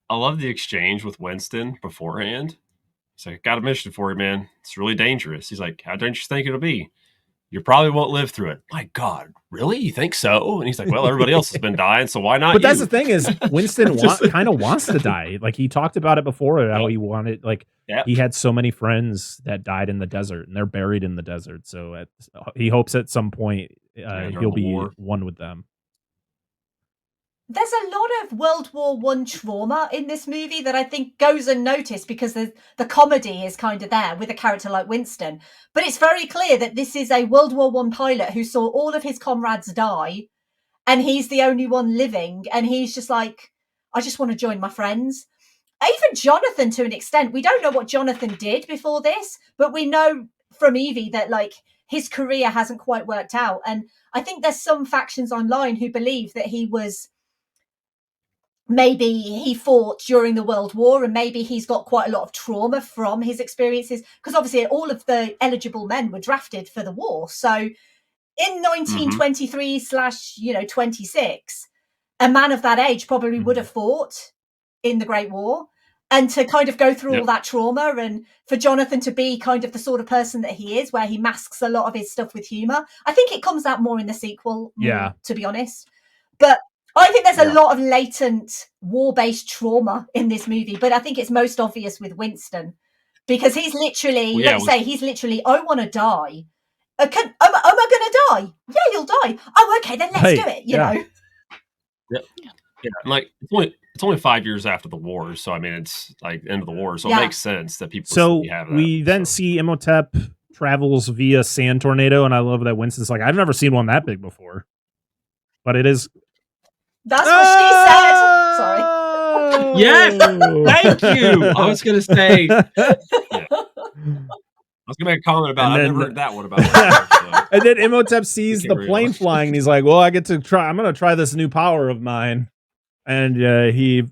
love the exchange with Winston beforehand. He's like, got a mission for you, man. It's really dangerous. He's like, how dangerous do you think it'll be? You probably won't live through it. My God, really? You think so? And he's like, well, everybody else has been dying, so why not But you? that's the thing is, Winston kind of wants to die. Like, he talked about it before, how he wanted, like, he had so many friends that died in the desert, and they're buried in the desert. So he hopes at some point he'll be one with them. There's a lot of World War I trauma in this movie that I think goes unnoticed because the comedy is kind of there with a character like Winston. But it's very clear that this is a World War I pilot who saw all of his comrades die, and he's the only one living. And he's just like, I just want to join my friends. Even Jonathan, to an extent, we don't know what Jonathan did before this, but we know from Evie that, like, his career hasn't quite worked out. And I think there's some factions online who believe that maybe he fought during the World War, and maybe he's got quite a lot of trauma from his experiences, because obviously all of the eligible men were drafted for the war. So in 1923/26, a man of that age probably would have fought in the Great War. And to kind of go through all that trauma, and for Jonathan to be kind of the sort of person that he is, where he masks a lot of his stuff with humor. I think it comes out more in the sequel, to be honest. But I think there's a lot of latent war-based trauma in this movie, but I think it's most obvious with Winston, because he's literally, he's literally, I want to die. Am I going to die? Yeah, you'll die. Oh, okay, then let's do it, you know? Yeah, like it's only 5 years after the war, so I mean it's like the end of the war, so it makes sense that people. So we then see Imhotep travels via sand tornado, and I love that Winston's like, I've never seen one that big before, but it is. That's what she said. Sorry. Yes, thank you. I was gonna say. I was gonna make a comment about. I've never heard that one about. So. And then Imhotep sees the plane flying, and he's like, "Well, I get to try. I'm gonna try this new power of mine." And he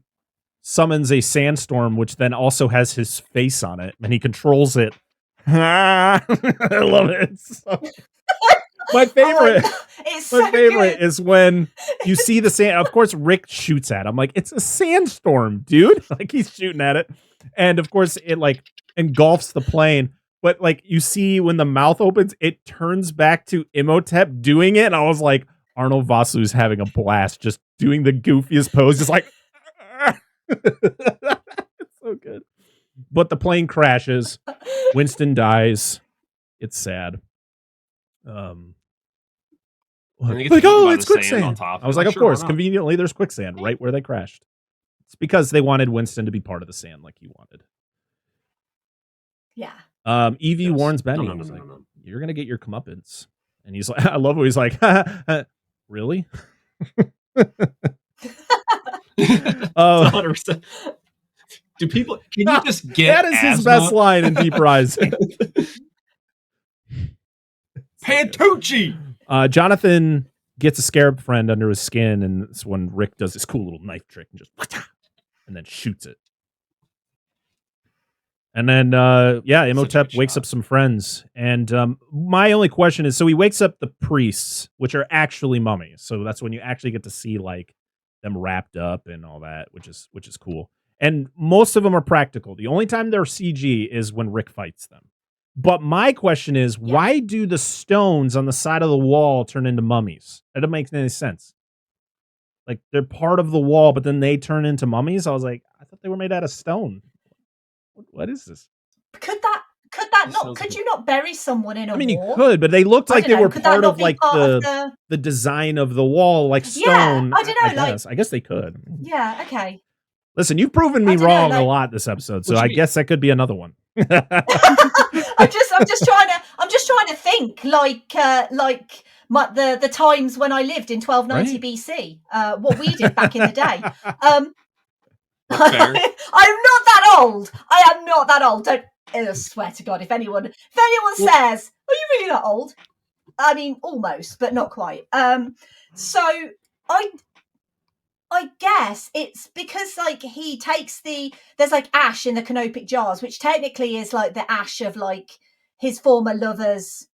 summons a sandstorm, which then also has his face on it, and he controls it. I love it. My favorite, is when you see the sand. Of course, Rick shoots at him. Like, it's a sandstorm, dude. Like, he's shooting at it. And of course, it like engulfs the plane. But like, you see when the mouth opens, it turns back to Imhotep doing it. And I was like, Arnold Vosloo's having a blast just doing the goofiest pose. Just like, it's so good. But the plane crashes. Winston dies. It's sad. Like, oh, it's quicksand. I was like, of course, conveniently, there's quicksand right where they crashed. It's because they wanted Winston to be part of the sand like he wanted. Yeah. Evie warns Benny. No. You're going to get your comeuppance. And he's like, I love what he's like, really? 100%. Do people, can you just get that is his best line in Deep Rising. Pantucci! Jonathan gets a scarab friend under his skin, and it's when Rick does this cool little knife trick and just and then shoots it. And then, Imhotep wakes up some friends. And my only question is, so he wakes up the priests, which are actually mummies. So that's when you actually get to see like them wrapped up and all that, which is cool. And most of them are practical. The only time they're CG is when Rick fights them. But my question is, why do the stones on the side of the wall turn into mummies? That doesn't make any sense. Like, they're part of the wall, but then they turn into mummies? I was like, I thought they were made out of stone. What is this? Could you not bury someone in a wall? I mean, you could, but they looked like they were part of like the design of the wall, like stone. I don't know. I guess they could. Yeah, okay. Listen, you've proven me wrong a lot this episode, so I guess that could be another one. I'm just trying to think the times when I lived in 1290 BC, what we did back in the day. I'm not that old. I am not that old. I swear to God, if anyone says, "Are you really that old?" I mean, almost, but not quite. So I guess it's because like he takes there's like ash in the canopic jars, which technically is like the ash of like his former lover's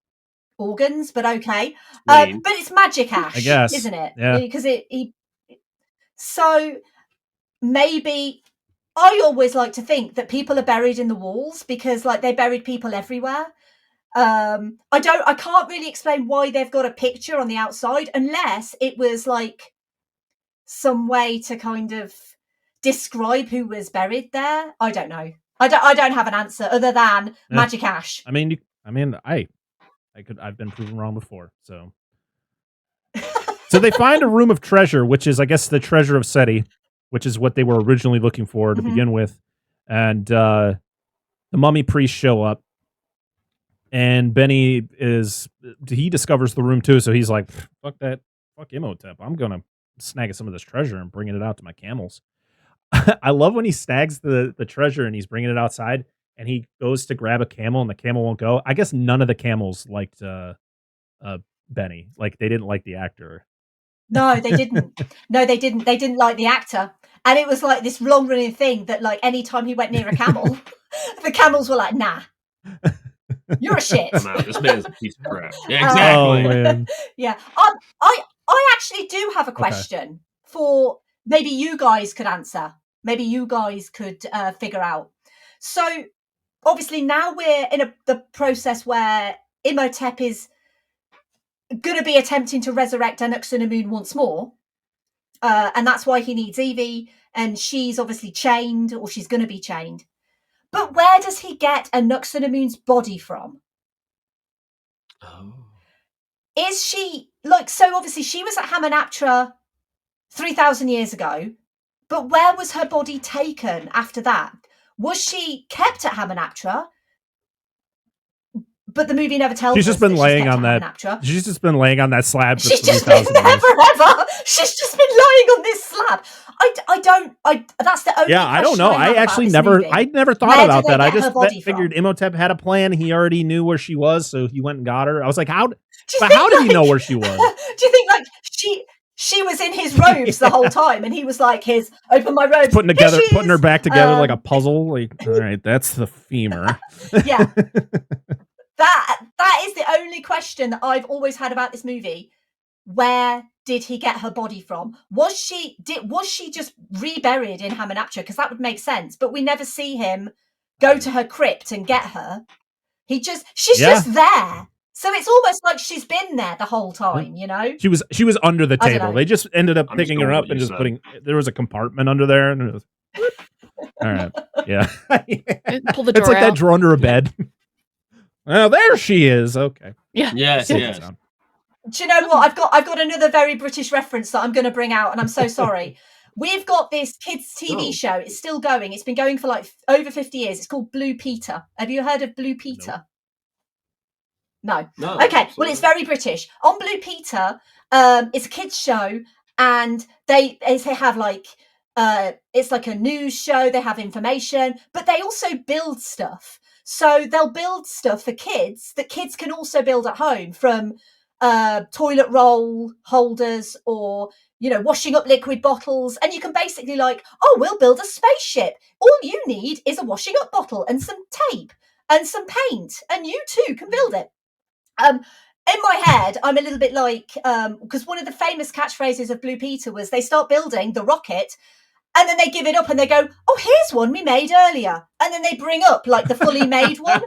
organs, but okay. But it's magic ash, I guess, isn't it? Yeah. Because so maybe I always like to think that people are buried in the walls because like they buried people everywhere. I can't really explain why they've got a picture on the outside unless it was like some way to kind of describe who was buried there. I don't know. I don't have an answer other than magic ash. I've been proven wrong before. So they find a room of treasure, which is, I guess, the treasure of Seti, which is what they were originally looking for to begin with. And the mummy priests show up, and Benny he discovers the room too. So he's like, fuck Imhotep. I'm going to snag some of this treasure and bringing it out to my camels. I love when he snags the treasure and he's bringing it outside and he goes to grab a camel and the camel won't go. I guess none of the camels liked Benny. Like, they didn't like the actor. No, they didn't. They didn't like the actor. And it was like this long running thing that like anytime he went near a camel, the camels were like, nah. You're a shit. This man's a piece of crap. Yeah, exactly. Oh, man. Yeah. I actually do have a question for maybe you guys could answer. Maybe you guys could figure out. So obviously now we're in the process where Imhotep is going to be attempting to resurrect Anck-su-namun once more. And that's why he needs Evie. And she's obviously chained, or she's going to be chained. But where does he get Anck-su-namun's body from? Oh. Is she so obviously she was at Hamunaptra 3,000 years ago, but where was her body taken after that? Was she kept at Hamunaptra? But the movie never tells us. She's just been laying on that. She's just been laying on that slab. She's just been there forever. She's just been lying on this slab. That's the only. Yeah, I don't know. I actually never thought about that. I just figured Imhotep had a plan. He already knew where she was, so he went and got her. I was like, how did he know where she was? Do you think like she was in his robes the whole time, and he was like, "Here's open my robes." Putting her back together like a puzzle. Like, all right, that's the femur. Yeah. That is the only question that I've always had about this movie. Where did he get her body from? Was she just reburied in Hamunaptra? Because that would make sense. But we never see him go to her crypt and get her. She's just there. So it's almost like she's been there the whole time, you know? She was under the table. They just ended up picking her up and just there was a compartment under there. And it was, all right. Yeah. Pull the drawer it's like out. that drawer under a bed. Oh, there she is. Okay. Yeah. Yes. Do you know what? I've got another very British reference that I'm going to bring out, and I'm so sorry. We've got this kids' TV show. It's still going. It's been going for like over 50 years. It's called Blue Peter. Have you heard of Blue Peter? No. Okay. Well, it's very British. On Blue Peter, it's a kids' show, and they have like it's like a news show. They have information, but they also build stuff. So they'll build stuff for kids that kids can also build at home, from toilet roll holders or washing up liquid bottles, and you can basically we'll build a spaceship. All you need is a washing up bottle and some tape and some paint, and you too can build it. In my head, I'm a little bit because one of the famous catchphrases of Blue Peter was they start building the rocket, and then they give it up and they go, oh, here's one we made earlier. And then they bring up the fully made one.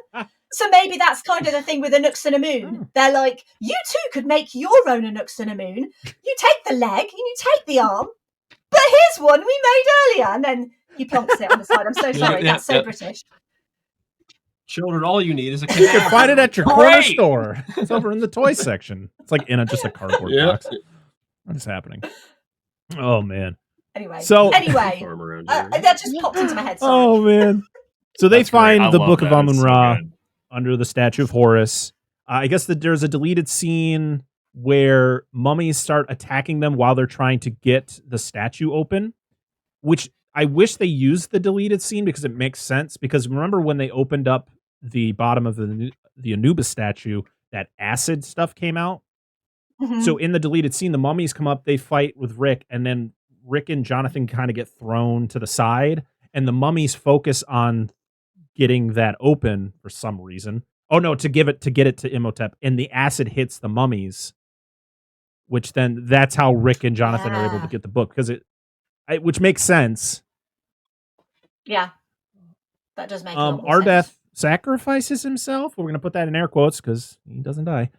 So maybe that's kind of the thing with a Nux and a Moon. They're like, you too could make your own a Nux and a Moon. You take the leg and you take the arm, but here's one we made earlier. And then he plonks it on the side. I'm so sorry. That's so British. Children, all you need is a You can find it at your corner store. It's over in the toy section. It's like in just a cardboard box. What is happening? Oh, man. Anyway, that just popped into my head. Sorry. Oh, man. So they find the Book of that. Amun-Ra under the statue of Horus. I guess that there's a deleted scene where mummies start attacking them while they're trying to get the statue open, which I wish they used the deleted scene because it makes sense. Because remember when they opened up the bottom of the Anubis statue, that acid stuff came out? Mm-hmm. So in the deleted scene, the mummies come up, they fight with Rick, and then Rick and Jonathan kind of get thrown to the side, and the mummies focus on getting that open for some reason. Oh no, to get it to Imhotep, and the acid hits the mummies, which then that's how Rick and Jonathan are able to get the book, because which makes sense. Yeah, that does make a lot more Ardeth sense. sacrifices himself. We're going to put that in air quotes because he doesn't die.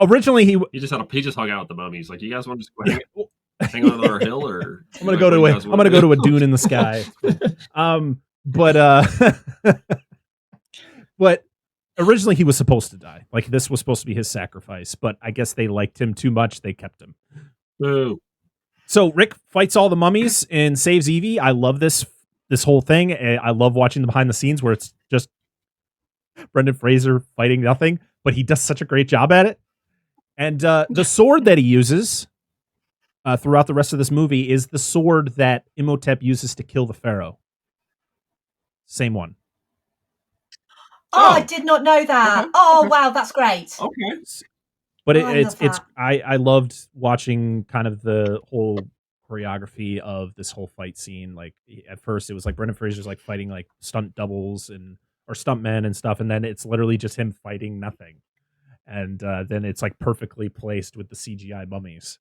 Originally, he just hung out with the mummies. Like, you guys want to just go hang on another hill, or I'm going to go to a dune in the sky. But originally he was supposed to die. Like, this was supposed to be his sacrifice, but I guess they liked him too much. They kept him. Boo. So Rick fights all the mummies and saves Evie. I love this whole thing. I love watching the behind the scenes where it's just Brendan Fraser fighting nothing, but he does such a great job at it. And the sword that he uses throughout the rest of this movie is the sword that Imhotep uses to kill the pharaoh. Same one. Oh, I did not know that. Okay. Oh, wow, that's great. Okay. But I loved watching kind of the whole choreography of this whole fight scene. Like, at first it was like Brendan Fraser's like fighting like stunt doubles or stunt men and stuff, and then it's literally just him fighting nothing. And then it's like perfectly placed with the CGI mummies.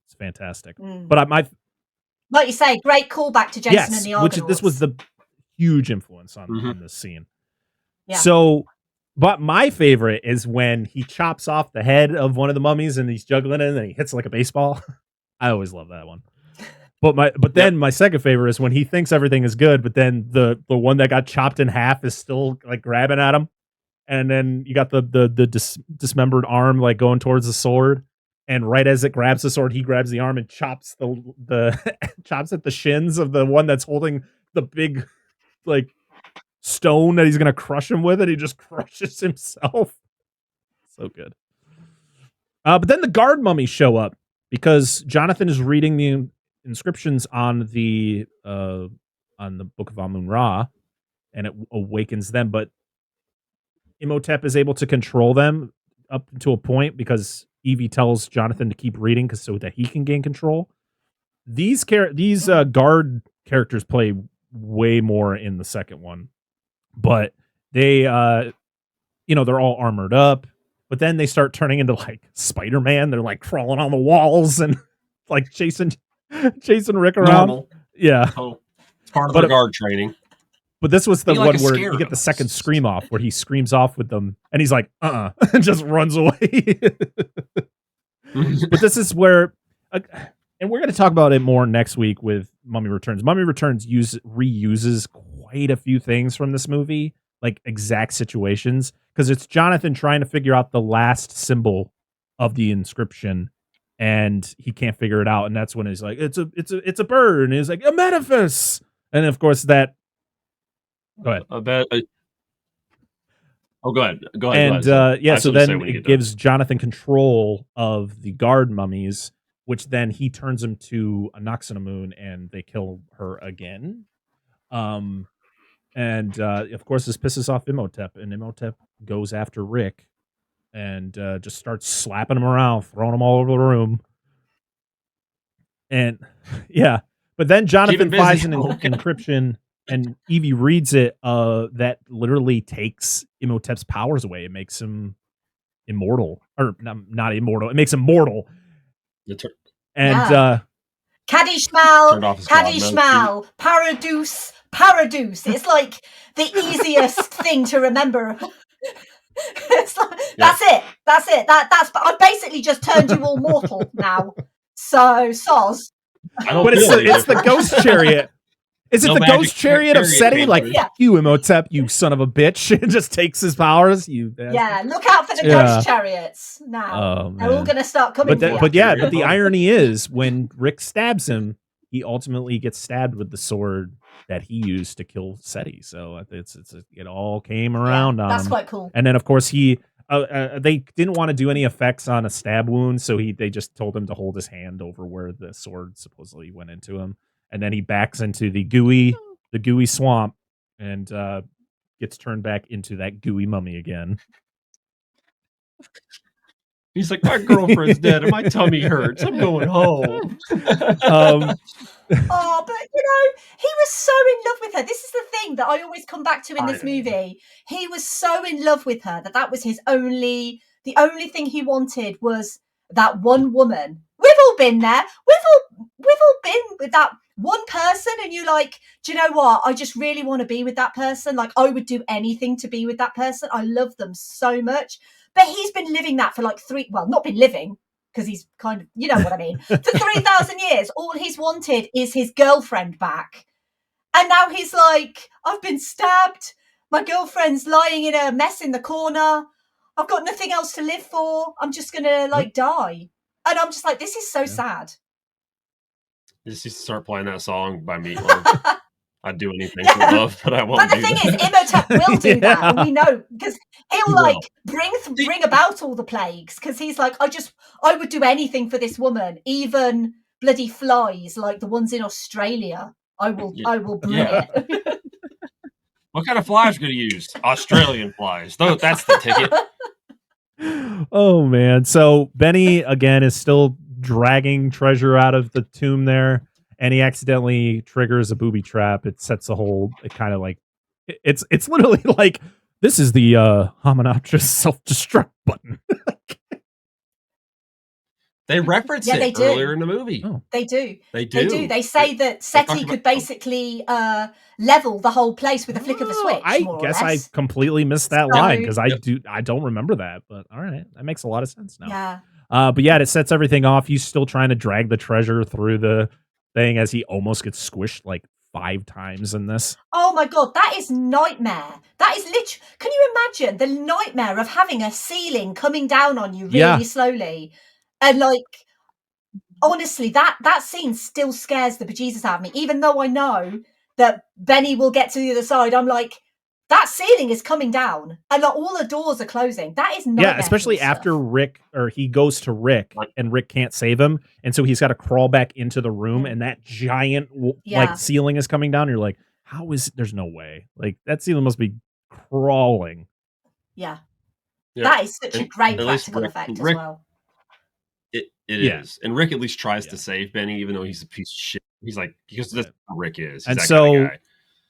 It's fantastic. But like you say, great callback to Jason and the Argonauts. This was the huge influence on this scene. Yeah. So, but my favorite is when he chops off the head of one of the mummies and he's juggling it and he hits it like a baseball. I always love that one. But then my second favorite is when he thinks everything is good, but then the one that got chopped in half is still like grabbing at him. And then you got the dismembered arm like going towards the sword, and right as it grabs the sword, he grabs the arm and chops the chops at the shins of the one that's holding the big like stone that he's gonna crush him with, and he just crushes himself. So good. But then the guard mummies show up because Jonathan is reading the inscriptions on the Book of Amun-Ra, and it awakens them, but Imhotep is able to control them up to a point because Evie tells Jonathan to keep reading so that he can gain control. These guard characters play way more in the second one, but they, they're all armored up, but then they start turning into like Spider-Man. They're like crawling on the walls and like chasing Rick around. Normal. Yeah. Oh, it's part of their guard training. But this was the one where you get the second scream off, where he screams off with them, and he's like, and just runs away. But this is where, and we're going to talk about it more next week with Mummy Returns. Mummy Returns reuses quite a few things from this movie, like exact situations, because it's Jonathan trying to figure out the last symbol of the inscription, and he can't figure it out, and that's when he's like, it's a bird, and he's like, a metaphys, and of course that. Go ahead. Go ahead. And so then it gives Jonathan control of the guard mummies, which then he turns him to a Noxanamun, and they kill her again. Of course, this pisses off Imhotep, and Imhotep goes after Rick. and just starts slapping them around, throwing them all over the room. And yeah, but then Jonathan finds an encryption, and Evie reads it. That literally takes Imhotep's powers away. It makes him immortal, or not immortal. It makes him mortal. And Kadishmal, Paradouce. It's like the easiest thing to remember. It's like, That's it. That's I basically just turned you all mortal now. So soz. But it's the ghost chariot. Is it the ghost chariot of SETI? Like, you, Imhotep, you son of a bitch. It just takes his powers. Yeah, look out for the ghost chariots now. They're all going to start coming. But the irony is, when Rick stabs him, he ultimately gets stabbed with the sword that he used to kill SETI. So it all came around on him. That's quite cool. And then, of course, they didn't want to do any effects on a stab wound, so they just told him to hold his hand over where the sword supposedly went into him. And then he backs into the gooey swamp and gets turned back into that gooey mummy again. He's like, my girlfriend's dead and my tummy hurts. I'm going home. Oh, but he was so in love with her. This is the thing that I always come back to in this movie. He was so in love with her that was the only thing he wanted was that one woman. We've all been there. We've all been with that one person, and you're like, do you know what? I just really want to be with that person. Like, I would do anything to be with that person. I love them so much. But he's been living that for like not been living, because he's kind of, you know what I mean, for 3,000 years. All he's wanted is his girlfriend back. And now he's like, I've been stabbed. My girlfriend's lying in a mess in the corner. I've got nothing else to live for. I'm just going to die. And I'm just like, this is so sad. Just start playing that song by Meatloaf. I'd do anything for love, but I won't. But the thing is, Imhotep will do that, and we know, because he'll bring about all the plagues. Because he's like, I would do anything for this woman, even bloody flies like the ones in Australia. I will bring it. What kind of flies are going to use? Australian flies. That's the ticket. Oh man! So Benny again is still dragging treasure out of the tomb there. And he accidentally triggers a booby trap. It sets a whole. It kind of like it's literally like, this is the Hominopterous self-destruct button. They reference it earlier in the movie. Oh. They do. They say that SETI could basically level the whole place with a flick of a switch. I guess I completely missed that line, because I don't remember that. But all right, that makes a lot of sense now. Yeah. But yeah, it sets everything off. He's still trying to drag the treasure through the thing as he almost gets squished like 5 times in this. Oh my god, that is nightmare. That is literally. Can you imagine the nightmare of having a ceiling coming down on you really slowly? And like, honestly, that scene still scares the bejesus out of me. Even though I know that Benny will get to the other side, I'm like, that ceiling is coming down, and like, all the doors are closing. That is nightmare. Yeah, especially after he goes to Rick, and Rick can't save him, and so he's got to crawl back into the room, and that giant like ceiling is coming down. And you're like, there's no way. Like, that ceiling must be crawling. Yeah. That is such a great practical effect as well. It is, and Rick at least tries to save Benny, even though he's a piece of shit. He's like, because that's who Rick is. He's and that so. Kind of guy.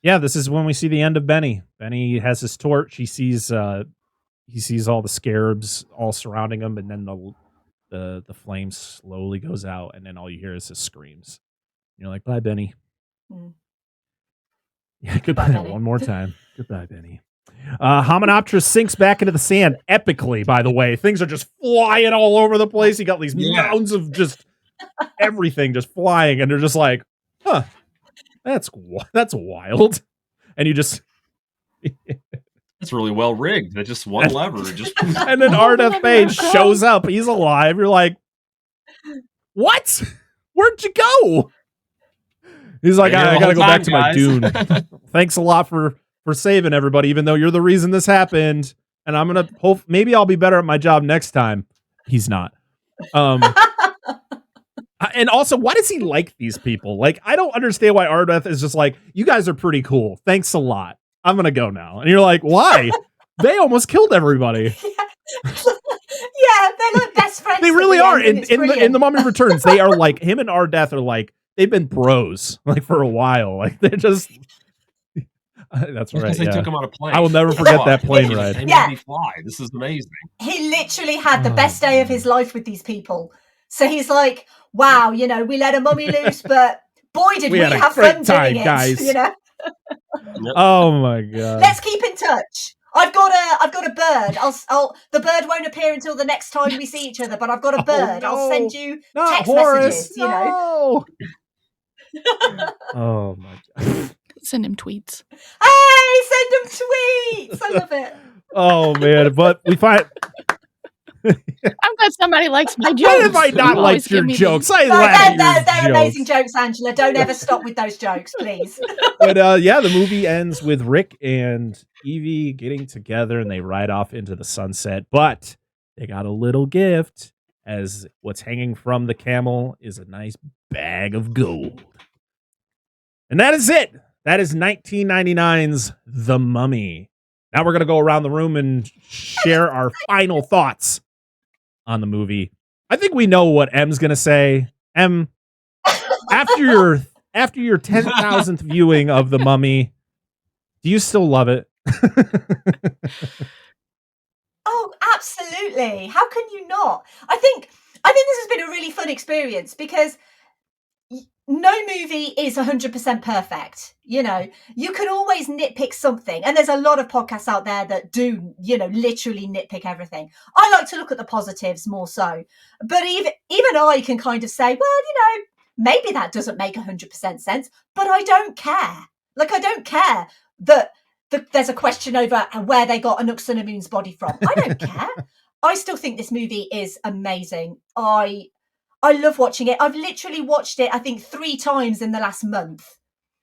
Yeah, this is when we see the end of Benny. Benny has his torch. He sees all the scarabs all surrounding him, and then the flame slowly goes out, and then all you hear is his screams. You're like, bye, Benny. Yeah, goodbye. Benny. One more time. Goodbye, Benny. Hominopterous sinks back into the sand epically, by the way. Things are just flying all over the place. You got these mounds of just everything just flying, and they're just like, huh. That's wild. And you just it's really well rigged. That just one lever just and then Ardeth Page shows up. He's alive. You're like, what? Where'd you go? He's like, I gotta go back to my dune. Thanks a lot for saving everybody, even though you're the reason this happened. And I'm gonna hope maybe I'll be better at my job next time. He's not. And also, why does he like these people? Like, I don't understand why Ardeth is just like, you guys are pretty cool. Thanks a lot. I'm going to go now. And you're like, why? They almost killed everybody. Yeah, they're like best friends. They really are. In the Mummy Returns, they are like him and Ardeth are like they've been bros like for a while. Like they're just. That's right. Because they took him on a plane. I will never forget that plane ride. They made me fly. This is amazing. He literally had the best day of his life with these people. So he's like, "Wow, we let a mummy loose, but boy, did we have fun doing it, guys." Oh my god! Let's keep in touch. I've got a bird. The bird won't appear until the next time we see each other. But I've got a bird. I'll send you text messages. Oh my god! Send him tweets. Hey, send him tweets. I love it. Oh man, but we find. I'm glad somebody likes my jokes. I might not like your jokes. They're amazing jokes, Angela. Don't ever stop with those jokes, please. But the movie ends with Rick and Evie getting together, and they ride off into the sunset. But they got a little gift, as what's hanging from the camel is a nice bag of gold. And that is it. That is 1999's The Mummy. Now we're going to go around the room and share our final thoughts on the movie. I think we know what M's going to say. M, after your 10,000th viewing of The Mummy, do you still love it? Oh, absolutely. How can you not? I think this has been a really fun experience because no movie is 100% perfect. You can always nitpick something. And there's a lot of podcasts out there that do, literally nitpick everything. I like to look at the positives more so. But even I can kind of say, well, maybe that doesn't make 100% sense, but I don't care. Like, I don't care that there's a question over where they got Anuxinamun's body from. I don't care. I still think this movie is amazing. I love watching it. I've literally watched it, I think, 3 times in the last month.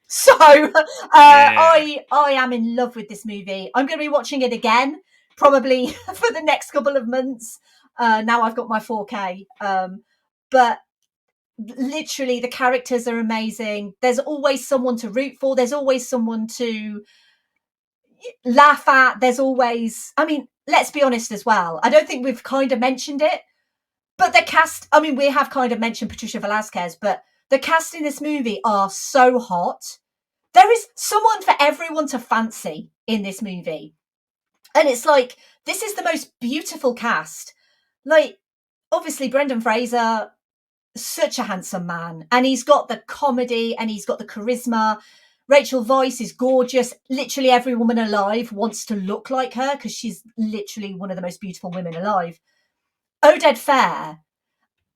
So I am in love with this movie. I'm going to be watching it again, probably for the next couple of months. Now I've got my 4K. But literally, the characters are amazing. There's always someone to root for. There's always someone to laugh at. There's always, let's be honest as well. I don't think we've kind of mentioned it. But the cast, we have kind of mentioned Patricia Velasquez, but the cast in this movie are so hot. There is someone for everyone to fancy in this movie. And it's like, this is the most beautiful cast. Like, obviously, Brendan Fraser, such a handsome man. And he's got the comedy and he's got the charisma. Rachel Weisz is gorgeous. Literally every woman alive wants to look like her because she's literally one of the most beautiful women alive. Oded Fair.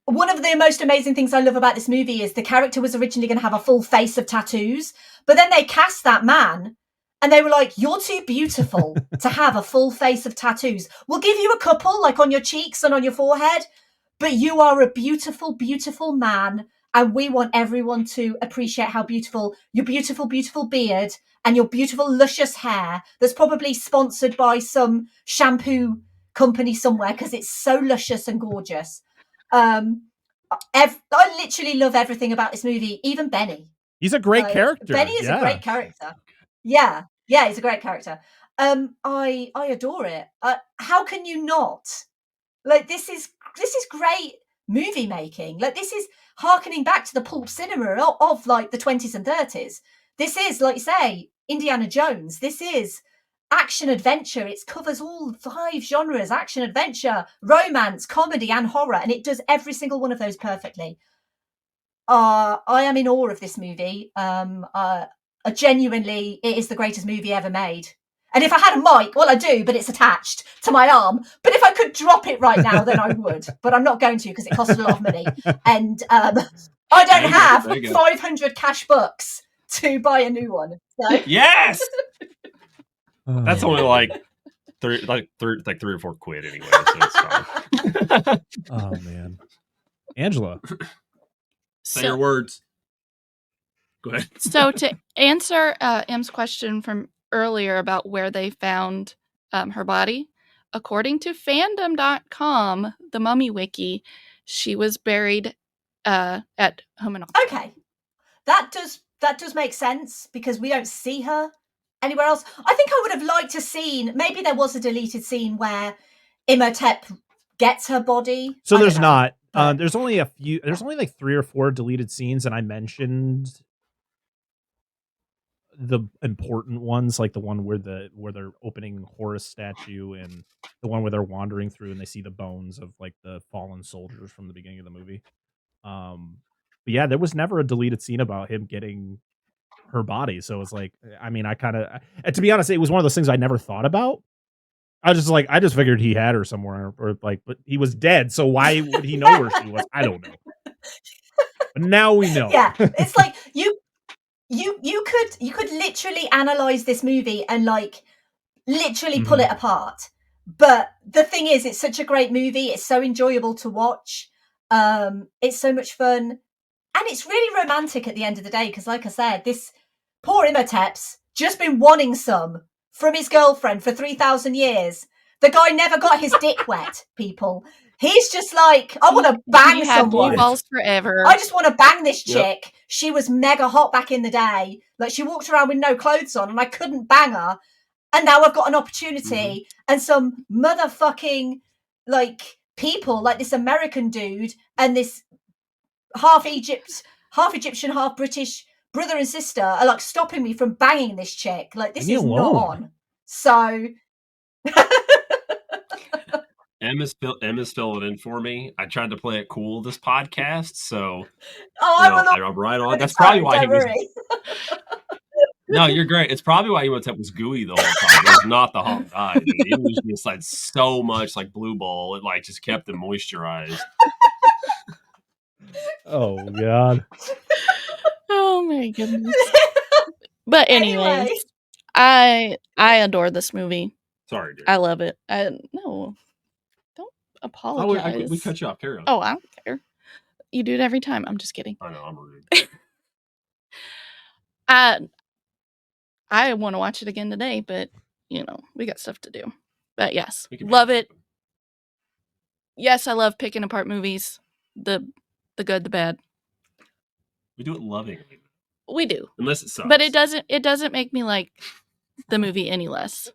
One of the most amazing things I love about this movie is the character was originally going to have a full face of tattoos, but then they cast that man and they were like, "You're too beautiful to have a full face of tattoos. We'll give you a couple, like on your cheeks and on your forehead, but you are a beautiful, beautiful man, and we want everyone to appreciate how beautiful your beautiful, beautiful beard and your beautiful, luscious hair that's probably sponsored by some shampoo company somewhere because it's so luscious and gorgeous." I literally love everything about this movie, even Benny. He's a great character. Benny is a great character. Yeah, he's a great character. I adore it. How can you not? Like, this is great movie making. Like, this is harkening back to the pulp cinema of like the 20s and 30s. This is, like you say, Indiana Jones. This is action adventure. It covers all 5 genres: action adventure, romance, comedy, and horror, and it does every single one of those perfectly. I am in awe of this movie. Genuinely, it is the greatest movie ever made. And if I had a mic, well, I do, but it's attached to my arm. But if I could drop it right now, then I would. But I'm not going to because it costs a lot of money. And I don't have 500 cash bucks to buy a new one. So. Yes! That's only like 3 or 4 quid anyway. So it's fine. Oh man, Angela, say your words. Go ahead. So to answer M's question from earlier about where they found her body, according to fandom.com, the Mummy Wiki, she was buried at home in Oxford. Okay, that does make sense because we don't see her anywhere else. I think I would have liked to seen, maybe there was a deleted scene where Imhotep gets her body. So there's not. There's only a few. There's only like 3 or 4 deleted scenes, and I mentioned the important ones, like the one where they're opening Horus statue, and the one where they're wandering through and they see the bones of like the fallen soldiers from the beginning of the movie. But yeah, there was never a deleted scene about him getting her body. So it's like, I mean, I kind of, to be honest, it was one of those things I never thought about. I just figured he had her somewhere, or like, but he was dead. So why would he know where she was? I don't know. But now we know. Yeah, it's like you could literally analyze this movie and like literally pull it apart. But the thing is, it's such a great movie. It's so enjoyable to watch. It's so much fun, and it's really romantic at the end of the day. Because, like I said, this poor Imhotep's just been wanting some from his girlfriend for 3,000 years. The guy never got his dick wet, people. He's just like, I want to bang someone. Balls forever. I just want to bang this chick. Yep. She was mega hot back in the day. Like, she walked around with no clothes on and I couldn't bang her. And now I've got an opportunity. And some motherfucking, like, people, like this American dude and this half Egyptian, half British brother and sister are like stopping me from banging this chick. Like, this is not on. So Emma's filling in for me. I tried to play it cool this podcast, so I'm right on. That's probably why he was. No, you're great. It's probably why Imhotep was gooey the whole time. It was not the hot guy. It was just like so much like blue ball. It like just kept him moisturized. Oh God. Oh my goodness. But anyways, I adore this movie. Sorry, dude. I love it. No, don't apologize. We cut you off. Carry on. Oh, I don't care. You do it every time. I'm just kidding. I know, I'm rude. I want to watch it again today, but you know, we got stuff to do. But yes, love it. Yes, I love picking apart movies. The good, the bad. We do it lovingly. We do. Unless it sucks. But it doesn't make me like the movie any less.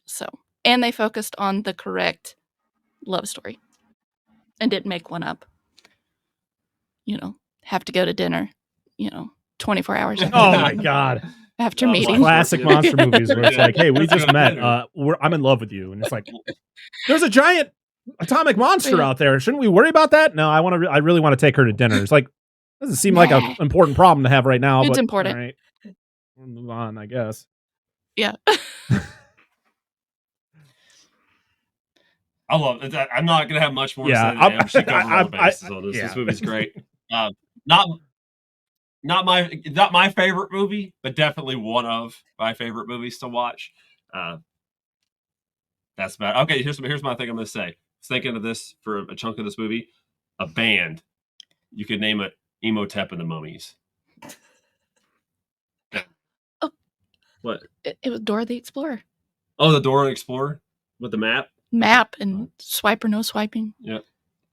So, and they focused on the correct love story and didn't make one up. You know, have to go to dinner, 24 hours. Oh my God. After meeting. Classic monster movies where it's like, hey, we just met. I'm in love with you. And it's like, there's a giant atomic monster out there. Shouldn't we worry about that? No, I really want to take her to dinner. It's like, doesn't seem like an important problem to have right now. It's but, important. All right. We'll move on, I guess. Yeah. I love it. I'm not going to have much more to say today. I'm just covering all the bases on this. Yeah. This movie's great. Not my favorite movie, but definitely one of my favorite movies to watch. That's about it. Okay, here's my thing I'm going to say. I was thinking of this for a chunk of this movie. A band. You could name it Imhotep and the Mummies. Oh. What? It was Dora the Explorer. Oh, the Dora the Explorer? With the map and swipe or no swiping. Yeah.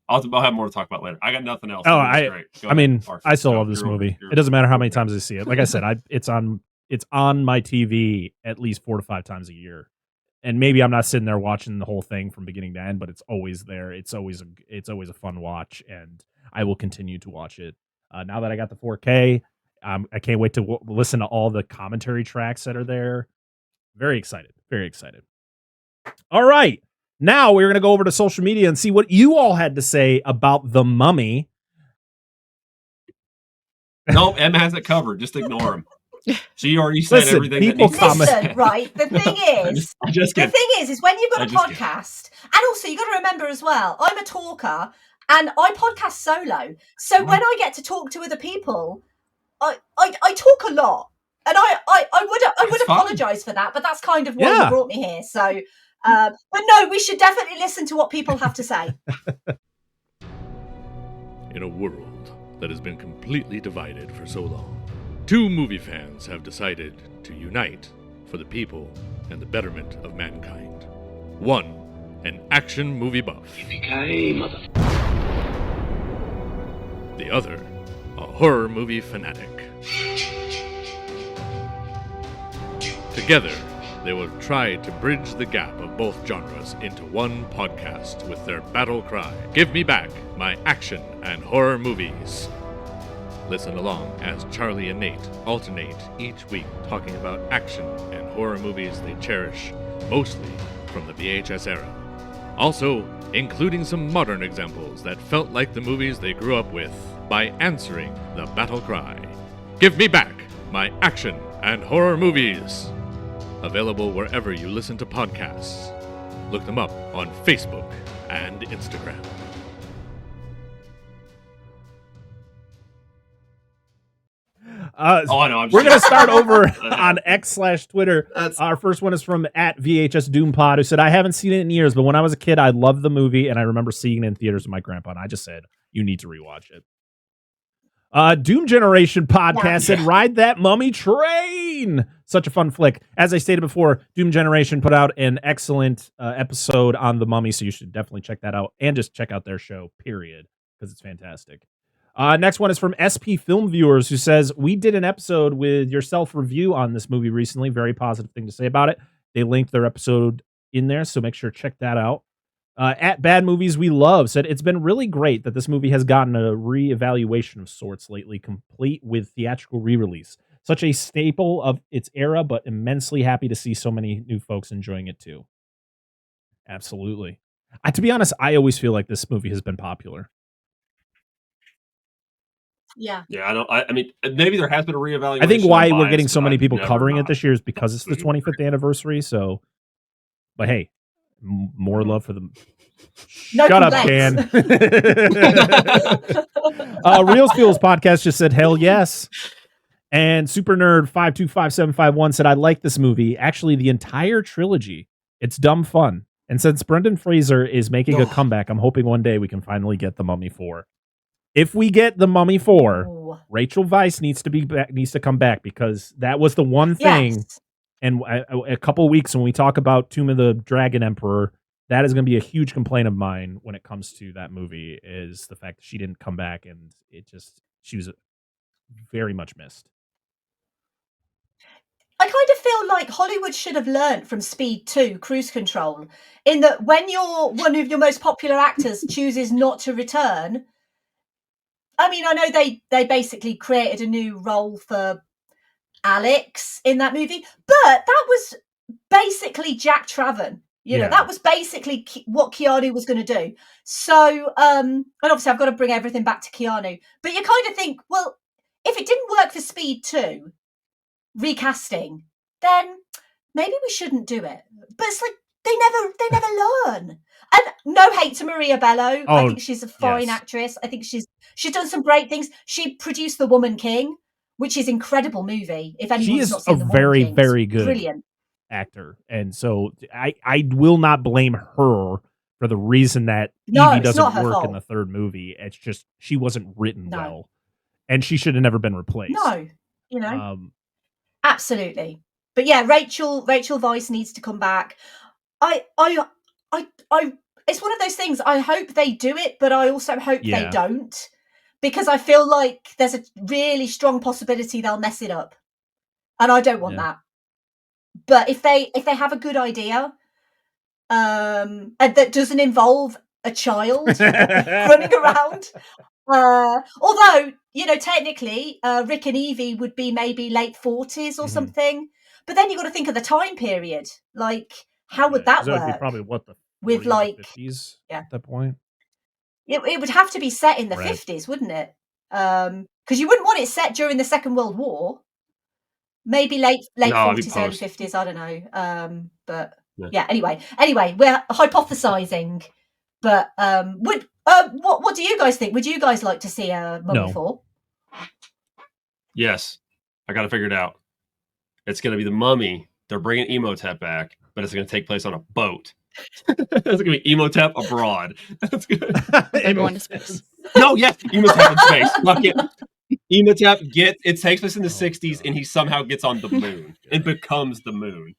I'll have more to talk about later. I got nothing else. Oh, I still love this movie. It doesn't matter how many times I see it. Like I said, it's on my TV at least 4 to 5 times a year. And maybe I'm not sitting there watching the whole thing from beginning to end, but it's always there. It's always a fun watch, and I will continue to watch it. Now that I got the 4K, I can't wait to listen to all the commentary tracks that are there. Very excited. Very excited. All right. Now we're going to go over to social media and see what you all had to say about The Mummy. Nope, Emma has it covered. Just ignore him. She already said everything. People Listen, right? The thing is, is when you've got a podcast, and also you got to remember as well, I'm a talker and I podcast solo. So when I get to talk to other people, I talk a lot, and I would apologize for that, but that's kind of why you brought me here. So. But no, we should definitely listen to what people have to say. In a world that has been completely divided for so long, 2 movie fans have decided to unite for the people and the betterment of mankind. One, an action movie buff. The other, a horror movie fanatic. Together, they will try to bridge the gap of both genres into one podcast with their battle cry, "Give me back my action and horror movies." Listen along as Charlie and Nate alternate each week talking about action and horror movies they cherish, mostly from the VHS era. Also, including some modern examples that felt like the movies they grew up with by answering the battle cry, "Give me back my action and horror movies." Available wherever you listen to podcasts. Look them up on Facebook and Instagram. I know. We're going to start over on X/Twitter. Our first one is from @VHSDoomPod, who said, "I haven't seen it in years, but when I was a kid, I loved the movie, and I remember seeing it in theaters with my grandpa, and I just said, you need to rewatch it." Doom Generation podcast said, "Ride that mummy train." Such a fun flick. As I stated before, Doom Generation put out an excellent episode on the mummy, so you should definitely check that out, and just check out their show, period, because it's fantastic. Next one is from SP Film Viewers, who says, "We did an episode with your self-review on this movie recently. Very positive thing to say about it." They linked their episode in there, so make sure to check that out. At Bad Movies We Love said, "It's been really great that this movie has gotten a re-evaluation of sorts lately, complete with theatrical re-release. Such a staple of its era, but immensely happy to see so many new folks enjoying it too." Absolutely. To be honest, I always feel like this movie has been popular. Yeah. Yeah, I mean, maybe there has been a reevaluation. I think why we're bias, getting so but many I've people never covering it not. this year is because it's the 25th anniversary. So, but hey, more love for them. No Shut up, Dan. Real Feels podcast just said, "Hell yes." And Super Nerd 525751 said, "I like this movie. Actually, the entire trilogy. It's dumb fun. And since Brendan Fraser is making a comeback, I'm hoping one day we can finally get The Mummy 4. If we get The Mummy 4, Rachel Weisz needs to come back, because that was the one thing." Yes. And a couple of weeks when we talk about Tomb of the Dragon Emperor, that is going to be a huge complaint of mine when it comes to that movie, is the fact that she didn't come back, and she was very much missed. I kind of feel like Hollywood should have learnt from Speed 2, Cruise Control, in that when one of your most popular actors chooses not to return. I mean, I know they basically created a new role for Alex in that movie, but that was basically Jack Traven. You know, that was basically what Keanu was going to do. So, and obviously I've got to bring everything back to Keanu, but you kind of think, well, if it didn't work for Speed 2, recasting, then maybe we shouldn't do it. But it's like, they never learn. And no hate to Maria Bello. I think she's a fine actress. I think she's done some great things. She produced The Woman King, which is an incredible movie. If anyone's not seen The Woman King, very good, brilliant actor, and so I will not blame her for the reason that Evie doesn't work in the third movie. It's just she wasn't written well, and she should have never been replaced. No, you know, absolutely. But yeah, Rachel Weisz needs to come back. I it's one of those things. I hope they do it, but I also hope they don't, because I feel like there's a really strong possibility they'll mess it up, and I don't want that. But if they have a good idea, and that doesn't involve a child running around, although, you know, technically Rick and Evie would be maybe late 40s or something, but then you've got to think of the time period. Like, how would that work? Would be probably what, the 40s, with like 50s at that point. It would have to be set in the 50s, wouldn't it? Because you wouldn't want it set during the Second World War. Maybe late 40s, early 50s. I don't know. But yeah. Anyway, we're hypothesizing. But what do you guys think? Would you guys like to see a Mummy 4? Yes, I got to figure it out. It's going to be the Mummy. They're bringing Emotep back, but it's going to take place on a boat. It's going to be Emotep abroad. That's good. Everyone to space. No, yes, Emotep in space. Fuck it. Emotep it takes place in the 60s, and he somehow gets on the moon and becomes the moon.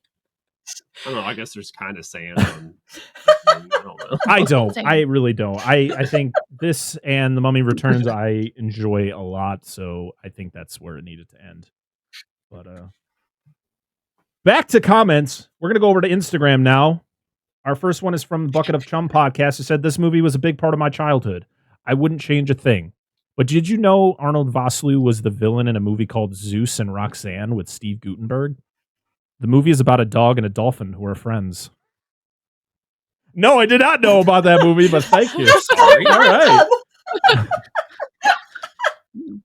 I don't know. I guess there's kind of sand on. I don't know. I really don't. I think this and The Mummy Returns I enjoy a lot, so I think that's where it needed to end. But Back to comments. We're going to go over to Instagram now. Our first one is from Bucket of Chum podcast, who said, this movie was a big part of my childhood. I wouldn't change a thing. But did you know Arnold Vosloo was the villain in a movie called Zeus and Roxanne with Steve Guttenberg? The movie is about a dog and a dolphin who are friends. No, I did not know about that movie, but thank you. Sorry. All right.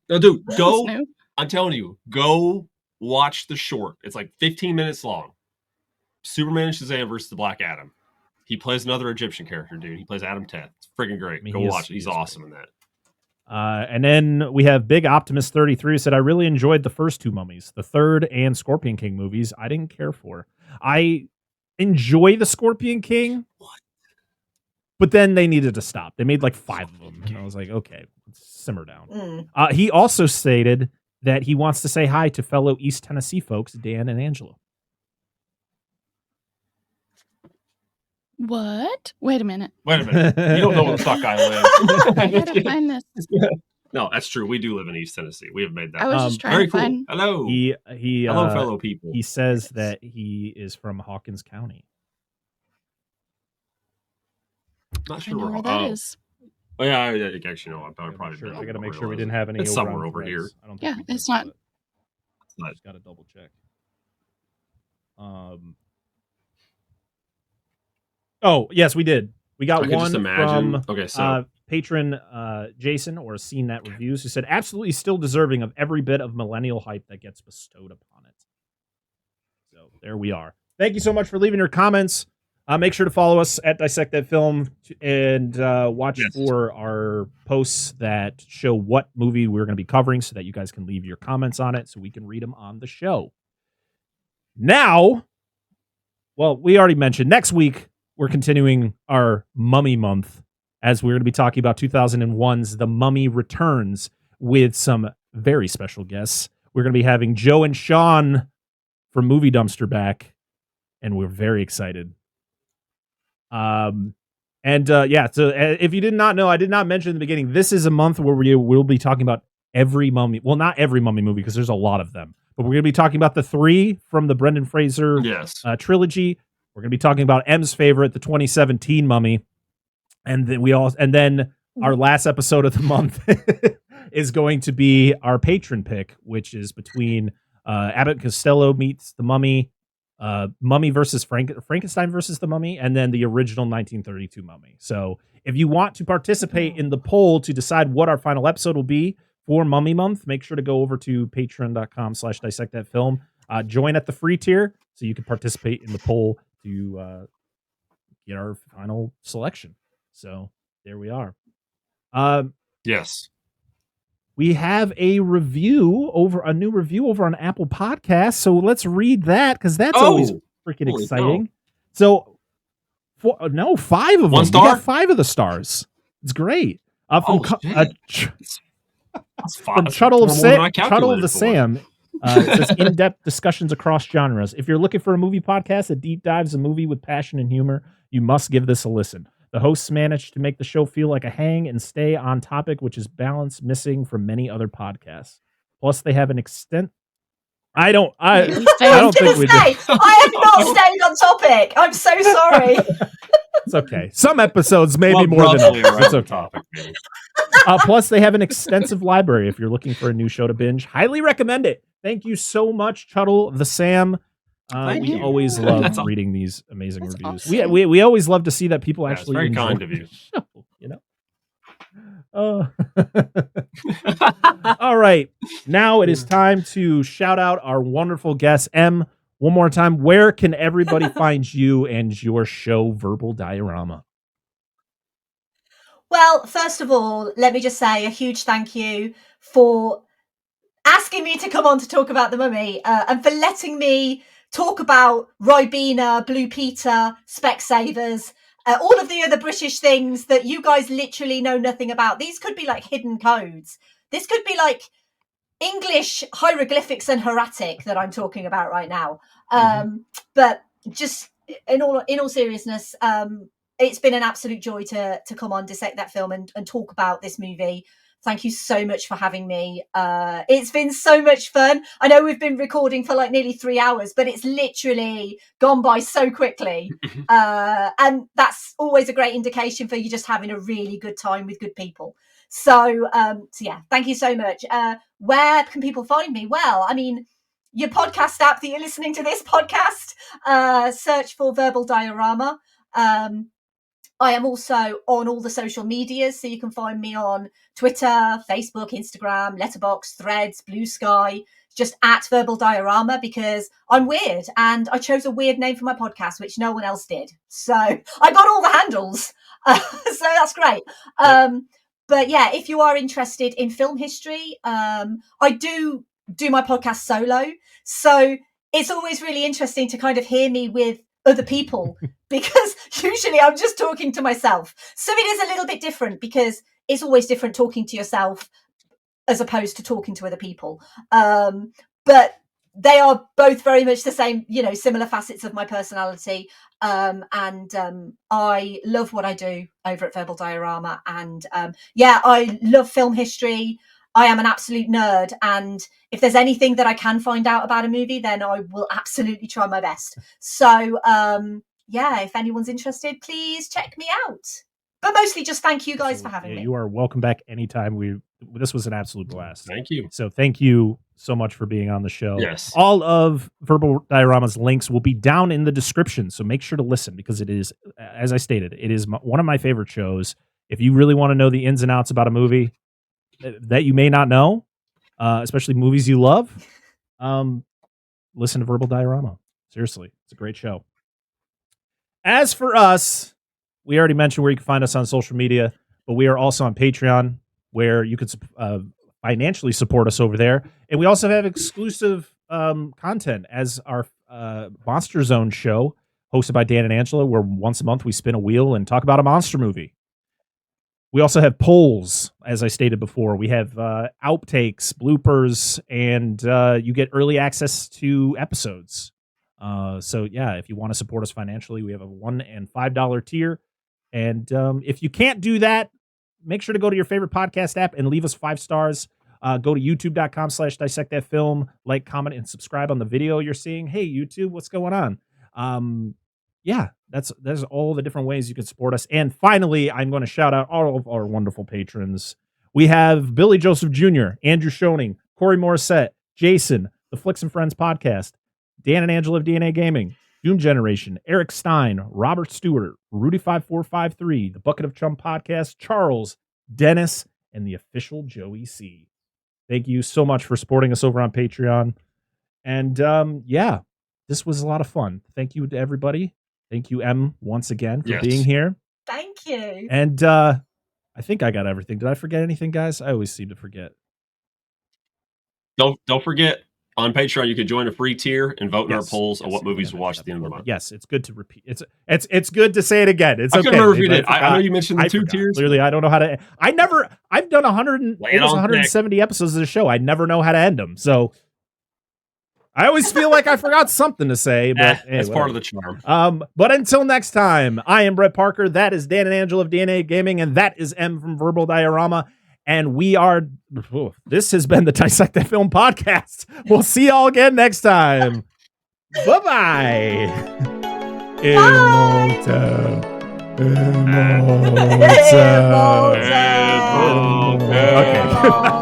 No, dude, go. I'm telling you, go watch the short. It's like 15 minutes long. Superman and Shazam versus the Black Adam. He plays another Egyptian character, dude. He plays Adam Teth. It's freaking great. Go watch it. He's awesome in that. And then we have Big Optimist 33 who said, I really enjoyed the first two Mummies. The third and Scorpion King movies, I didn't care for. I enjoy the Scorpion King. What? But then they needed to stop. They made like 5 of them. And I was like, okay, let's simmer down. He also stated that he wants to say hi to fellow East Tennessee folks, Dan and Angela. What? Wait a minute. You don't know where the fuck I live. I gotta find this. No, that's true. We do live in East Tennessee. We have made that. I was just trying very to cool. find. Hello. Hello, fellow people. He says that he is from Hawkins County. Not I sure know where that is. Oh yeah, I actually know. I probably Sure. I got to make sure we didn't have any. It's somewhere over here. I don't think Yeah, we did, it's not. I just got to double check. Oh yes, we did. We got one from patron Jason, or Seen That Reviews, who said, absolutely still deserving of every bit of millennial hype that gets bestowed upon it. So there we are. Thank you so much for leaving your comments. Make sure to follow us at Dissect That Film and watch for our posts that show what movie we're going to be covering so that you guys can leave your comments on it so we can read them on the show. Now, well, we already mentioned next week we're continuing our Mummy Month as we're going to be talking about 2001's The Mummy Returns with some very special guests. We're going to be having Joe and Sean from Movie Dumpster back, and we're very excited. So if you did not know, I did not mention in the beginning, this is a month where we will be talking about every Mummy. Well, not every Mummy movie because there's a lot of them, but we're going to be talking about the 3 from the Brendan Fraser trilogy. We're going to be talking about M's favorite, the 2017 Mummy. And then our last episode of the month is going to be our patron pick, which is between Abbott and Costello meets the Mummy, Mummy versus Frankenstein versus the Mummy, and then the original 1932 Mummy. So if you want to participate in the poll to decide what our final episode will be for Mummy Month, make sure to go over to patreon.com/dissectthatfilm. Join at the free tier so you can participate in the poll to get our final selection. So there we are. Yes. We have a new review over on Apple Podcasts. So let's read that because that's always freaking exciting. So 5 of them. 1 star? We got 5 of the stars. It's great. From Chuddle of the Sam. It says in-depth discussions across genres. If you're looking for a movie podcast that deep dives a movie with passion and humor, you must give this a listen. The hosts managed to make the show feel like a hang and stay on topic, which is balance missing from many other podcasts. Plus, they have an extent. I don't think we do. I have not stayed on topic. I'm so sorry. It's okay. Some episodes maybe more than others. It's okay. Plus, they have an extensive library if you're looking for a new show to binge. Highly recommend it. Thank you so much, Chuddle the Sam. We always love reading these amazing reviews. Awesome. We always love to see that people actually very enjoy kind of you. the show, you know. All right. Now it is time to shout out our wonderful guest, M. One more time, where can everybody find you and your show, Verbal Diorama? Well, first of all, let me just say a huge thank you for asking me to come on to talk about The Mummy and for letting me talk about Ribena, Blue Peter, Specsavers, all of the other British things that you guys literally know nothing about. These could be like hidden codes. This could be like English hieroglyphics and hieratic that I'm talking about right now. But just in all seriousness, it's been an absolute joy to come on Dissect That Film and talk about this movie Thank you so much for having me. It's been so much fun. I know we've been recording for like nearly 3 hours, but it's literally gone by so quickly. And that's always a great indication for you just having a really good time with good people. So yeah, thank you so much. Where can people find me? Well, I mean, your podcast app that you're listening to this podcast, search for Verbal Diorama. I am also on all the social medias, so you can find me on Twitter, Facebook, Instagram, Letterboxd, Threads, Blue Sky, just at Verbal Diorama, because I'm weird and I chose a weird name for my podcast, which no one else did. So I got all the handles. So that's great. But yeah, if you are interested in film history, I do my podcast solo. So it's always really interesting to kind of hear me with other people, because usually I'm just talking to myself. So it is a little bit different, because it's always different talking to yourself as opposed to talking to other people. But they are both very much the same, you know, similar facets of my personality. And I love what I do over at Verbal Diorama. And yeah, I love film history. I am an absolute nerd, and if there's anything that I can find out about a movie, then I will absolutely try my best. So, yeah, if anyone's interested, please check me out. But mostly just thank you guys for having me. You are welcome back anytime. This was an absolute blast. Thank you. So thank you so much for being on the show. Yes. All of Verbal Diorama's links will be down in the description, so make sure to listen, because it is, as I stated, it is one of my favorite shows. If you really want to know the ins and outs about a movie that you may not know, especially movies you love, listen to Verbal Diorama. Seriously, it's a great show. As for us, we already mentioned where you can find us on social media, but we are also on Patreon, where you can financially support us over there. And we also have exclusive content as our Monster Zone show, hosted by Dan and Angela, where once a month we spin a wheel and talk about a monster movie. We also have polls, as I stated before. We have outtakes, bloopers, and you get early access to episodes. So, yeah, if you want to support us financially, we have a $1 and $5 tier. And if you can't do that, make sure to go to your favorite podcast app and leave us 5 stars. Go to youtube.com/dissect that film. Like, comment, and subscribe on the video you're seeing. Hey, YouTube, what's going on? Yeah, that's all the different ways you can support us. And finally, I'm going to shout out all of our wonderful patrons. We have Billy Joseph Jr., Andrew Schoening, Corey Morissette, Jason, the Flicks and Friends podcast, Dan and Angela of DNA Gaming, Doom Generation, Eric Stein, Robert Stewart, Rudy5453, the Bucket of Chum podcast, Charles, Dennis, and the official Joey C. Thank you so much for supporting us over on Patreon. And yeah, this was a lot of fun. Thank you to everybody. Thank you, Em, once again for being here. Thank you. And I think I got everything. Did I forget anything, guys? I always seem to forget. Don't forget, on Patreon you can join a free tier and vote in our polls on what movies to watch at the end of the month. Yes, it's good to repeat. It's good to say it again. It's I okay. couldn't remember if you did. I know you mentioned the 2 tiers. Clearly, I don't know how to. I've done 170 episodes of the show. I never know how to end them. So I always feel like I forgot something to say, but it's part of the charm. But until next time, I am Brett Parker. That is Dan and Angela of DNA Gaming, and that is M from Verbal Diorama. And we are. This has been the Dissect That Film podcast. We'll see y'all again next time. Bye-bye. Okay.